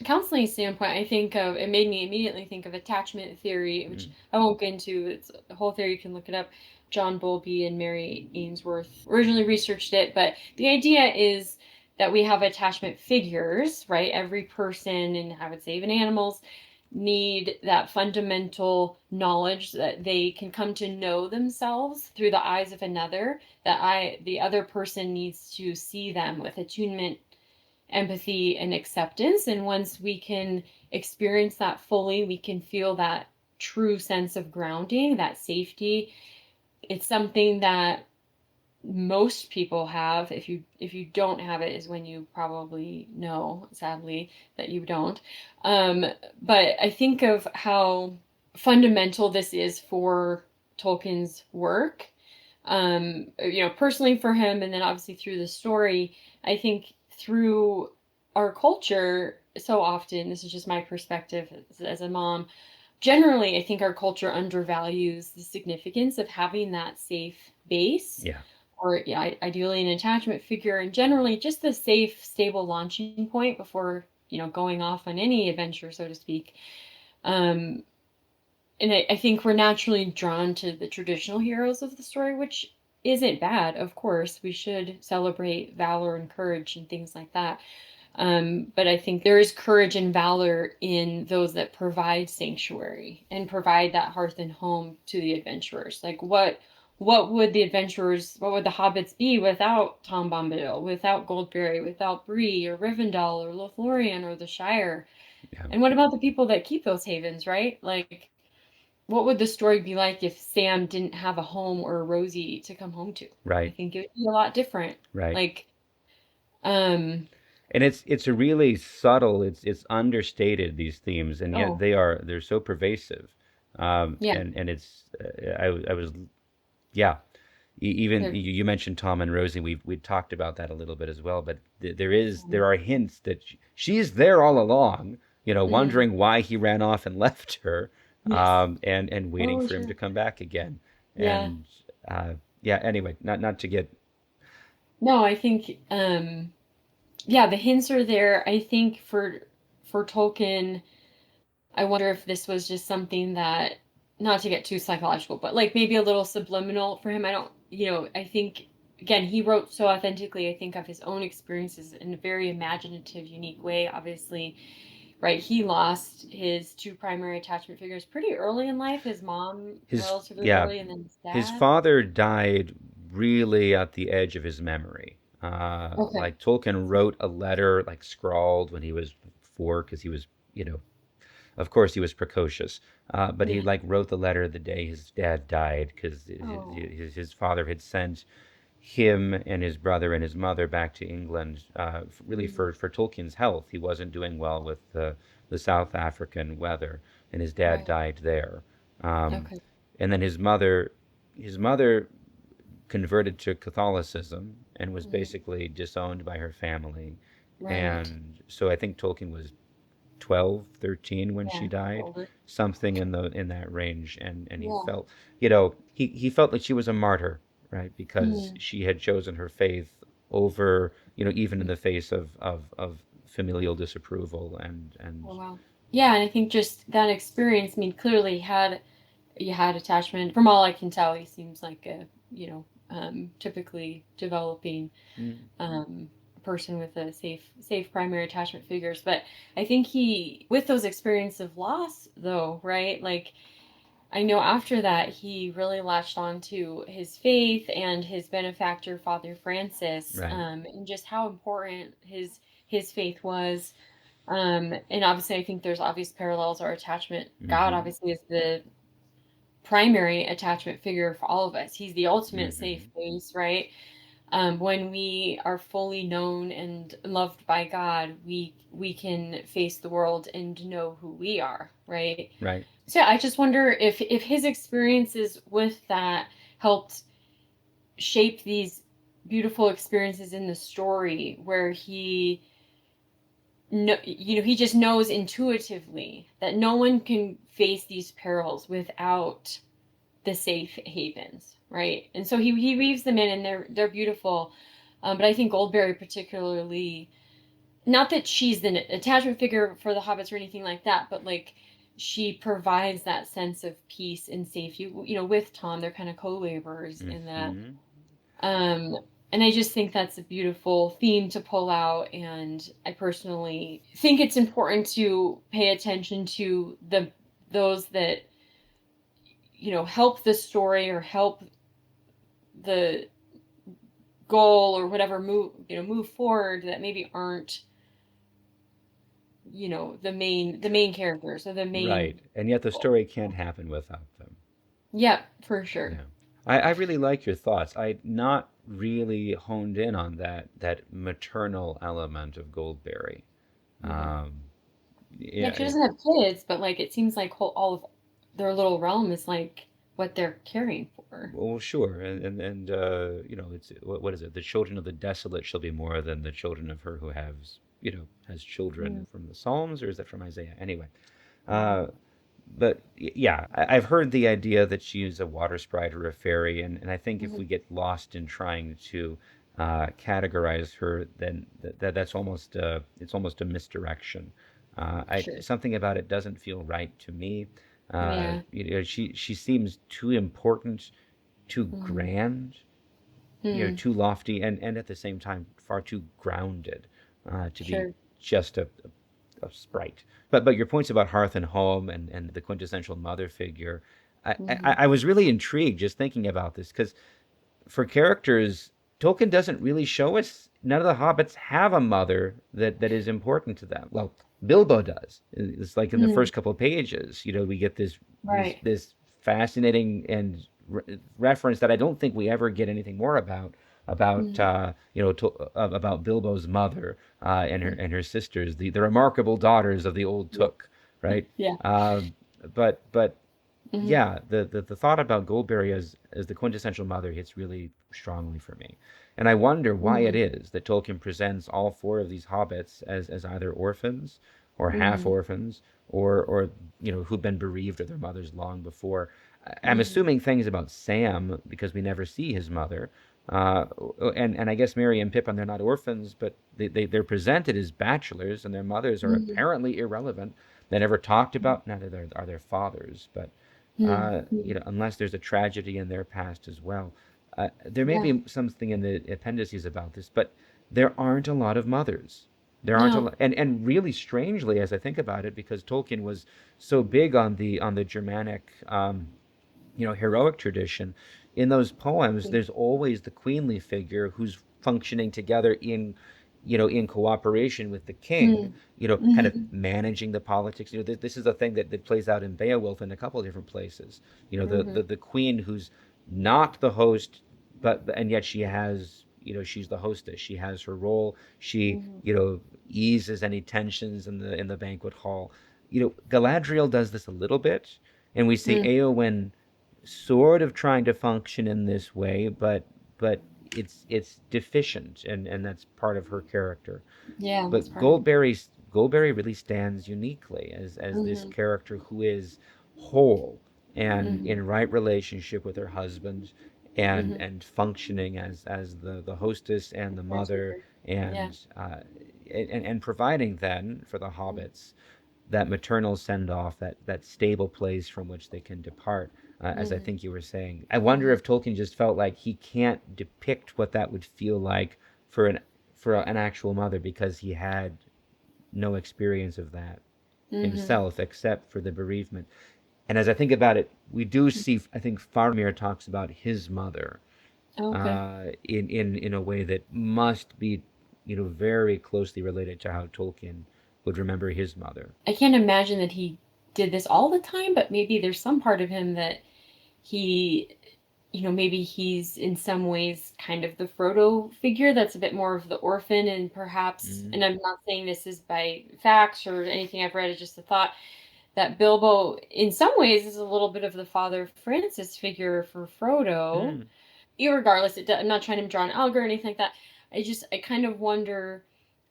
counseling standpoint, I think of it made me immediately think of attachment theory, which Mm, I won't get into. It's a whole theory, you can look it up. John Bowlby and Mary Ainsworth originally researched it, but the idea is that we have attachment figures, right? Every person, and I would say even animals, need that fundamental knowledge that they can come to know themselves through the eyes of another, the other person needs to see them with attunement, empathy, and acceptance. And once we can experience that fully, we can feel that true sense of grounding, that safety. It's something that most people have. If you don't have it, is when you probably know, sadly, that you don't. Um, but I think of how fundamental this is for Tolkien's work. Personally for him, and then obviously through the story, I think through our culture, so often, this is just my perspective as a mom, generally, I think our culture undervalues the significance of having that safe base, yeah, or yeah, ideally an attachment figure, and generally just the safe, stable launching point before, going off on any adventure, so to speak. Um, and I think we're naturally drawn to the traditional heroes of the story, which isn't bad, of course. We should celebrate valor and courage and things like that. But I think there is courage and valor in those that provide sanctuary and provide that hearth and home to the adventurers. Like what would what would the hobbits be without Tom Bombadil, without Goldberry, without Bree or Rivendell or Lothlorien or the Shire? yeah, And what about the people that keep those havens, right? Like what would the story be like if Sam didn't have a home or a Rosie to come home to? I right, think it would be a lot different. right. Like, um, And it's a really subtle, it's understated, these themes, and yet oh, they're so pervasive. yeah, And it's I was yeah. Even they're, you mentioned Tom and Rosie. We talked about that a little bit as well. But there mhm, are hints that she's there all along. mhm. Wondering why he ran off and left her, Yes. and waiting Oh, for him to sure. come back again. Yeah. And yeah. Anyway, not to get No, I think yeah, the hints are there. I think for Tolkien, I wonder if this was just something that, not to get too psychological, but like maybe a little subliminal for him. I don't, I think again, he wrote so authentically, I think, of his own experiences in a very imaginative, unique way. Obviously, right? He lost his two primary attachment figures pretty early in life, his mom his relatively yeah early, and then his his dad. father died really at the edge of his memory. Okay. Like Tolkien wrote a letter, like scrawled when he was 4, because he was, you know, of course he was precocious. But he Yeah. like wrote the letter the day his dad died, because Oh. his father had sent him and his brother and his mother back to England, really Mhm. for Tolkien's health. He wasn't doing well with the South African weather, and his dad Right. died there. Um, Okay. and then his mother converted to Catholicism and was Mhm. basically disowned by her family. Right. And so I think Tolkien was 12, 13 when she Yeah. died, Older. something in that range. And he Yeah. felt, he felt like she was a martyr, right? Because Mhm. she had chosen her faith over, even in the face of familial disapproval and Oh wow. Yeah, and I think just that experience, I mean, clearly had you had attachment. From all I can tell, he seems like a, typically developing mm, person with a safe primary attachment figures. But I think he, with those experiences of loss, though, right? Like I know after that he really latched on to his faith and his benefactor, Father Francis, right. and just how important his faith was. And obviously, I think there's obvious parallels. Our attachment, God Hmm. obviously is the primary attachment figure for all of us. He's the ultimate safe Hmm. place, right? When we are fully known and loved by God, we can face the world and know who we are, right? Right. So yeah, I just wonder if his experiences with that helped shape these beautiful experiences in the story where he no, he just knows intuitively that no one can face these perils without the safe havens, right? And so he weaves them in, and they're beautiful. But I think Goldberry particularly, not that she's the attachment figure for the hobbits or anything like that, but like she provides that sense of peace and safety. With Tom, they're kind of co-laborers in that. Hmm. Um, and I just think that's a beautiful theme to pull out. And I personally think it's important to pay attention to those that help the story or help the goal or whatever move forward, that maybe aren't the main characters or the main. Right. And yet the story can't happen without them. Yeah, for sure. Yeah. I really like your thoughts. I'd not really honed in on that maternal element of Goldberry. Hmm. Um, Yeah, yeah, she doesn't have kids, but like it seems like all of their little realm is like what they're caring for. well, sure, and it's what is it? The children of the desolate shall be more than the children of her who has children from the Psalms, or is that from Isaiah? Anyway, Mm-hmm. uh, but yeah, I've heard the idea that she's a water sprite or a fairy, and I think if Hmm. we get lost in trying to categorize her, then that's almost it's almost a misdirection. Sure. Something about it doesn't feel right to me. Yeah. She seems too important, too Hmm. grand, Hmm. too lofty, and at the same time far too grounded to be Sure. just a sprite. But your points about hearth and home and the quintessential mother figure, Hmm. I was really intrigued just thinking about this because for characters, Tolkien doesn't really show us. None of the hobbits have a mother that is important to them. Well, Bilbo does. It's like in the Hmm. first couple of pages, we get Right. this fascinating and reference that I don't think we ever get anything more about Hmm. about Bilbo's mother Hmm. and her sisters, the remarkable daughters of the old Yeah. Took, right? Yeah. Uh, but Hmm. yeah, the thought about Goldberry as the quintessential mother hits really strongly for me. And I wonder why it Hmm. is that Tolkien presents all four of these hobbits as either orphans or half Hmm. orphans or who've been bereaved of their mothers long before. I'm Hmm. assuming things about Sam because we never see his mother. Uh, and I guess Merry and Pippin, they're not orphans, but they're presented as bachelors, and their mothers are Hmm. apparently irrelevant. They're never talked about, neither are their fathers. But Hmm. unless there's a tragedy in their past as well. There may Yeah. be something in the appendices about this, but there aren't a lot of mothers. There aren't a No. lot, and really strangely, as I think about it, because Tolkien was so big on the Germanic, heroic tradition. In those poems, there's always the queenly figure who's functioning together in cooperation with the king, Hmm. kind of Hmm. managing the politics. This is a thing that plays out in Beowulf in a couple of different places. Hmm. The queen who's not the host, and yet she's the hostess. She has her role. She, Hmm. eases any tensions in the banquet hall. Galadriel does this a little bit, and we see Hmm. Eowyn sort of trying to function in this way, but it's deficient, and that's part of her character. Yeah, that's But part of it. Goldberry really stands uniquely as this Hmm. character who is whole and Hmm. in right relationship with her husband and Hmm. and functioning as the hostess and the mother Caretaker. Yeah. and providing then for the hobbits that maternal send off, that stable place from which they can depart. As I Hmm. think you were saying, I wonder Hmm. if Tolkien just felt like he can't depict what that would feel like for an actual mother because he had no experience of that Hmm. himself except for the bereavement. And as I think about it, we do see. I think Faramir talks about his mother Okay. in a way that must be very closely related to how Tolkien would remember his mother. I can't imagine that he did this all the time, but maybe there's some part of him that he maybe he's in some ways kind of the Frodo figure that's a bit more of the orphan, and perhaps, Mm, and I'm not saying this is by facts or anything I've read, it's just a thought that Bilbo, in some ways, is a little bit of the Father Francis figure for Frodo. mm, Irregardless, I'm not trying to draw an algar or anything like that. I kind of wonder,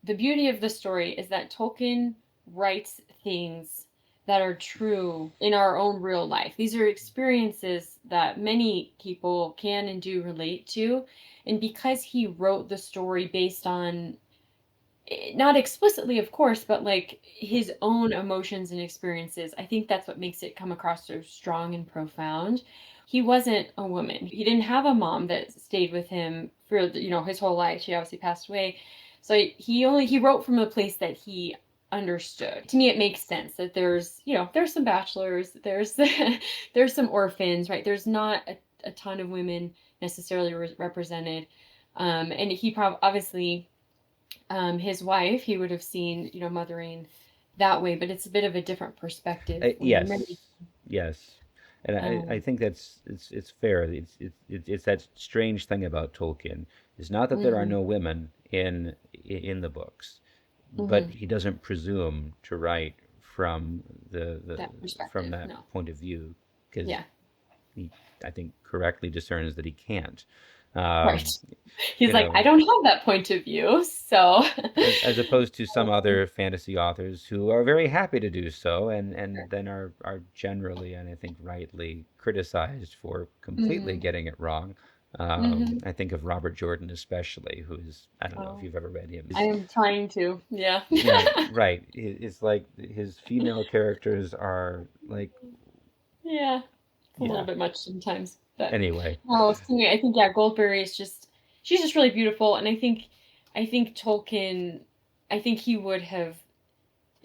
the beauty of the story is that Tolkien writes things that are true in our own real life. These are experiences that many people can and do relate to. And because he wrote the story based on, not explicitly, of course, but like his own emotions and experiences, I think that's what makes it come across so strong and profound. He wasn't a woman. He didn't have a mom that stayed with him for, his whole life. She obviously passed away. So he wrote from a place that he understood. To me, it makes sense that there's some bachelors, there's some orphans, right? There's not a ton of women necessarily represented. And he probably, obviously, his wife, he would have seen, mothering that way, but it's a bit of a different perspective when many. yes, yes, and I Um, think it's fair. It's that strange thing about Tolkien is not that there are mhm, no women in the books, but mhm, he doesn't presume to write from the that from perspective, that no. point of view because Yeah, he, I think, correctly discerns that he can't. right. Um, He's you like, I know, don't have that point of view, so. as opposed to some other fantasy authors who are very happy to do so and then are generally, and I think rightly, criticized for completely Hmm. getting it wrong. Hmm. I think of Robert Jordan especially, who is, I don't know if Oh, you've ever read him. I am trying to, yeah. Yeah, right. It's like his female characters are like, Yeah, it's a little yeah. bit much sometimes, but Anyway, no, to me, I think, yeah, Goldberry is just, she's just really beautiful, and I think Tolkien, I think he would have.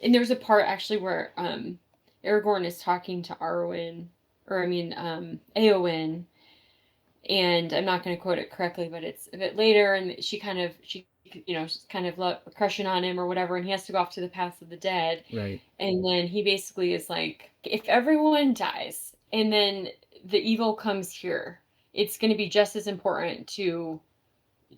And there's a part actually where Aragorn is talking to Arwen, or I mean Eowyn, and I'm not going to quote it correctly, but it's a bit later, and she's kind of crushing on him or whatever, and he has to go off to the paths of the dead, right, and then he basically is like, if everyone dies, and then the evil comes here, it's going to be just as important to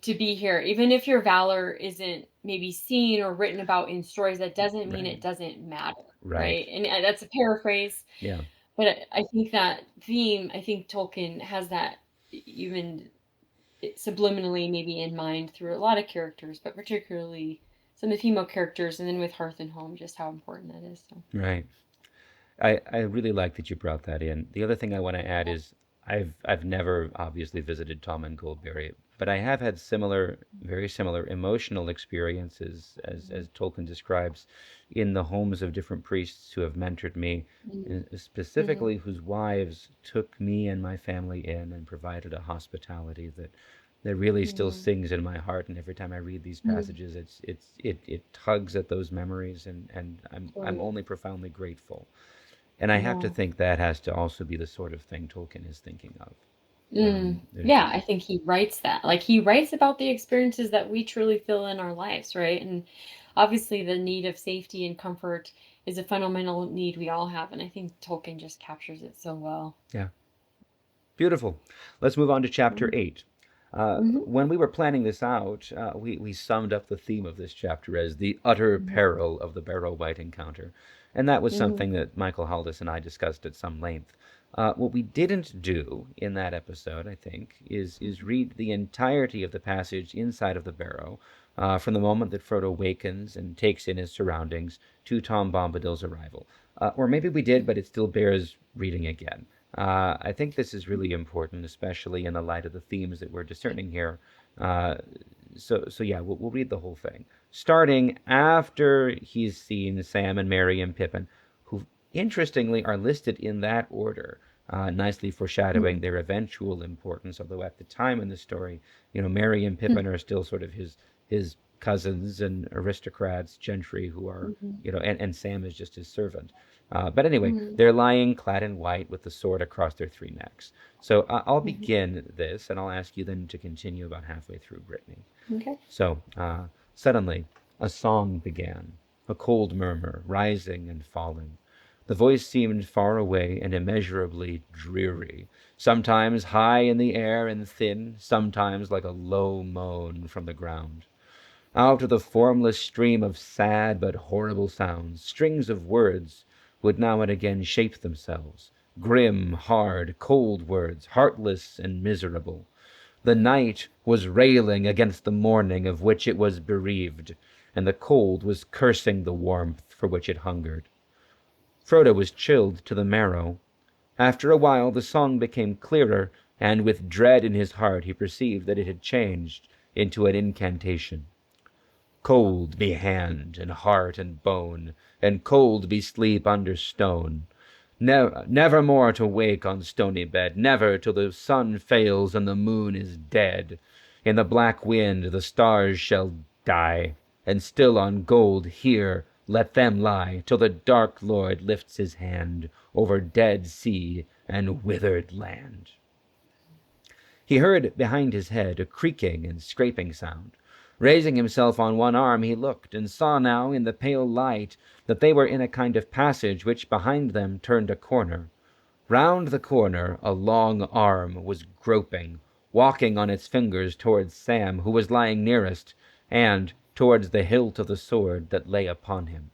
be here, even if your valor isn't maybe seen or written about in stories. That doesn't mean right, it doesn't matter, right. right? And that's a paraphrase, Yeah. but I think that theme, I think Tolkien has that even subliminally maybe in mind through a lot of characters, but particularly some of the female characters, and then with Hearth and Home, just how important that is. So. Right. I really like that you brought that in. The other thing I want to add is I've never obviously visited Tom and Goldberry, but I have had similar, very similar emotional experiences as Tolkien describes in the homes of different priests who have mentored me, Mm-hmm. and Mm-hmm. specifically whose wives took me and my family in and provided a hospitality that really still Mm-hmm. sings in my heart. And every time I read these Mm-hmm. passages, it tugs at those memories, and I'm Totally. only profoundly grateful. And I have to Yeah. think that has to also be the sort of thing Tolkien is thinking of. There's Yeah, I think he writes that. Like, he writes about the experiences that we truly feel in our lives, right? And obviously, the need of safety and comfort is a fundamental need we all have. And I think Tolkien just captures it so well. yeah, beautiful. Let's move on to chapter Mm-hmm. 8. Mm-hmm. When we were planning this out, we summed up the theme of this chapter as the utter peril of the Barrow Wight encounter. And that was Mm-hmm. something that Michael Haldis and I discussed at some length. What we didn't do in that episode, I think, is read the entirety of the passage inside of the barrow, from the moment that Frodo wakens and takes in his surroundings to Tom Bombadil's arrival. Or maybe we did, but it still bears reading again. I think this is really important, especially in the light of the themes that we're discerning here. Uh, so yeah, we'll read the whole thing, starting after he's seen Sam and Merry and Pippin, who interestingly are listed in that order, nicely foreshadowing their eventual importance. Although at the time in the story, Merry and Pippin are still sort of his cousins and aristocrats, gentry who are, Mm-hmm. and Sam is just his servant. But anyway, Mm-hmm. they're lying clad in white with the sword across their three necks. So I'll Mm-hmm. begin this, and I'll ask you then to continue about halfway through, Brittany. Okay. So suddenly a song began, a cold murmur rising and falling. The voice seemed far away and immeasurably dreary, sometimes high in the air and thin, sometimes like a low moan from the ground. Out of the formless stream of sad but horrible sounds, strings of words would now and again shape themselves, grim, hard, cold words, heartless and miserable. The night was railing against the morning of which it was bereaved, and the cold was cursing the warmth for which it hungered. Frodo was chilled to the marrow. After a while the song became clearer, and with dread in his heart he perceived that it had changed into an incantation. Cold be hand and heart and bone, and cold be sleep under stone. Never more to wake on stony bed, never till the sun fails and the moon is dead. In the black wind the stars shall die, and still on gold here let them lie, till the dark Lord lifts his hand over dead sea and withered land. He heard behind his head a creaking and scraping sound. Raising himself on one arm, he looked, and saw now in the pale light that they were in a kind of passage which behind them turned a corner. Round the corner a long arm was groping, walking on its fingers towards Sam, who was lying nearest, and towards the hilt of the sword that lay upon him.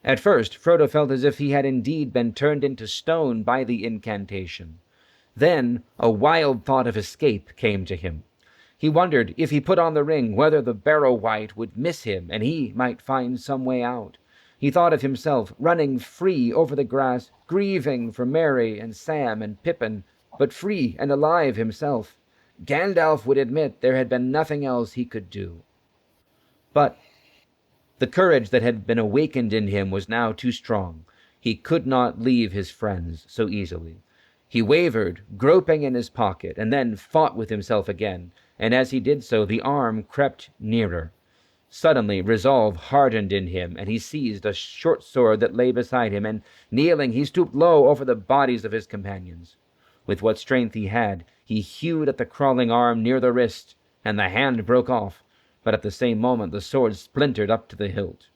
At first Frodo felt as if he had indeed been turned into stone by the incantation. Then a wild thought of escape came to him. He wondered, if he put on the ring, whether the Barrow-wight would miss him, and he might find some way out. He thought of himself running free over the grass, grieving for Merry and Sam and Pippin, but free and alive himself. Gandalf would admit there had been nothing else he could do. But the courage that had been awakened in him was now too strong. He could not leave his friends so easily. He wavered, groping in his pocket, and then fought with himself again, and as he did so the arm crept nearer. Suddenly resolve hardened in him, and he seized a short sword that lay beside him, and kneeling he stooped low over the bodies of his companions. With what strength he had, he hewed at the crawling arm near the wrist, and the hand broke off, but at the same moment the sword splintered up to the hilt.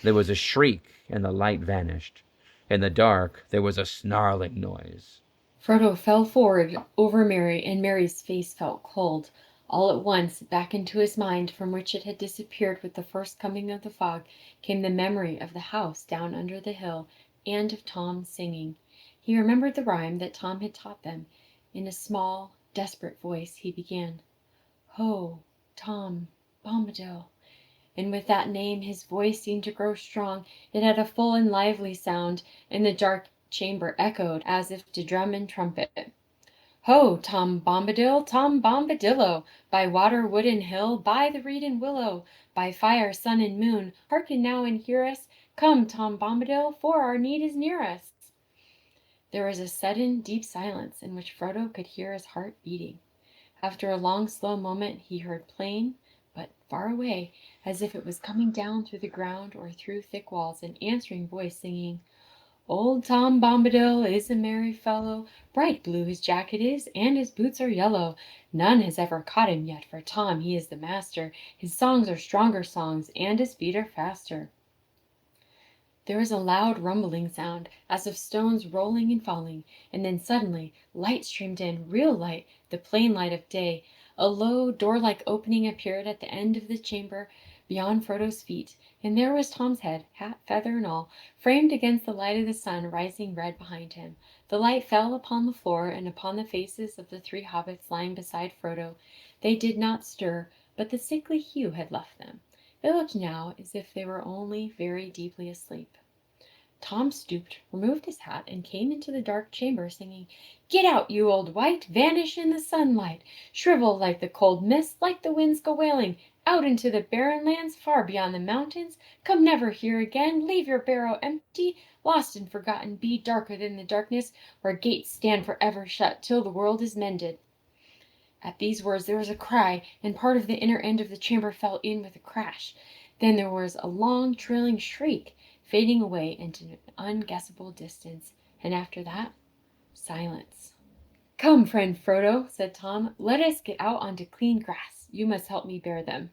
There was a shriek, and the light vanished. In the dark there was a snarling noise. Frodo fell forward over Merry, and Merry's face felt cold. All at once, back into his mind, from which it had disappeared with the first coming of the fog, came the memory of the house down under the hill, and of Tom singing. He remembered the rhyme that Tom had taught them. In a small, desperate voice he began, "Ho, Tom Bombadil." And with that name his voice seemed to grow strong. It had a full and lively sound, and the dark chamber echoed as if to drum and trumpet. "Ho, Tom Bombadil, Tom Bombadillo, by water, wood, and hill, by the reed and willow, by fire, sun, and moon, hearken now and hear us. Come, Tom Bombadil, for our need is near us." There was a sudden, deep silence in which Frodo could hear his heart beating. After a long, slow moment he heard plain, but far away, as if it was coming down through the ground or through thick walls, an answering voice singing, "Old Tom Bombadil is a merry fellow, bright blue his jacket is, and his boots are yellow. None has ever caught him yet, for Tom he is the master. His songs are stronger songs, and his feet are faster." There was a loud rumbling sound, as of stones rolling and falling, and then suddenly light streamed in, real light, the plain light of day. A low, door-like opening appeared at the end of the chamber beyond Frodo's feet, and there was Tom's head, hat, feather, and all, framed against the light of the sun rising red behind him. The light fell upon the floor and upon the faces of the three hobbits lying beside Frodo. They did not stir, but the sickly hue had left them. They looked now as if they were only very deeply asleep. Tom stooped, removed his hat, and came into the dark chamber, singing, "Get out, you old wight! Vanish in the sunlight! Shrivel like the cold mist, like the winds go wailing! Out into the barren lands, far beyond the mountains! Come never here again! Leave your barrow empty! Lost and forgotten be, darker than the darkness, where gates stand forever shut, till the world is mended." At these words there was a cry, and part of the inner end of the chamber fell in with a crash. Then there was a long, trilling shriek, fading away into an unguessable distance, and after that, silence. "Come, friend Frodo," said Tom, "let us get out onto clean grass. You must help me bear them."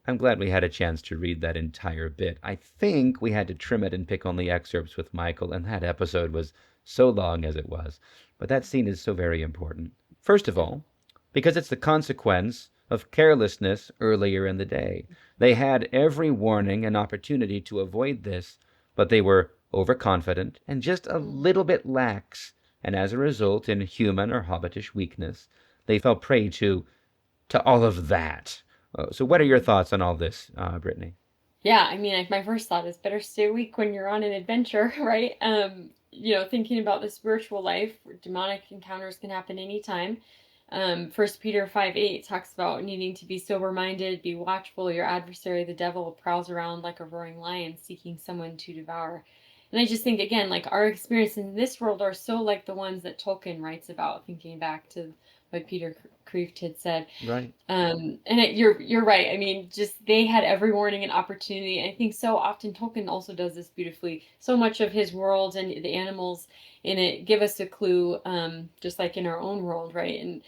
I'm glad we had a chance to read that entire bit. I think we had to trim it and pick only excerpts with Michael, and that episode was so long as it was. But that scene is so very important. First of all, because it's the consequence of carelessness earlier in the day. They had every warning and opportunity to avoid this, but they were overconfident and just a Mm. little bit lax, and as a result, in human or hobbitish weakness, they fell prey to all of that. So, what are your thoughts on all this, Brittany? Yeah, I mean, like my first thought is better stay weak when you're on an adventure, right? Thinking about the spiritual life, demonic encounters can happen anytime. 1 Peter 5:8 talks about needing to be sober-minded, be watchful. Your adversary, the devil, prowls around like a roaring lion, seeking someone to devour. And I just think, again, like our experiences in this world are so like the ones that Tolkien writes about, thinking back to what Peter Kreeft had said. Right. You're right. I mean, just they had every warning and opportunity. I think so often Tolkien also does this beautifully. So much of his world and the animals in it give us a clue, just like in our own world, right? And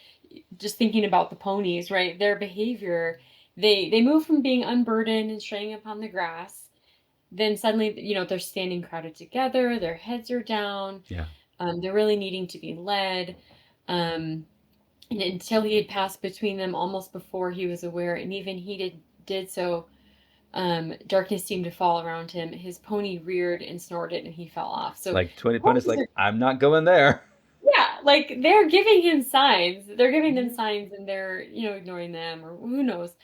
just thinking about the ponies, right? Their behavior, they move from being unburdened and straying upon the grass. Then suddenly, they're standing crowded together. Their heads are down. Yeah. They're really needing to be led. Um, and until he had passed between them almost before he was aware, and even he did so, darkness seemed to fall around him. His pony reared and snorted, and he fell off. So Like 2020 is ponies like, are, I'm not going there. yeah, like they're giving him signs. They're giving them signs, and they're ignoring them, or who knows.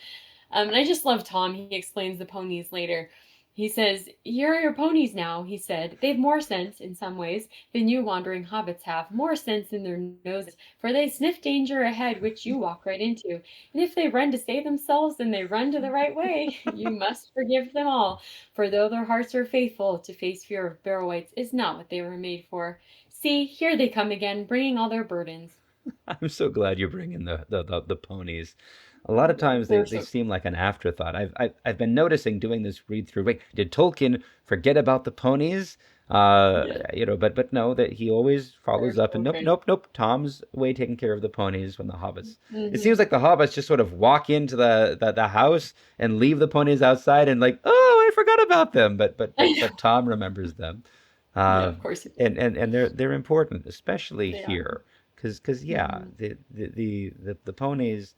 And I just love Tom. He explains the ponies later. He says, "Here are your ponies now," he said. "They've more sense, in some ways, than you wandering hobbits have. More sense in their noses, for they sniff danger ahead, which you walk right into. And if they run to save themselves, then they run to the right way. You must forgive them all, for though their hearts are faithful, to face fear of Barrow-wights is not what they were made for. See, here they come again, bringing all their burdens." I'm so glad you bring in the ponies. A lot of times They're they so, seem like an afterthought. I've been noticing doing this read through. Wait, did Tolkien forget about the ponies? yeah, But no, that he always they're follows up and so nope, good. nope, nope. Tom's away taking care of the ponies when the hobbits. It seems Hmm. like the hobbits just sort of walk into the house and leave the ponies outside and like, oh, I forgot about them. I know. But Tom remembers them. Yeah, Uh, of course it and they're important, especially They are. here. Because yeah, Mhm. the ponies,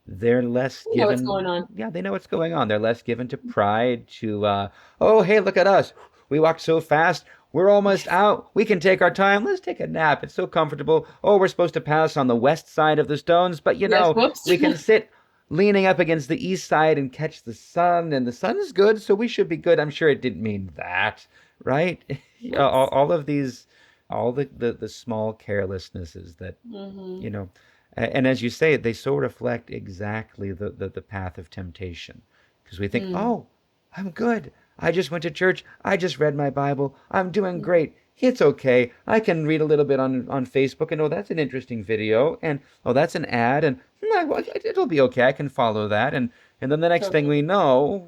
they're less You know what's given. going on. Yeah, they know what's going on. They're less given to pride. To oh hey, look at us. We walked so fast. We're almost Yes. out. We can take our time. Let's take a nap. It's so comfortable. Oh, we're supposed to pass on the west side of the stones, but Yes, whoops. we can sit leaning up against the east side and catch the sun, and the sun's good, so we should be good. I'm sure it didn't mean that, right? Whoops. All of these, all the small carelessnesses that Hmm. you know and as you say, they so reflect exactly the path of temptation, because we think, Mm. oh, I'm good, I just went to church, I just read my Bible, I'm doing great, it's okay, I can read a little bit on Facebook, and oh, that's an interesting video, and oh, that's an ad, and well, it'll be okay, I can follow that, and then the next thing Totally. we know,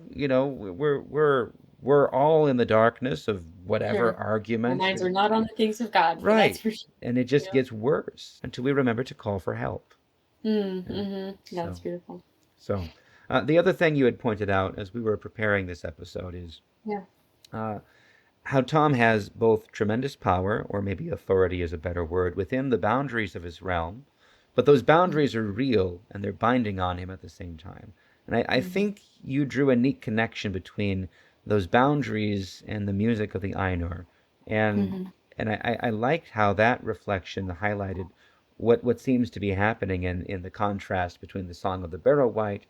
we're all in the darkness of whatever Sure. Our argument. minds are not on the things of God, for that's Right. for sure. And it just Yeah. gets worse until we remember to call for help. Yeah. Mm-hmm. That's So, beautiful. so the other thing you had pointed out as we were preparing this episode is Yeah. uh, how Tom has both tremendous power, or maybe authority is a better word, within the boundaries of his realm, but those boundaries are real and they're binding on him at the same time. And I Mm-hmm. think you drew a neat connection between those boundaries and the music of the Ainur. And Mm-hmm. I liked how that reflection highlighted what seems to be happening in the contrast between the Song of the Barrow Wight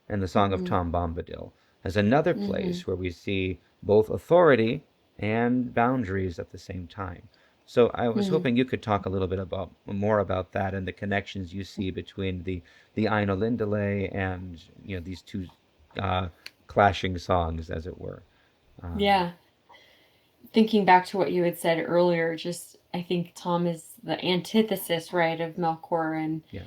and the Song of Mm-hmm. Tom Bombadil as another Mm-hmm. place where we see both authority and boundaries at the same time. So I was Mm-hmm. hoping you could talk a little bit about more about that and the connections you see between the Aino Lindale and these two uh, clashing songs, as it were. Um, Yeah. Thinking back to what you had said earlier, just I think Tom is the antithesis, right, of Melkor yeah,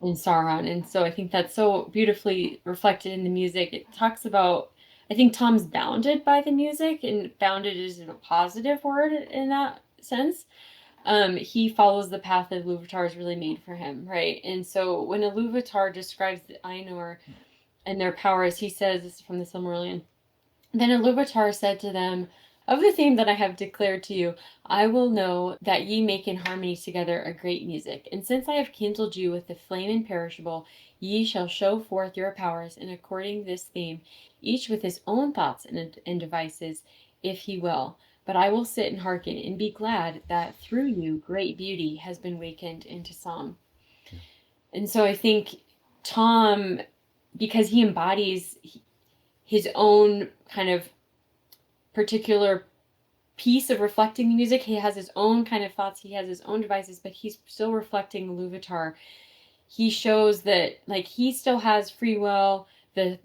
and Sauron. And so I think that's so beautifully reflected in the music. It talks about, I think Tom's bounded by the music, and bounded is a positive word in that sense. He follows the path that Iluvatar is really made for him, right? And so when Iluvatar describes the Ainur, and their powers. He says, this is from the Silmarillion. Then Iluvatar said to them, "Of the theme that I have declared to you, I will know that ye make in harmony together a great music. And since I have kindled you with the flame imperishable, ye shall show forth your powers in according this theme, each with his own thoughts and devices, if he will. But I will sit and hearken and be glad that through you great beauty has been wakened into song." And so I think Tom, because he embodies his own kind of particular piece of reflecting the music, he has his own kind of thoughts, he has his own devices, but he's still reflecting Iluvatar. He shows that like he still has free will. The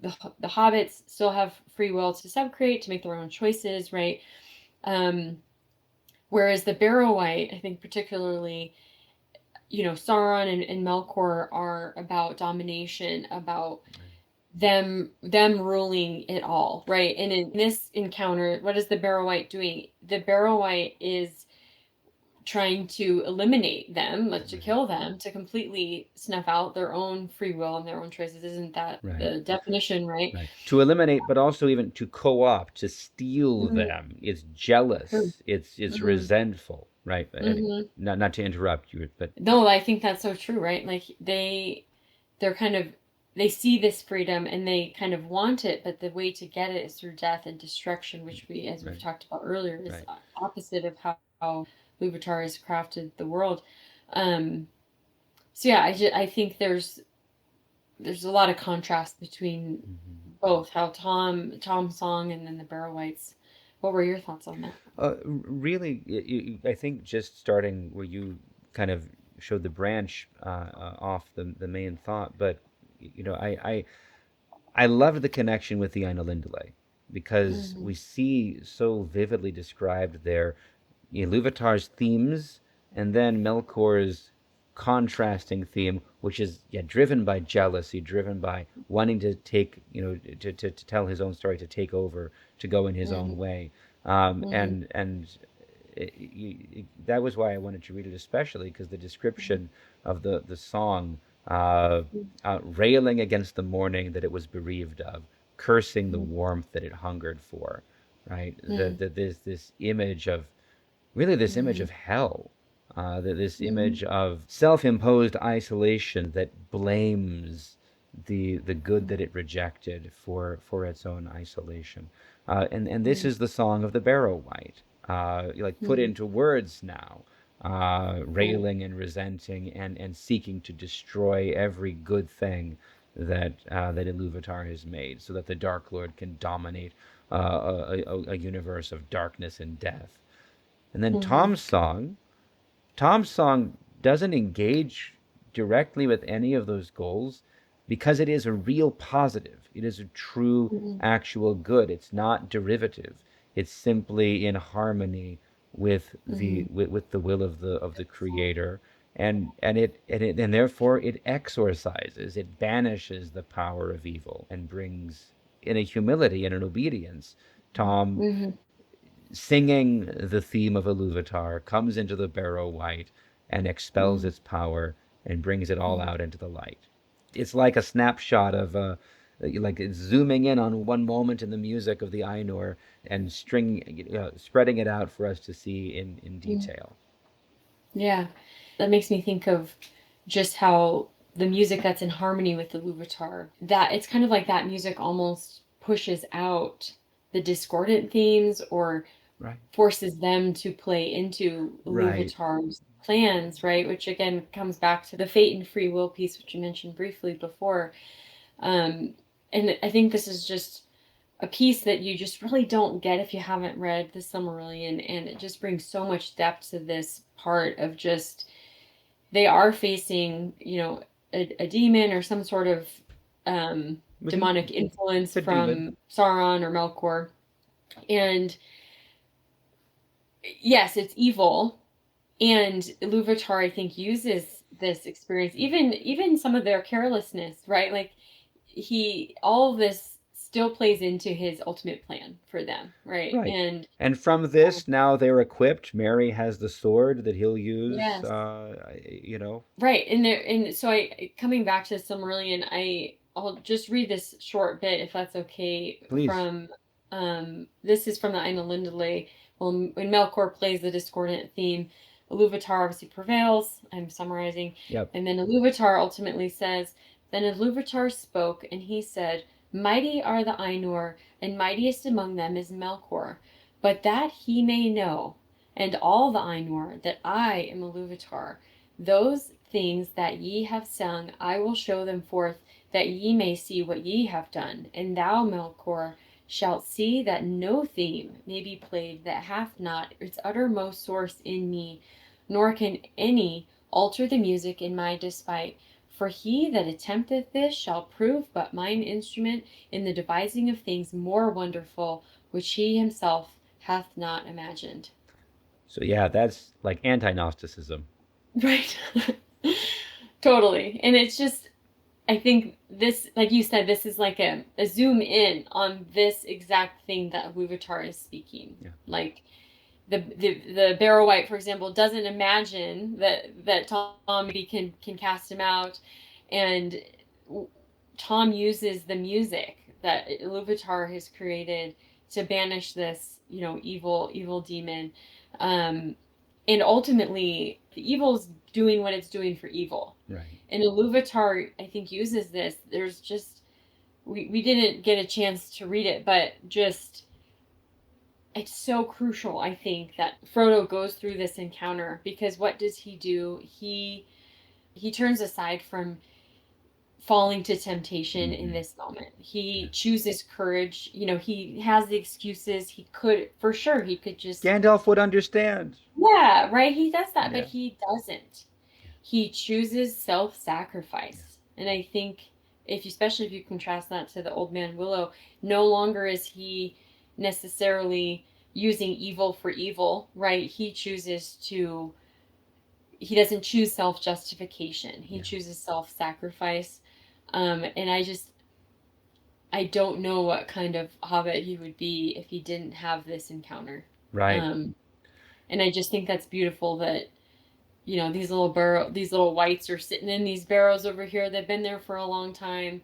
hobbits still have free will to subcreate, to make their own choices, right? Whereas the Barrow-wight, I think particularly, Sauron and Melkor are about domination, about them ruling it all, right? And in this encounter, what is the Barrow-wight doing? The Barrow-wight is trying to eliminate them, to kill them, to completely snuff out their own free will and their own choices. Isn't that the definition, right? To eliminate, but also even to co-opt, to steal them. It's jealous. It's resentful, right? Not to interrupt you, but no, I think that's so true, right? Like they're kind of, they see this freedom and they kind of want it, but the way to get it is through death and destruction, which as we've talked about earlier, is opposite of how Iluvatar has crafted the world. So yeah, I think there's a lot of contrast between both, how Tom's song and then the Barrow-wights. What were your thoughts on that? Really, I think just starting where you kind of showed the branch off the main thought, but I loved the connection with the Ainulindale, because we see so vividly described there Iluvatar's themes and then Melkor's contrasting theme, which is driven by jealousy, driven by wanting to take, to tell his own story, to take over, to go in his own way. And that was why I wanted to read it, especially because the description of the song, railing against the morning that it was bereaved of, cursing the warmth that it hungered for, right? There's this image of, really this image of hell, this image of self-imposed isolation that blames the good that it rejected for its own isolation. And this is the song of the Barrow-wight, put into words now, railing and resenting and seeking to destroy every good thing that Iluvatar has made, so that the Dark Lord can dominate a universe of darkness and death. And then Tom's song doesn't engage directly with any of those goals, because it is a real positive. It is a true, actual good. It's not derivative. It's simply in harmony with the will of the Creator, and therefore it exorcises, it banishes the power of evil, and brings, in a humility and an obedience, Tom, singing the theme of Iluvatar, comes into the Barrow-wight and expels its power and brings it all out into the light. It's like a snapshot of like zooming in on one moment in the music of the Ainur and spreading it out for us to see in detail. Yeah, that makes me think of just how the music that's in harmony with the Iluvatar, that it's kind of like that music almost pushes out the discordant themes, or forces them to play into Iluvatar's plans, right? Which again comes back to the fate and free will piece, which you mentioned briefly before. And I think this is just a piece that you just really don't get if you haven't read the Silmarillion, and it just brings so much depth to this part of just, they are facing, a demon or some sort of demonic influence from Sauron or Melkor. And yes, it's evil. And Iluvatar, I think, uses this experience, even some of their carelessness, right? Like all of this still plays into his ultimate plan for them, right? And from this, now they're equipped. Merry has the sword that he'll use. Yes. You know. Right, and so coming back to Silmarillion, I'll just read this short bit if that's okay. Please. From this is from the Ainulindale. Well, when Melkor plays the discordant theme, Iluvatar obviously prevails. I'm summarizing. Yep. And then Iluvatar ultimately says, Then Iluvatar spoke, and he said, Mighty are the Ainur, and mightiest among them is Melkor. But that he may know, and all the Ainur, that I am Iluvatar. Those things that ye have sung, I will show them forth, that ye may see what ye have done. And thou, Melkor, shalt see that no theme may be played that hath not its uttermost source in me, nor can any alter the music in my despite. For he that attempteth this shall prove but mine instrument in the devising of things more wonderful, which he himself hath not imagined. So yeah, that's like anti-Gnosticism. Right. Totally. And it's just, I think this, like you said, this is like a zoom in on this exact thing that Iluvatar is speaking. Yeah. Like the Barrow Wight, for example, doesn't imagine that Tom maybe can cast him out, and Tom uses the music that Iluvatar has created to banish this, evil demon. And ultimately, the evil's doing what it's doing for evil. Right. And Iluvatar, I think, uses this. There's just, we didn't get a chance to read it, but just, it's so crucial, I think, that Frodo goes through this encounter, because what does he do? He turns aside from falling to temptation in this moment. He chooses courage. He has the excuses. He could, for sure, he could just... Gandalf would understand. Yeah, right? He does that, Yeah. but he doesn't. He chooses self-sacrifice. And I think, especially if you contrast that to the Old Man Willow, no longer is he necessarily using evil for evil, right? He doesn't choose self-justification. He chooses self-sacrifice. And I don't know what kind of hobbit he would be if he didn't have this encounter. Right. And I just think that's beautiful that, these little wights are sitting in these barrows over here. They've been there for a long time.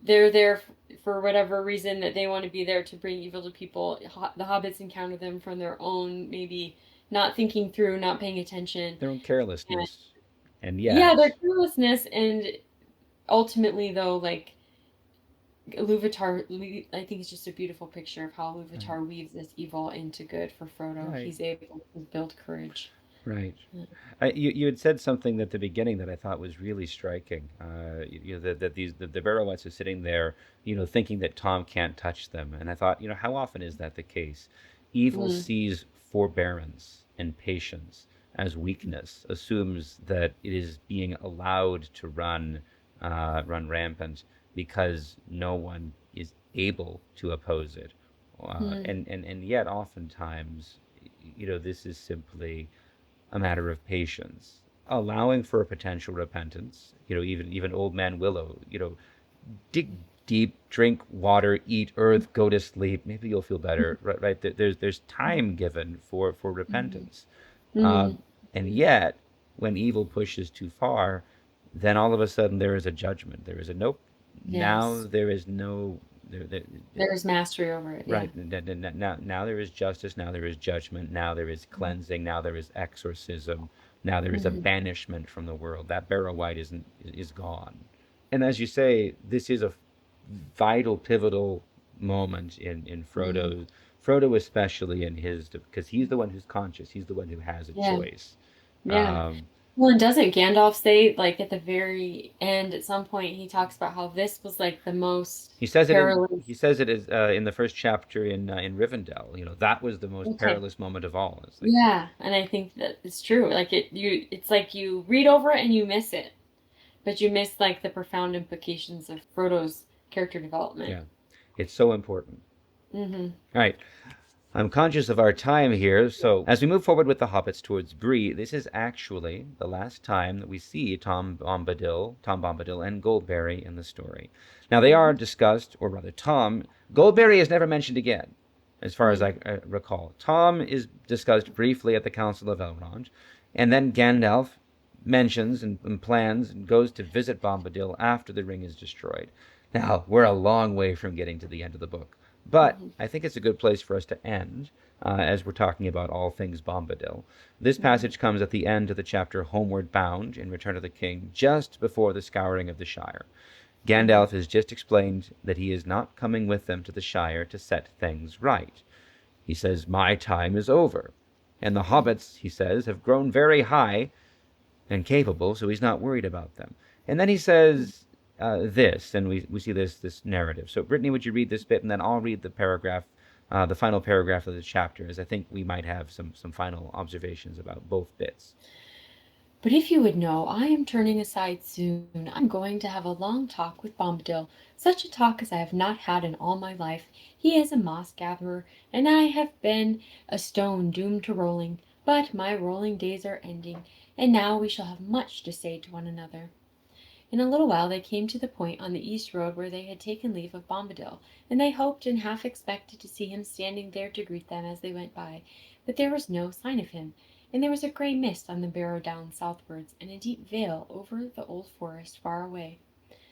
They're there for whatever reason that they want to be there, to bring evil to people. The hobbits encounter them from their own, maybe not thinking through, not paying attention. Their own carelessness. And yeah, their carelessness. And ultimately, though, like, Iluvatar, I think it's just a beautiful picture of how Iluvatar weaves this evil into good for Frodo. Right. He's able to build courage. Right. You had said something at the beginning that I thought was really striking. That the Barrow-wights are sitting there, thinking that Tom can't touch them, and I thought, how often is that the case? Evil sees forbearance and patience as weakness, assumes that it is being allowed to run rampant because no one is able to oppose it, and yet oftentimes, this is simply a matter of patience, allowing for a potential repentance. Even Old Man Willow, dig deep, drink water, eat earth, go to sleep. Maybe you'll feel better, right? There's time given for repentance, and yet when evil pushes too far, then all of a sudden there is a judgment. There is a nope. Yes. Now there is no. There's mastery over it. Right. Now there is justice. Now there is judgment. Now there is cleansing. Now there is exorcism. Now there is a banishment from the world. That Barrow-wight is gone. And as you say, this is a vital, pivotal moment in Frodo especially in his, because he's the one who's conscious. He's the one who has a choice. Yeah. Well, and doesn't Gandalf say, like, at the very end, at some point, he talks about how this was like the most perilous... He says it is in the first chapter in Rivendell. That was the most perilous moment of all. It's like, yeah, and I think that it's true. Like, it's like you read over it and you miss it, but you miss, like, the profound implications of Frodo's character development. Yeah, it's so important. All right. I'm conscious of our time here, so as we move forward with the hobbits towards Bree, this is actually the last time that we see Tom Bombadil and Goldberry in the story. Now they are discussed, or rather Goldberry is never mentioned again, as far as I recall. Tom is discussed briefly at the Council of Elrond, and then Gandalf mentions and plans and goes to visit Bombadil after the ring is destroyed. Now, we're a long way from getting to the end of the book, but Hmm. I think it's a good place for us to end as we're talking about all things Bombadil. This Hmm. passage comes at the end of the chapter Homeward Bound in Return of the King, just before the scouring of the Shire. Hmm. Gandalf has just explained that he is not coming with them to the Shire to set things right. He says, "My time is over." And the hobbits, he says, have grown very high and capable, so he's not worried about them. And then he says this, and we see this narrative. So, Brittany, would you read this bit, and then I'll read the paragraph, the final paragraph of the chapter, as I think we might have some final observations about both bits. But if you would know, I am turning aside soon. I'm going to have a long talk with Bombadil, such a talk as I have not had in all my life. He is a moss gatherer, and I have been a stone doomed to rolling. But my rolling days are ending, and now we shall have much to say to one another. In a little while they came to the point on the east road where they had taken leave of Bombadil, and they hoped and half expected to see him standing there to greet them as they went by. But there was no sign of him, and there was a grey mist on the Barrow Down southwards, and a deep veil over the old forest far away.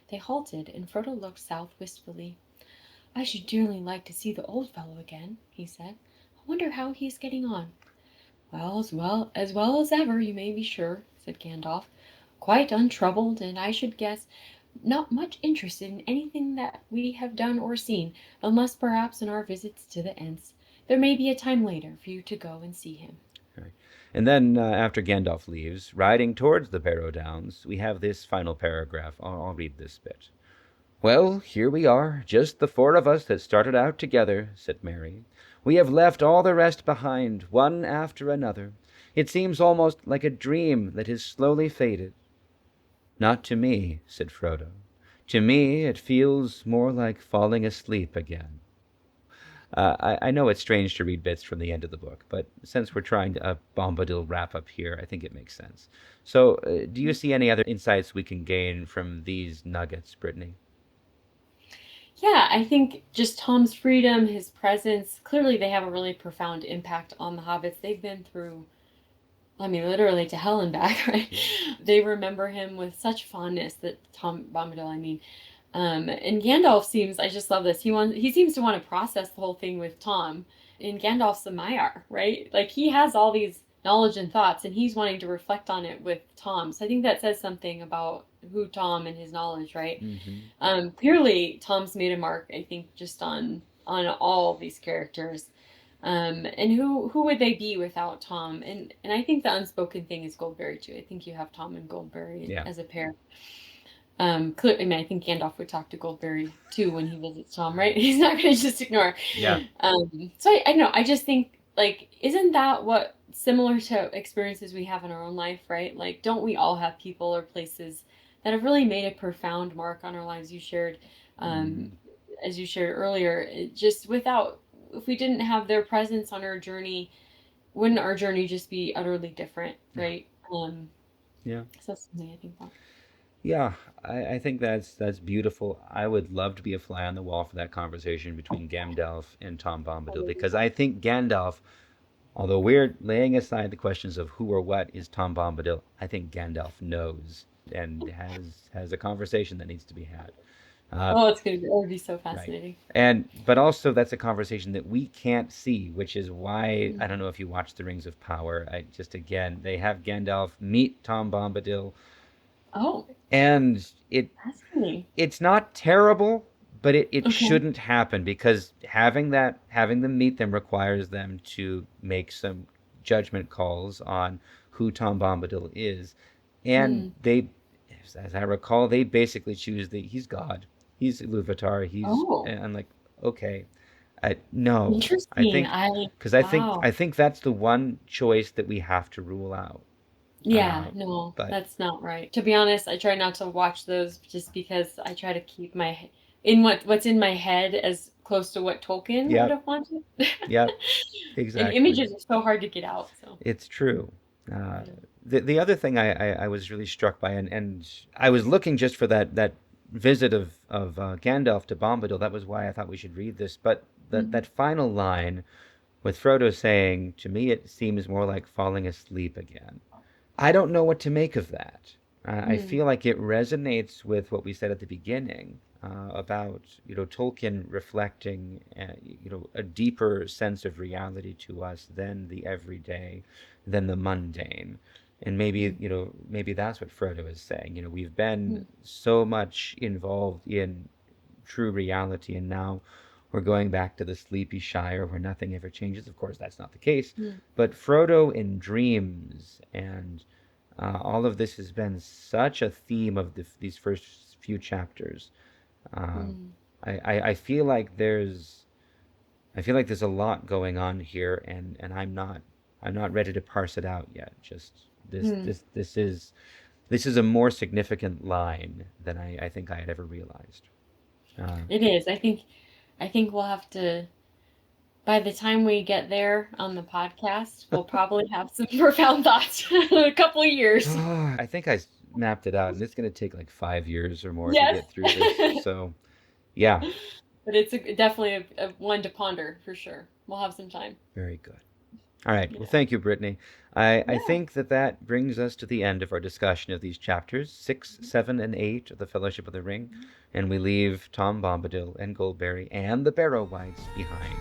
They halted, and Frodo looked south wistfully. "I should dearly like to see the old fellow again," he said. "I wonder how he is getting on." Well as ever, you may be sure," said Gandalf. "Quite untroubled, and I should guess not much interested in anything that we have done or seen, unless perhaps in our visits to the Ents. There may be a time later for you to go and see him." Right. And then after Gandalf leaves, riding towards the Barrow Downs, we have this final paragraph. I'll read this bit. "Well, here we are, just the four of us that started out together," said Merry. "We have left all the rest behind, one after another. It seems almost like a dream that has slowly faded." "Not to me," said Frodo. "To me it feels more like falling asleep again." I know it's strange to read bits from the end of the book, but since we're trying to Bombadil wrap up here, I think it makes sense. So, do you see any other insights we can gain from these nuggets, Brittany? Yeah, I think just Tom's freedom, his presence, clearly they have a really profound impact on the hobbits. They've been through, I mean, literally to hell and back, right? Yeah. They remember him with such fondness, that Tom Bombadil, I mean. And Gandalf seems, I just love this. He seems to want to process the whole thing with Tom. And Gandalf's a Maiar, right? Like he has all these knowledge and thoughts, and he's wanting to reflect on it with Tom. So I think that says something about who Tom and his knowledge, right? Mm-hmm. Clearly, Tom's made a mark, I think, just on all of these characters. And who would they be without Tom? And I think the unspoken thing is Goldberry too. I think you have Tom and Goldberry Yeah. as a pair. Clearly, I mean, I think Gandalf would talk to Goldberry too when he visits Tom, right? He's not going to just ignore. Yeah. So I don't know. I just think, like, isn't that what similar to experiences we have in our own life, right? Like, don't we all have people or places that have really made a profound mark on our lives? You shared, Mm-hmm. um, as you shared earlier, just without, if we didn't have their presence on our journey, wouldn't our journey just be utterly different, Yeah. right? Yeah. So that's something I think about. Yeah, I think that's beautiful. I would love to be a fly on the wall for that conversation between Gandalf and Tom Bombadil because I think Gandalf, although we're laying aside the questions of who or what is Tom Bombadil, I think Gandalf knows and has a conversation that needs to be had. Uh, Oh, it's gonna be, that would be so right. fascinating. And but also that's a conversation that we can't see, which is why I don't Mhm. know if you watched The Rings of Power. I just again they have Gandalf meet Tom Bombadil, Oh, and fascinating. it's not terrible, but it Okay. shouldn't happen because having them meet them requires them to make some judgment calls on who Tom Bombadil is, and Mm. they, as I recall, they basically choose the he's God, he's Iluvatar, he's Oh, and I'm like, okay, no, I interesting. think because I think Wow. I think that's the one choice that we have to rule out. Yeah, Uh, no, but that's not right. To be honest, I try not to watch those just because I try to keep in what's in my head as close to what Tolkien would yep, have wanted. yep, And exactly. images are so hard to get out, so. It's true. Uh, Yeah. the other thing I was really struck by, and I was looking just for that visit of Gandalf to Bombadil. That was why I thought we should read this. But that Mhm. final line with Frodo saying, "To me, it seems more like falling asleep again." I don't know what to make of that. I Mm, feel like it resonates with what we said at the beginning about Tolkien reflecting a deeper sense of reality to us than the everyday, than the mundane, and maybe mm, maybe that's what Frodo is saying. We've been mm, so much involved in true reality, and now we're going back to the sleepy Shire where nothing ever changes. Of course, that's not the case, mm, but Frodo in dreams and all of this has been such a theme of these first few chapters. Uh, mm, I feel like there's a lot going on here, and I'm not ready to parse it out yet. Just mm. this is a more significant line than I think I had ever realized. Uh, It is. I think we'll have to, by the time we get there on the podcast, we'll probably have some profound thoughts in a couple of years. I think I mapped it out, and it's going to take like 5 years or more to Yes. get through this. So yeah, But it's definitely a one to ponder for sure. We'll have some time. very good. All right. Well, Yeah. thank you, Brittany. I Yeah. think that brings us to the end of our discussion of these chapters 6, 7, and 8 of the Fellowship of the Ring, and we leave Tom Bombadil and Goldberry and the Barrow Wights behind.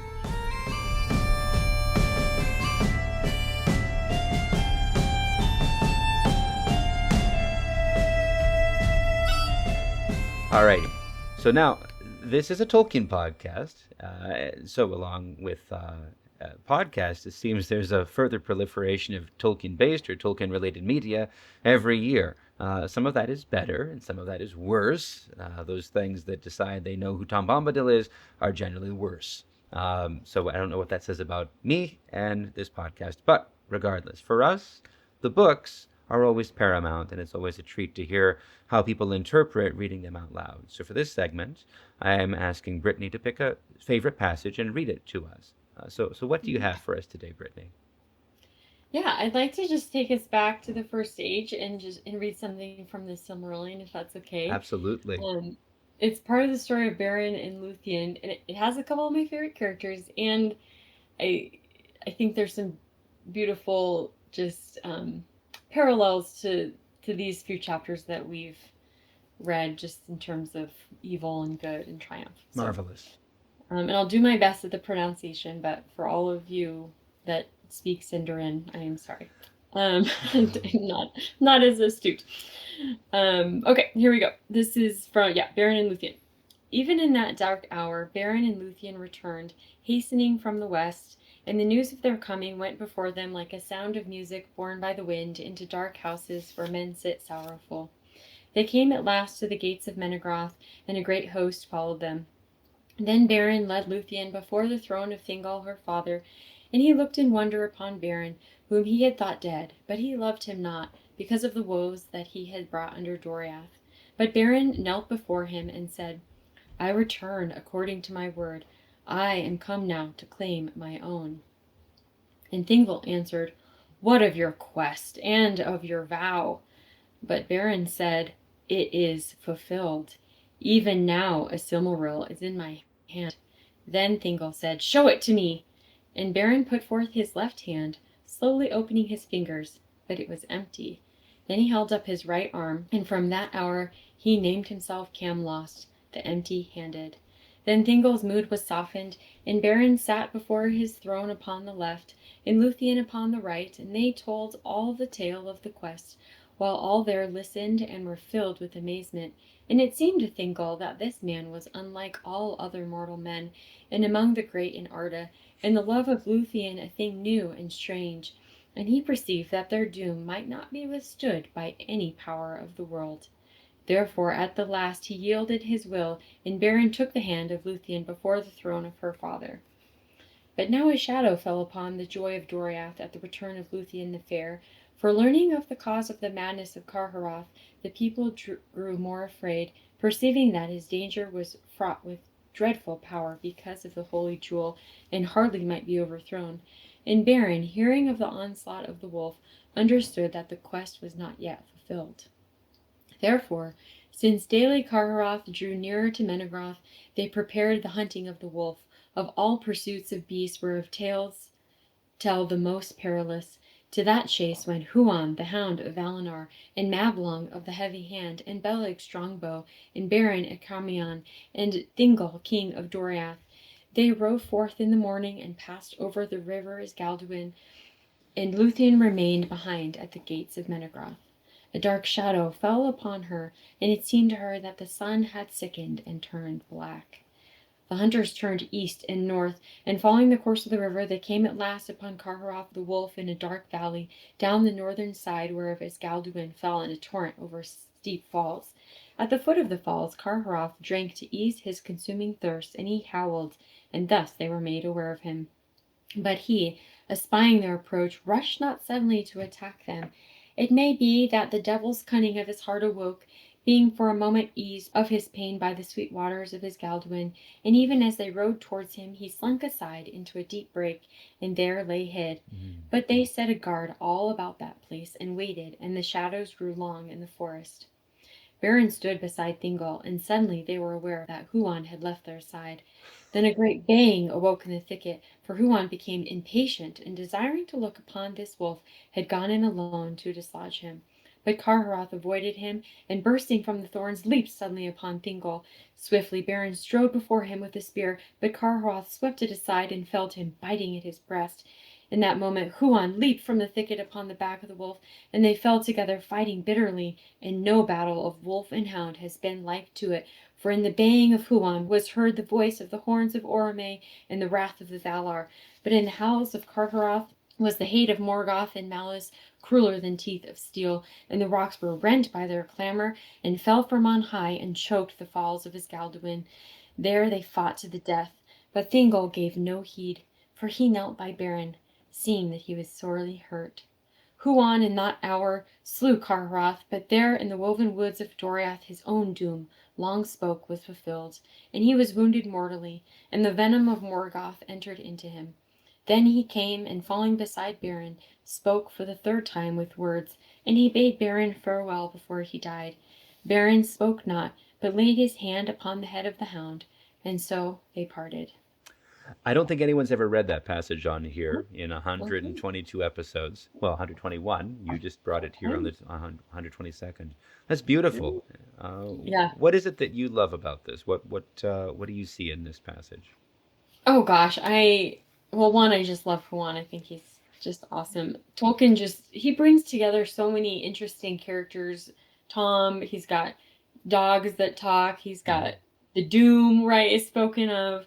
All righty. So now, this is a Tolkien podcast. So, along with podcasts, it seems there's a further proliferation of Tolkien based or Tolkien related media every year. Some of that is better and some of that is worse. Those things that decide they know who Tom Bombadil is are generally worse. So, I don't know what that says about me and this podcast. But regardless, for us, the books are always paramount, and it's always a treat to hear how people interpret reading them out loud. So for this segment, I am asking Brittany to pick a favorite passage and read it to us. So what do you have for us today, Brittany? Yeah, I'd like to just take us back to the first stage and read something from the Silmarillion, if that's okay. Absolutely. Um, it's part of the story of Beren and Luthien, and it has a couple of my favorite characters, and I I think there's some beautiful just parallels to these few chapters that we've read, just in terms of evil and good and triumph. So, Marvelous. and I'll do my best at the pronunciation, but for all of you that speak Sindarin, I am sorry. I'm not as astute. Okay, here we go. This is from, yeah, Beren and Luthien. Even in that dark hour, Beren and Luthien returned, hastening from the west, and the news of their coming went before them like a sound of music borne by the wind into dark houses where men sit sorrowful. They came at last to the gates of Menegroth, and a great host followed them. Then Beren led Luthien before the throne of Thingol her father, and he looked in wonder upon Beren, whom he had thought dead, but he loved him not, because of the woes that he had brought under Doriath. But Beren knelt before him and said, I return according to my word. I am come now to claim my own. And Thingol answered, What of your quest and of your vow? But Beren said, It is fulfilled. Even now a Silmaril is in my hand. Then Thingol said, Show it to me. And Beren put forth his left hand, slowly opening his fingers, but it was empty. Then he held up his right arm, and from that hour he named himself Camlost, the empty-handed. Then Thingol's mood was softened, and Beren sat before his throne upon the left, and Luthien upon the right, and they told all the tale of the quest, while all there listened and were filled with amazement. And it seemed to Thingol that this man was unlike all other mortal men, and among the great in Arda, and the love of Luthien a thing new and strange. And he perceived that their doom might not be withstood by any power of the world. Therefore at the last he yielded his will, and Beren took the hand of Luthien before the throne of her father. But now a shadow fell upon the joy of Doriath at the return of Luthien the Fair, for learning of the cause of the madness of Carharoth, the people grew more afraid, perceiving that his danger was fraught with dreadful power because of the holy jewel, and hardly might be overthrown. And Beren, hearing of the onslaught of the wolf, understood that the quest was not yet fulfilled. Therefore, since daily Carharoth drew nearer to Menegroth, they prepared the hunting of the wolf, of all pursuits of beasts whereof tales tell the most perilous, To that chase went Huan, the hound of Valinor, and Mablung of the heavy hand, and Beleg strongbow, and Beren of Carmion, and Thingol, king of Doriath. They rode forth in the morning and passed over the river Isgaldwin, and Luthien remained behind at the gates of Menegroth. A dark shadow fell upon her, and it seemed to her that the sun had sickened and turned black. The hunters turned east and north, and following the course of the river, they came at last upon Carharoth the wolf in a dark valley, down the northern side whereof Isgaldwin fell in a torrent over steep falls. At the foot of the falls Carharoth drank to ease his consuming thirst, and he howled, and thus they were made aware of him. But he, espying their approach, rushed not suddenly to attack them. It may be that the devil's cunning of his heart awoke, being for a moment eased of his pain by the sweet waters of Isgaldwin, and even as they rode towards him, he slunk aside into a deep brake, and there lay hid. But they set a guard all about that place, and waited, and the shadows grew long in the forest. Beren stood beside Thingol, and suddenly they were aware that Huan had left their side. Then a great baying awoke in the thicket, for Huan became impatient, and desiring to look upon this wolf, had gone in alone to dislodge him. But Carharoth avoided him, and bursting from the thorns, leaped suddenly upon Thingol. Swiftly Beren strode before him with a spear, but Carharoth swept it aside and felled him, biting at his breast. In that moment Huan leaped from the thicket upon the back of the wolf, and they fell together, fighting bitterly. And no battle of wolf and hound has been like to it, for in the baying of Huan was heard the voice of the horns of Orome and the wrath of the Valar, but in the howls of Carharoth was the hate of Morgoth and malice crueler than teeth of steel, and the rocks were rent by their clamor, and fell from on high, and choked the falls of Isgaldwin. There they fought to the death, but Thingol gave no heed, for he knelt by Beren, seeing that he was sorely hurt. Huan in that hour slew Carharoth, but there in the woven woods of Doriath his own doom, long spoke, was fulfilled, and he was wounded mortally, and the venom of Morgoth entered into him. Then he came, and falling beside Beren, spoke for the third time with words, and he bade Beren farewell before he died. Beren spoke not, but laid his hand upon the head of the hound, and so they parted. I don't think anyone's ever read that passage on here in Okay. 122 episodes. Well, 121. You just brought it here on Okay. the 122nd. That's beautiful. Yeah. What is it that you love about this? What do you see in this passage? Oh gosh, one, I just love Huan. I think he's just awesome. Tolkien he brings together so many interesting characters. Tom, he's got dogs that talk. He's Mhm. got the Doom, right, is spoken of.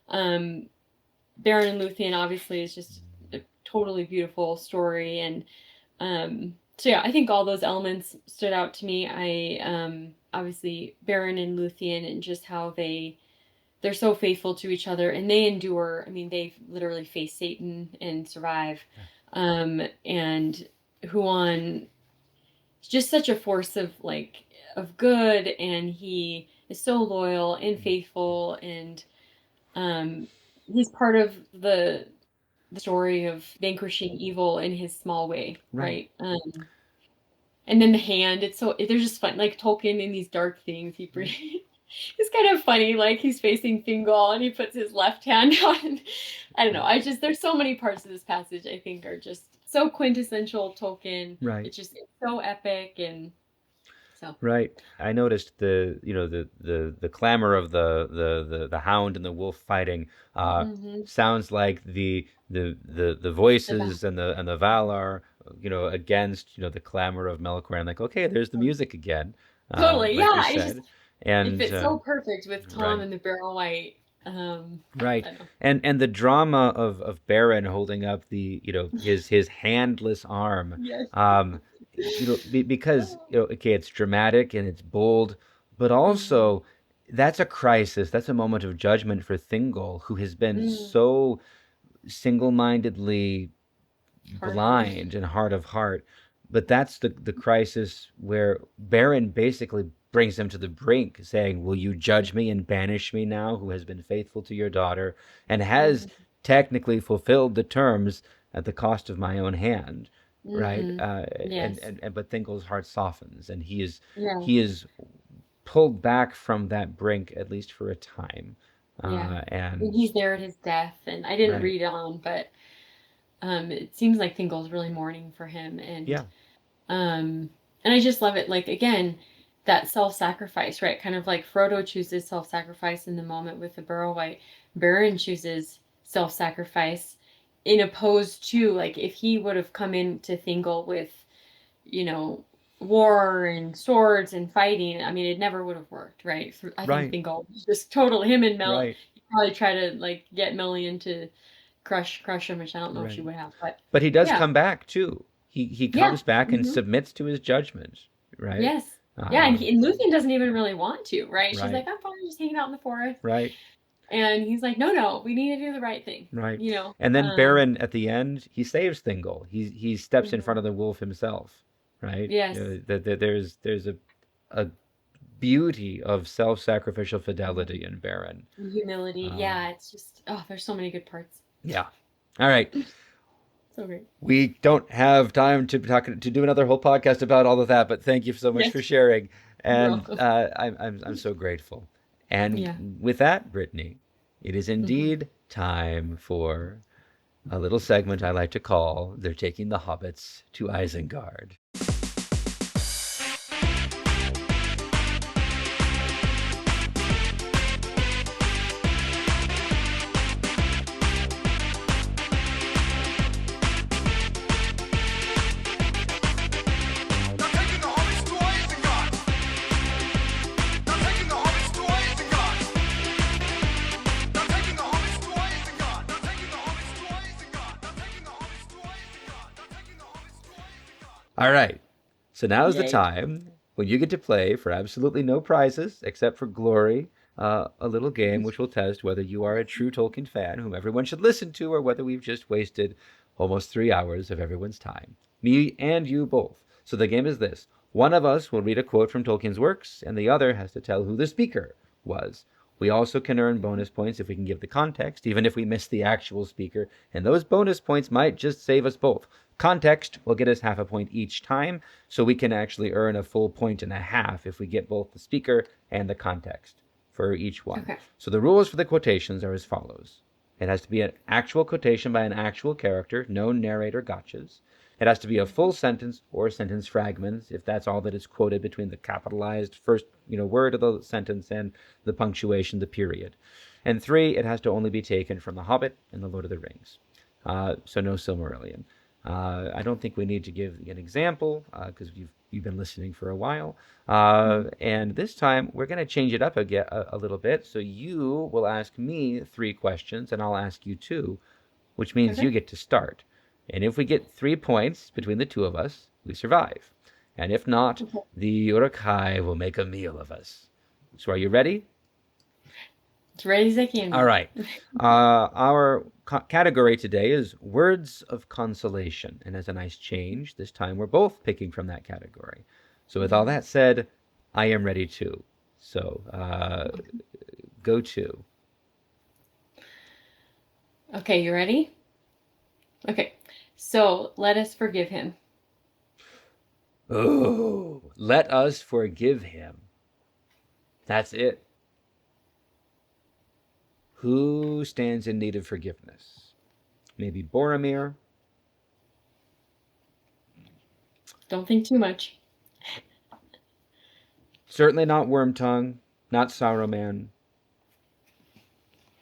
Um, Beren and Luthien obviously is just a totally beautiful story, and so yeah, I think all those elements stood out to me. I obviously Beren and Luthien and just how they're so faithful to each other, and they endure. I mean, they literally face Satan and survive. And Huan is just such a force of of good, and he is so loyal and faithful, and um, he's part of the story of vanquishing evil in his small way, Right. right? And then the hand, they're just fun. Like Tolkien in these dark things, Right. it's kind of funny. Like he's facing Thingol and he puts his left hand on. I don't know. There's so many parts of this passage I think are just so quintessential Tolkien. Right. It's so epic and so. Right. I noticed the clamor of the hound and the wolf fighting Hmm. sounds like the The back. voices and the Valar, against, the clamor of Melkor. Like, okay, there's the music again, Totally. like you Yeah. said. It And fits so perfect with Tom right. and the Barrel White. Right. I don't know. And the drama of Beren holding up his handless arm, Yes. um, because, okay, it's dramatic and it's bold, but Hmm. also that's a crisis. That's a moment of judgment for Thingol, who has been Mm. so single-mindedly Hard-hearted. blind and hard of heart. But that's the crisis where Baron basically brings him to the brink, saying, "Will you judge me and banish me now, who has been faithful to your daughter and has Hmm. technically fulfilled the terms at the cost of my own hand?" Right? Hmm. Yes. And but Thingol's heart softens, and Yeah. he is pulled back from that brink at least for a time. Yeah. And And he's there at his death, and I didn't right, read on, but It seems like Thingol's really mourning for him, Yeah. um, and I just love it. Like again, that self-sacrifice, right? Kind of like Frodo chooses self-sacrifice in the moment with the Burrow White. Beren chooses self-sacrifice in opposed to like if he would have come into Thingol with, you know, war and swords and fighting, I mean, it never would have worked, right? I think Right. Thingol just total him and Mel. Right. He probably try to like get Melian to crush him, which I don't know if she Right. would have, but But he does yeah, come back too. He yeah. comes back and Hmm. submits to his judgment, right? Yes. Yeah, Uh, and Luthien doesn't even really want to, right? She's right. like, I'm fine just hanging out in the forest. Right. And he's like, no, no, we need to do the right thing, Right. you know? And then Baron at the end, he saves Thingol. He steps in Mhm. front of the wolf himself, right? Yes. There's a beauty of self-sacrificial fidelity in Baron. Humility. Um, Yeah, it's just, oh, there's so many good parts. yeah. All right. So great. We don't have time to do another whole podcast about all of that, but thank you so much Yes, for sharing, you're and welcome. I'm so grateful. And Yeah. with that, Brittany, it is Hmm. indeed time for a little segment I like to call "They're Taking the Hobbits to Isengard." They're taking the hobbits to Isengard! They're taking the hobbits to Isengard! They're taking the hobbits to Isengard! They're taking the hobbits to Isengard! They're taking the hobbits to Isengard! They're taking the hobbits to Isengard! All right, so now is the Yay. time when you get to play for absolutely no prizes except for glory. A little game which will test whether you are a true Tolkien fan, whom everyone should listen to, or whether we've just wasted almost 3 hours of everyone's time. Me and you both. So the game is this: one of us will read a quote from Tolkien's works, and the other has to tell who the speaker was. We also can earn bonus points if we can give the context, even if we miss the actual speaker, and those bonus points might just save us both. Context will get us half a point each time, so we can actually earn a full point and a half if we get both the speaker and the context for each one. Okay. So the rules for the quotations are as follows. It has to be an actual quotation by an actual character, no narrator gotchas. It has to be a full sentence or sentence fragments, if that's all that is quoted between the capitalized first word of the sentence and the punctuation, the period. And three, it has to only be taken from The Hobbit and The Lord of the Rings. So no Silmarillion. I don't think we need to give an example because you've been listening for a while. And this time we're going to change it up a little bit. So you will ask me 3 questions and I'll ask you two, which means you Okay. get to start. And if we get 3 points between the two of us, we survive. And if not, Okay. the Uruk-hai will make a meal of us. So are you ready? As ready as I can All be. right. Our category today is words of consolation. And as a nice change, this time we're both picking from that category. So, with all Mhm. that said, I am ready too. So, go to. Okay, you ready? Okay. So let us forgive him. Oh, let us forgive him. That's it. Who stands in need of forgiveness? Maybe Boromir? Don't think too much. Certainly not Wormtongue, not Saruman.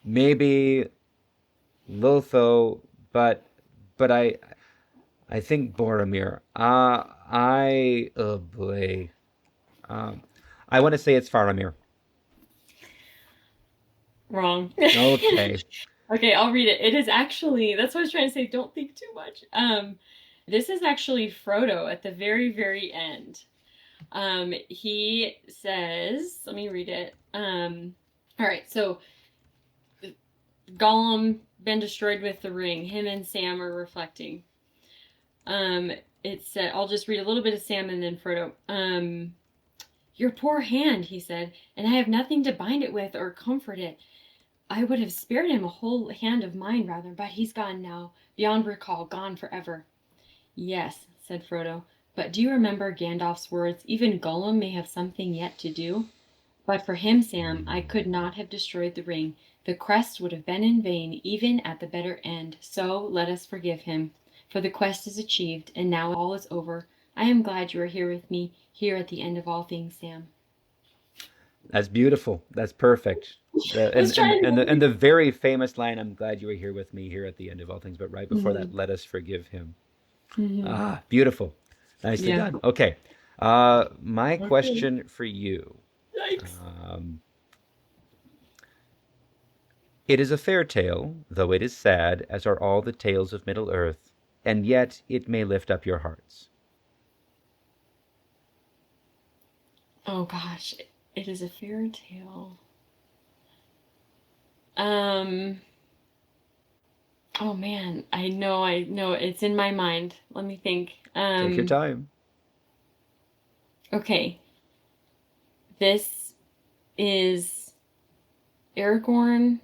Maybe Lotho, but I think Boromir. Oh boy. Um, I want to say it's Faramir. Wrong. Okay. Okay, I'll read it. It is actually, that's what I was trying to say. Don't think too much. This is actually Frodo at the very, very end. He says, let me read it. All right, so Gollum been destroyed with the ring. Him and Sam are reflecting. It said, I'll just read a little bit of Sam and then Frodo. Your poor hand, he said, and I have nothing to bind it with or comfort it. I would have spared him a whole hand of mine rather, but he's gone now, beyond recall, gone forever. Yes, said Frodo, but do you remember Gandalf's words? Even Gollum may have something yet to do. But for him, Sam, I could not have destroyed the ring. The quest would have been in vain, even at the better end. So let us forgive him, for the quest is achieved, and now all is over. I am glad you are here with me, here at the end of all things, Sam. That's beautiful. That's perfect. I was trying to. And the very famous line, I'm glad you were here with me here at the end of all things, but right before that, Mhm. let us forgive him. Mhm. Ah, beautiful. Nicely Yeah. done. Okay. My Okay. question for you. Yikes. Um, it is a fair tale, though it is sad, as are all the tales of Middle Earth, and yet it may lift up your hearts. Oh gosh, it is a fairy tale. Um. Oh man, I know. It's in my mind. Let me think. Take your time. Okay. This is Aragorn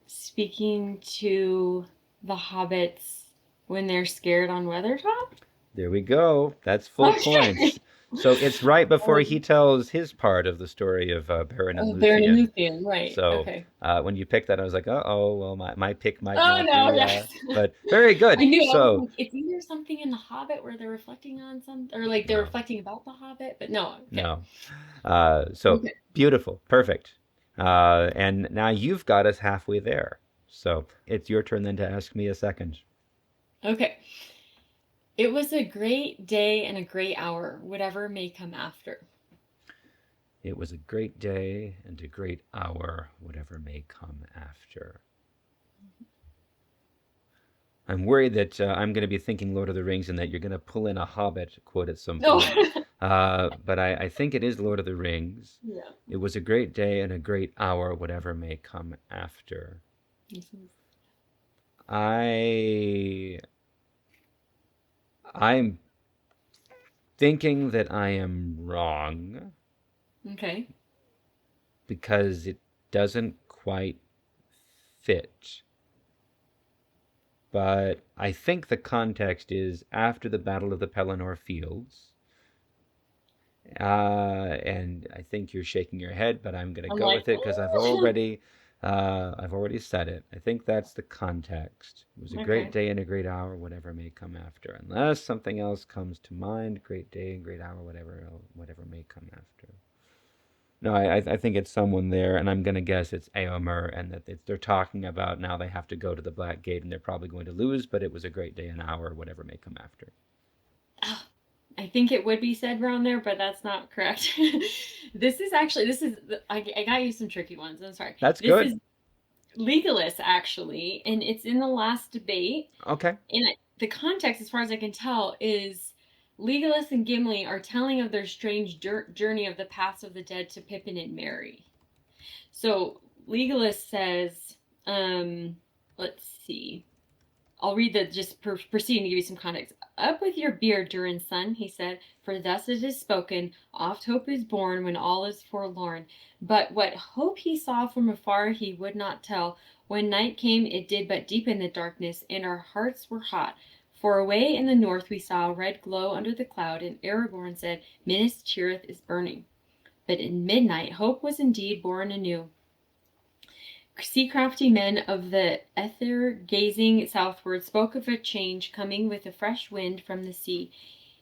speaking to the hobbits when they're scared on Weathertop. There we go. That's full Okay. points. So it's right before he Um, tells his part of the story of Beren and oh, Baron and Luthien. Luthien, right? So Okay. when you picked that, I was like, uh-oh, well, my pick might Oh not no, be, yes. but very I good. knew. I was So, like, it's either something in the Hobbit where they're reflecting on something, or like they're no, reflecting about the Hobbit, but no. Okay. no. So Okay. beautiful, perfect. And now you've got us halfway there. So it's your turn then to ask me a second. Okay. It was a great day and a great hour, whatever may come after. It was a great day and a great hour, whatever may come after. I'm worried that I'm going to be thinking Lord of the Rings and that you're going to pull in a Hobbit quote at some No. point. But I think it is Lord of the Rings. Yeah. It was a great day and a great hour, whatever may come after. I I'm thinking that I am wrong Okay. because it doesn't quite fit. But I think the context is after the Battle of the Pelennor Fields. And I think you're shaking your head, but I'm gonna I'm go like, with it because I've already said it. I think that's the context. It was a great okay. day and a great hour, whatever may come after. Unless something else comes to mind, great day and great hour, whatever may come after. No, I think it's someone there, and I'm gonna guess it's Eomer, and that they're talking about now they have to go to the Black Gate, and they're probably going to lose, but it was a great day and hour, whatever may come after. Ah, I think it would be said around there, but that's not correct. I got you some tricky ones. I'm sorry. That's This good. is Legolas actually, and it's in the last debate. Okay. And the context, as far as I can tell, is Legolas and Gimli are telling of their strange journey of the paths of the dead to Pippin and Merry. So Legolas says, let's see. I'll read the just proceeding to give you some context. Up with your beard, Durin's son, he said, for thus it is spoken, oft hope is born when all is forlorn. But what hope he saw from afar he would not tell. When night came, it did but deepen the darkness, and our hearts were hot. For away in the north we saw a red glow under the cloud, and Aragorn said, Minas Tirith is burning. But in midnight hope was indeed born anew. Sea-crafty men of the Ether, gazing southward, spoke of a change coming with a fresh wind from the sea.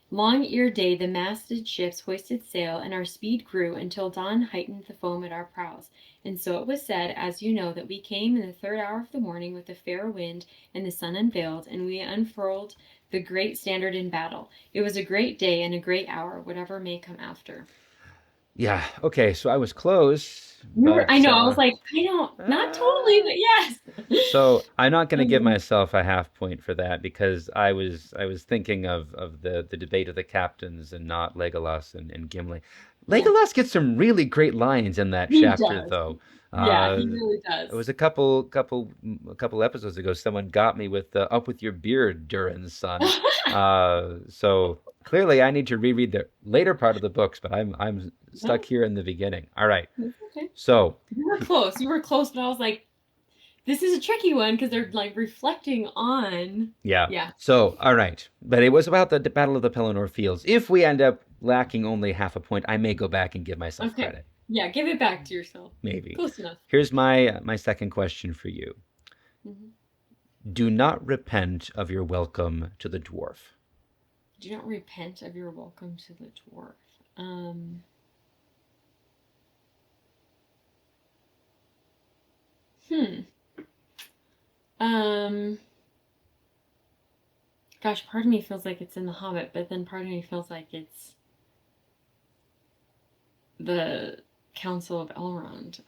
Long ere day the masted ships hoisted sail, and our speed grew until dawn heightened the foam at our prows. And so it was said, as you know, that we came in the third hour of the morning with a fair wind, and the sun unveiled, and we unfurled the great standard in battle. It was a great day and a great hour, whatever may come after. Yeah. Okay. So I was close, I but know, I was like, I don't, not totally, uh, but yes. so I'm not going to give Um, myself a half point for that because I was thinking of the debate of the captains and not Legolas and Gimli. yeah, Legolas gets some really great lines in that he chapter, does. though. Yeah, Uh, he really it does. was a couple episodes ago. Someone got me with the "Up with your beard, Durin's son." So clearly, I need to reread the later part of the books, but I'm stuck No, here in the beginning. All right. it's okay. So You were close. You were close, but I was like, this is a tricky one because they're like reflecting on. yeah. Yeah. So all right, but it was about the Battle of the Pelennor Fields. If we end up lacking only half a point, I may go back and give myself Okay. credit. Yeah, give it back to yourself. Maybe. Close enough. Here's my second question for you. Mhm. Do not repent of your welcome to the dwarf. Do not repent of your welcome to the dwarf. Hmm. Um. Gosh, part of me feels like it's in The Hobbit, but then part of me feels like it's the Council of Elrond.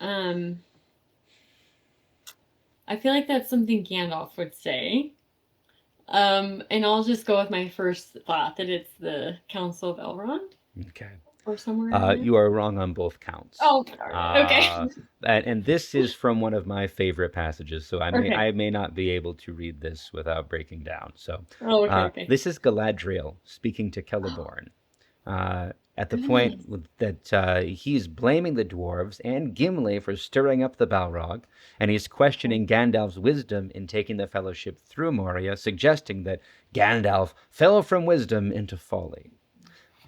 I feel like that's something Gandalf would say. And I'll just go with my first thought that it's the Council of Elrond Okay. or somewhere in there. You are wrong on both counts. Oh, darn it. Okay. And this is from one of my favorite passages, so Okay. I may not be able to read this without breaking down. So Oh, okay. this is Galadriel speaking to Celeborn. At the point that he's blaming the dwarves and Gimli for stirring up the Balrog, and he's questioning Gandalf's wisdom in taking the Fellowship through Moria, suggesting that Gandalf fell from wisdom into folly.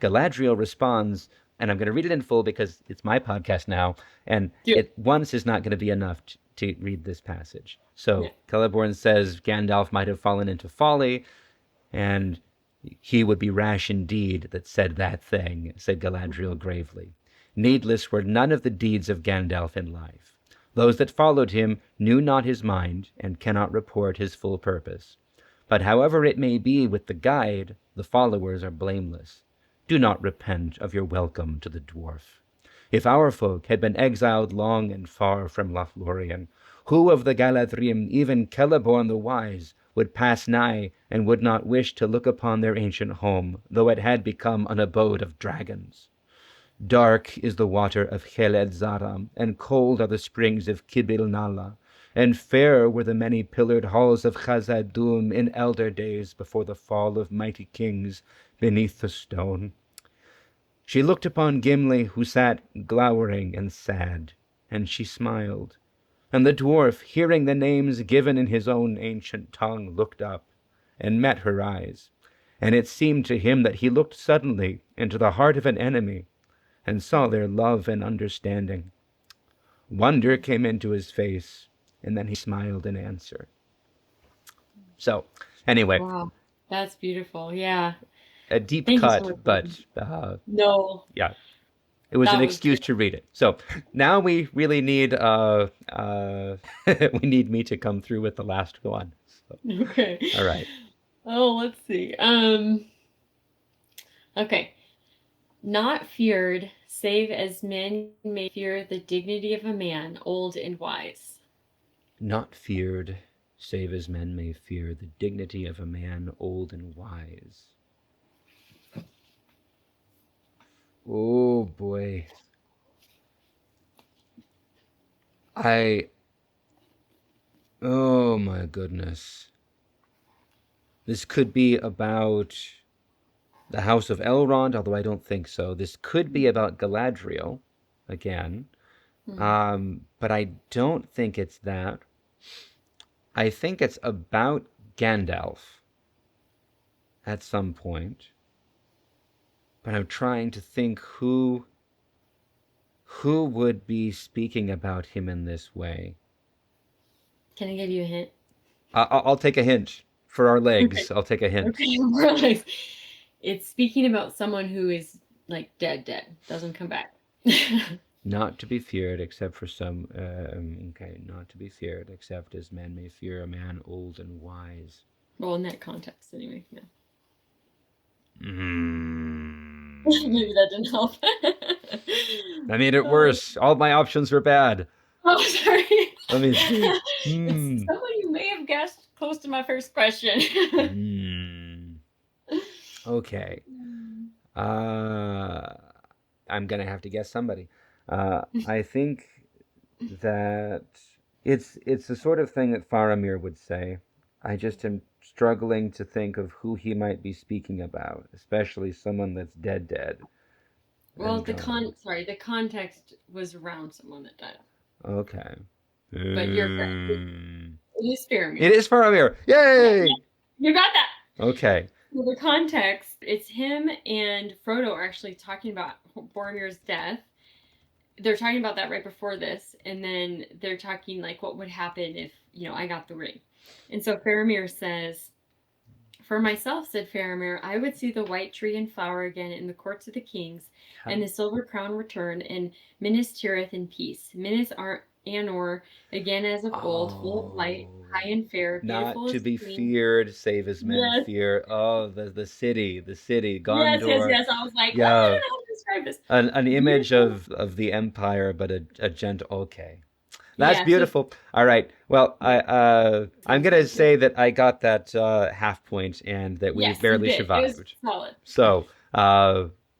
Galadriel responds, and I'm going to read it in full because it's my podcast now, and it once is not going to be enough to read this passage. So Celeborn says Gandalf might have fallen into folly, and he would be rash indeed that said that thing, said Galadriel gravely. Needless were none of the deeds of Gandalf in life. Those that followed him knew not his mind, and cannot report his full purpose. But however it may be with the guide, the followers are blameless. Do not repent of your welcome to the dwarf. If our folk had been exiled long and far from Lothlorien, who of the Galadrim, even Celeborn the Wise, would pass nigh, and would not wish to look upon their ancient home, though it had become an abode of dragons? Dark is the water of Cheled Zaram, and cold are the springs of Kibil Nala, and fair were the many-pillared halls of Khazad-dûm in elder days before the fall of mighty kings beneath the stone. She looked upon Gimli, who sat glowering and sad, and she smiled. And the dwarf, hearing the names given in his own ancient tongue, looked up, and met her eyes. And it seemed to him that he looked suddenly into the heart of an enemy, and saw their love and understanding. Wonder came into his face, and then he smiled in answer. So, anyway. Wow, that's beautiful. Yeah. A deep Thank you so cut, much. but No, yeah. It was that an was excuse to read it. So now we really need we need me to come through with the last one. So, okay. all right. Oh, let's see. Okay. Not feared, save as men may fear the dignity of a man, old and wise. Not feared, save as men may fear the dignity of a man, old and wise. Oh boy. Oh my goodness. This could be about the House of Elrond, although I don't think so. This could be about Galadriel, again. But I don't think it's that. I think it's about Gandalf at some point. But I'm trying to think who would be speaking about him in this way. Can I give you a hint? I'll take a hint for our legs. Okay. I'll take a hint. Okay, right. It's speaking about someone who is like dead, doesn't come back. Not to be feared except for some, okay, not to be feared except as men may fear a man old and wise. Well, in that context, anyway. Yeah. Mm. Maybe that didn't help. I made it worse. All my options were bad. Oh, sorry. Let me see. It's someone you may have guessed close to my first question. Okay. I'm gonna have to guess somebody. I think that it's the sort of thing that Faramir would say. I just am struggling to think of who he might be speaking about, especially someone that's dead. Well, the context was around someone that died. Okay. But you're correct. It is Faramir. It is Faramir. Yay! You got that. Okay. Well, the context, it's him and Frodo are actually talking about Boromir's death. they're talking about that right before this, and then they're talking like what would happen if, I got the ring. And so Faramir says, "For myself," said Faramir, "I would see the white tree in flower again in the courts of the kings, and the silver crown return, and Minas Tirith in peace. Minas Anor again as of old, full of light, high and fair, Not beautiful to as be queen." feared, save as men Yes, fear. Oh, the city, yes, yes, Gondor. yes. I was like, well, I Yeah, don't know how to describe this. an image Beautiful. of the empire, but a gentle. Okay, that's Yeah, so beautiful. All right. Well, yeah, I'm sounds gonna good too. say that I got that half point and that we Yes, you barely did. It was survived. solid. So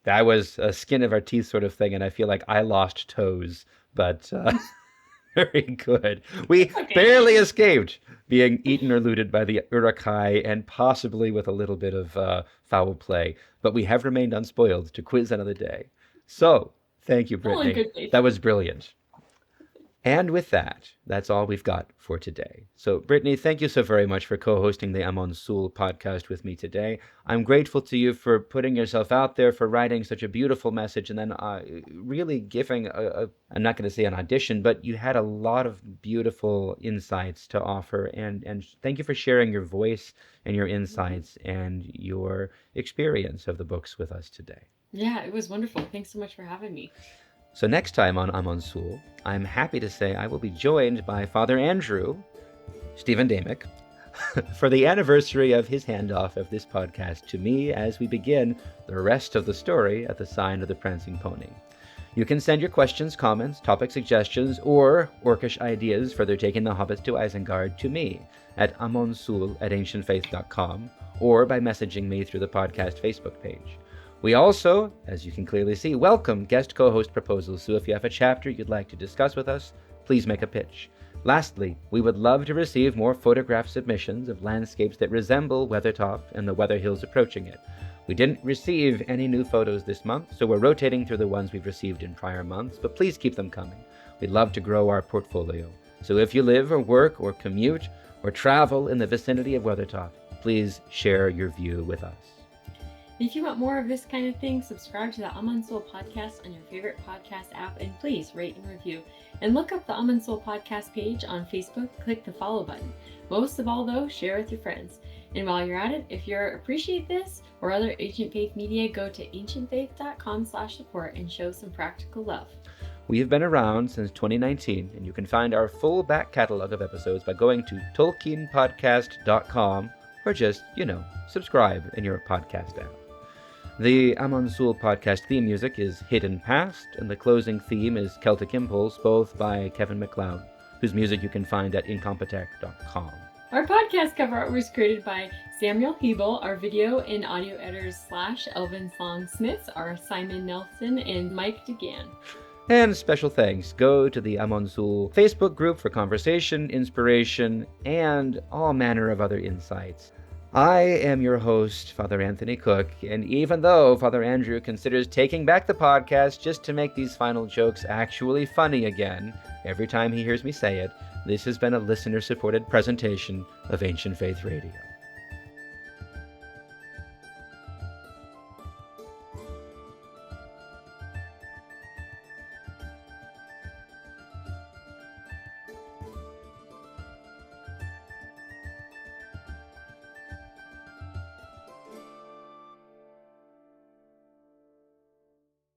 that was a skin of our teeth sort of thing, and I feel like I lost toes, but very good. We It's okay. barely escaped being eaten or looted by the Urukai, and possibly with a little bit of foul play, but we have remained unspoiled to quiz another day. So, thank you, All in Brittany. good faith. That was brilliant. And with that, that's all we've got for today. So, Brittany, thank you so very much for co hosting the Amon Sûl podcast with me today. I'm grateful to you for putting yourself out there, for writing such a beautiful message, and then really giving I'm not going to say an audition, but you had a lot of beautiful insights to offer. And thank you for sharing your voice and your insights and your experience of the books with us today. Yeah, it was wonderful. Thanks so much for having me. So next time on Amon Sûl, I'm happy to say I will be joined by Father Andrew, Stephen Damick, for the anniversary of his handoff of this podcast to me as we begin the rest of the story at the Sign of the Prancing Pony. You can send your questions, comments, topic suggestions, or orcish ideas for their taking the hobbits to Isengard to me at amonsul@ancientfaith.com or by messaging me through the podcast Facebook page. We also, as you can clearly see, welcome guest co-host proposals, so if you have a chapter you'd like to discuss with us, please make a pitch. Lastly, we would love to receive more photograph submissions of landscapes that resemble Weathertop and the Weather Hills approaching it. We didn't receive any new photos this month, so we're rotating through the ones we've received in prior months, but please keep them coming. We'd love to grow our portfolio. So if you live or work or commute or travel in the vicinity of Weathertop, please share your view with us. If you want more of this kind of thing, subscribe to the Amon Sûl podcast on your favorite podcast app, and please rate and review. And look up the Amon Sûl podcast page on Facebook, click the follow button. Most of all though, share with your friends. And while you're at it, if you appreciate this or other Ancient Faith media, go to ancientfaith.com/support and show some practical love. We have been around since 2019, and you can find our full back catalog of episodes by going to tolkienpodcast.com or just, subscribe in your podcast app. The Amon Sûl podcast theme music is Hidden Past, and the closing theme is Celtic Impulse, both by Kevin MacLeod, whose music you can find at incompetech.com. Our podcast cover art was created by Samuel Hebel. Our video and audio editors /Elvin Song Smiths are Simon Nelson and Mike DeGan. And special thanks go to the Amon Sûl Facebook group for conversation, inspiration, and all manner of other insights. I am your host, Father Anthony Cook, and even though Father Andrew considers taking back the podcast just to make these final jokes actually funny again every time he hears me say it, this has been a listener-supported presentation of Ancient Faith Radio.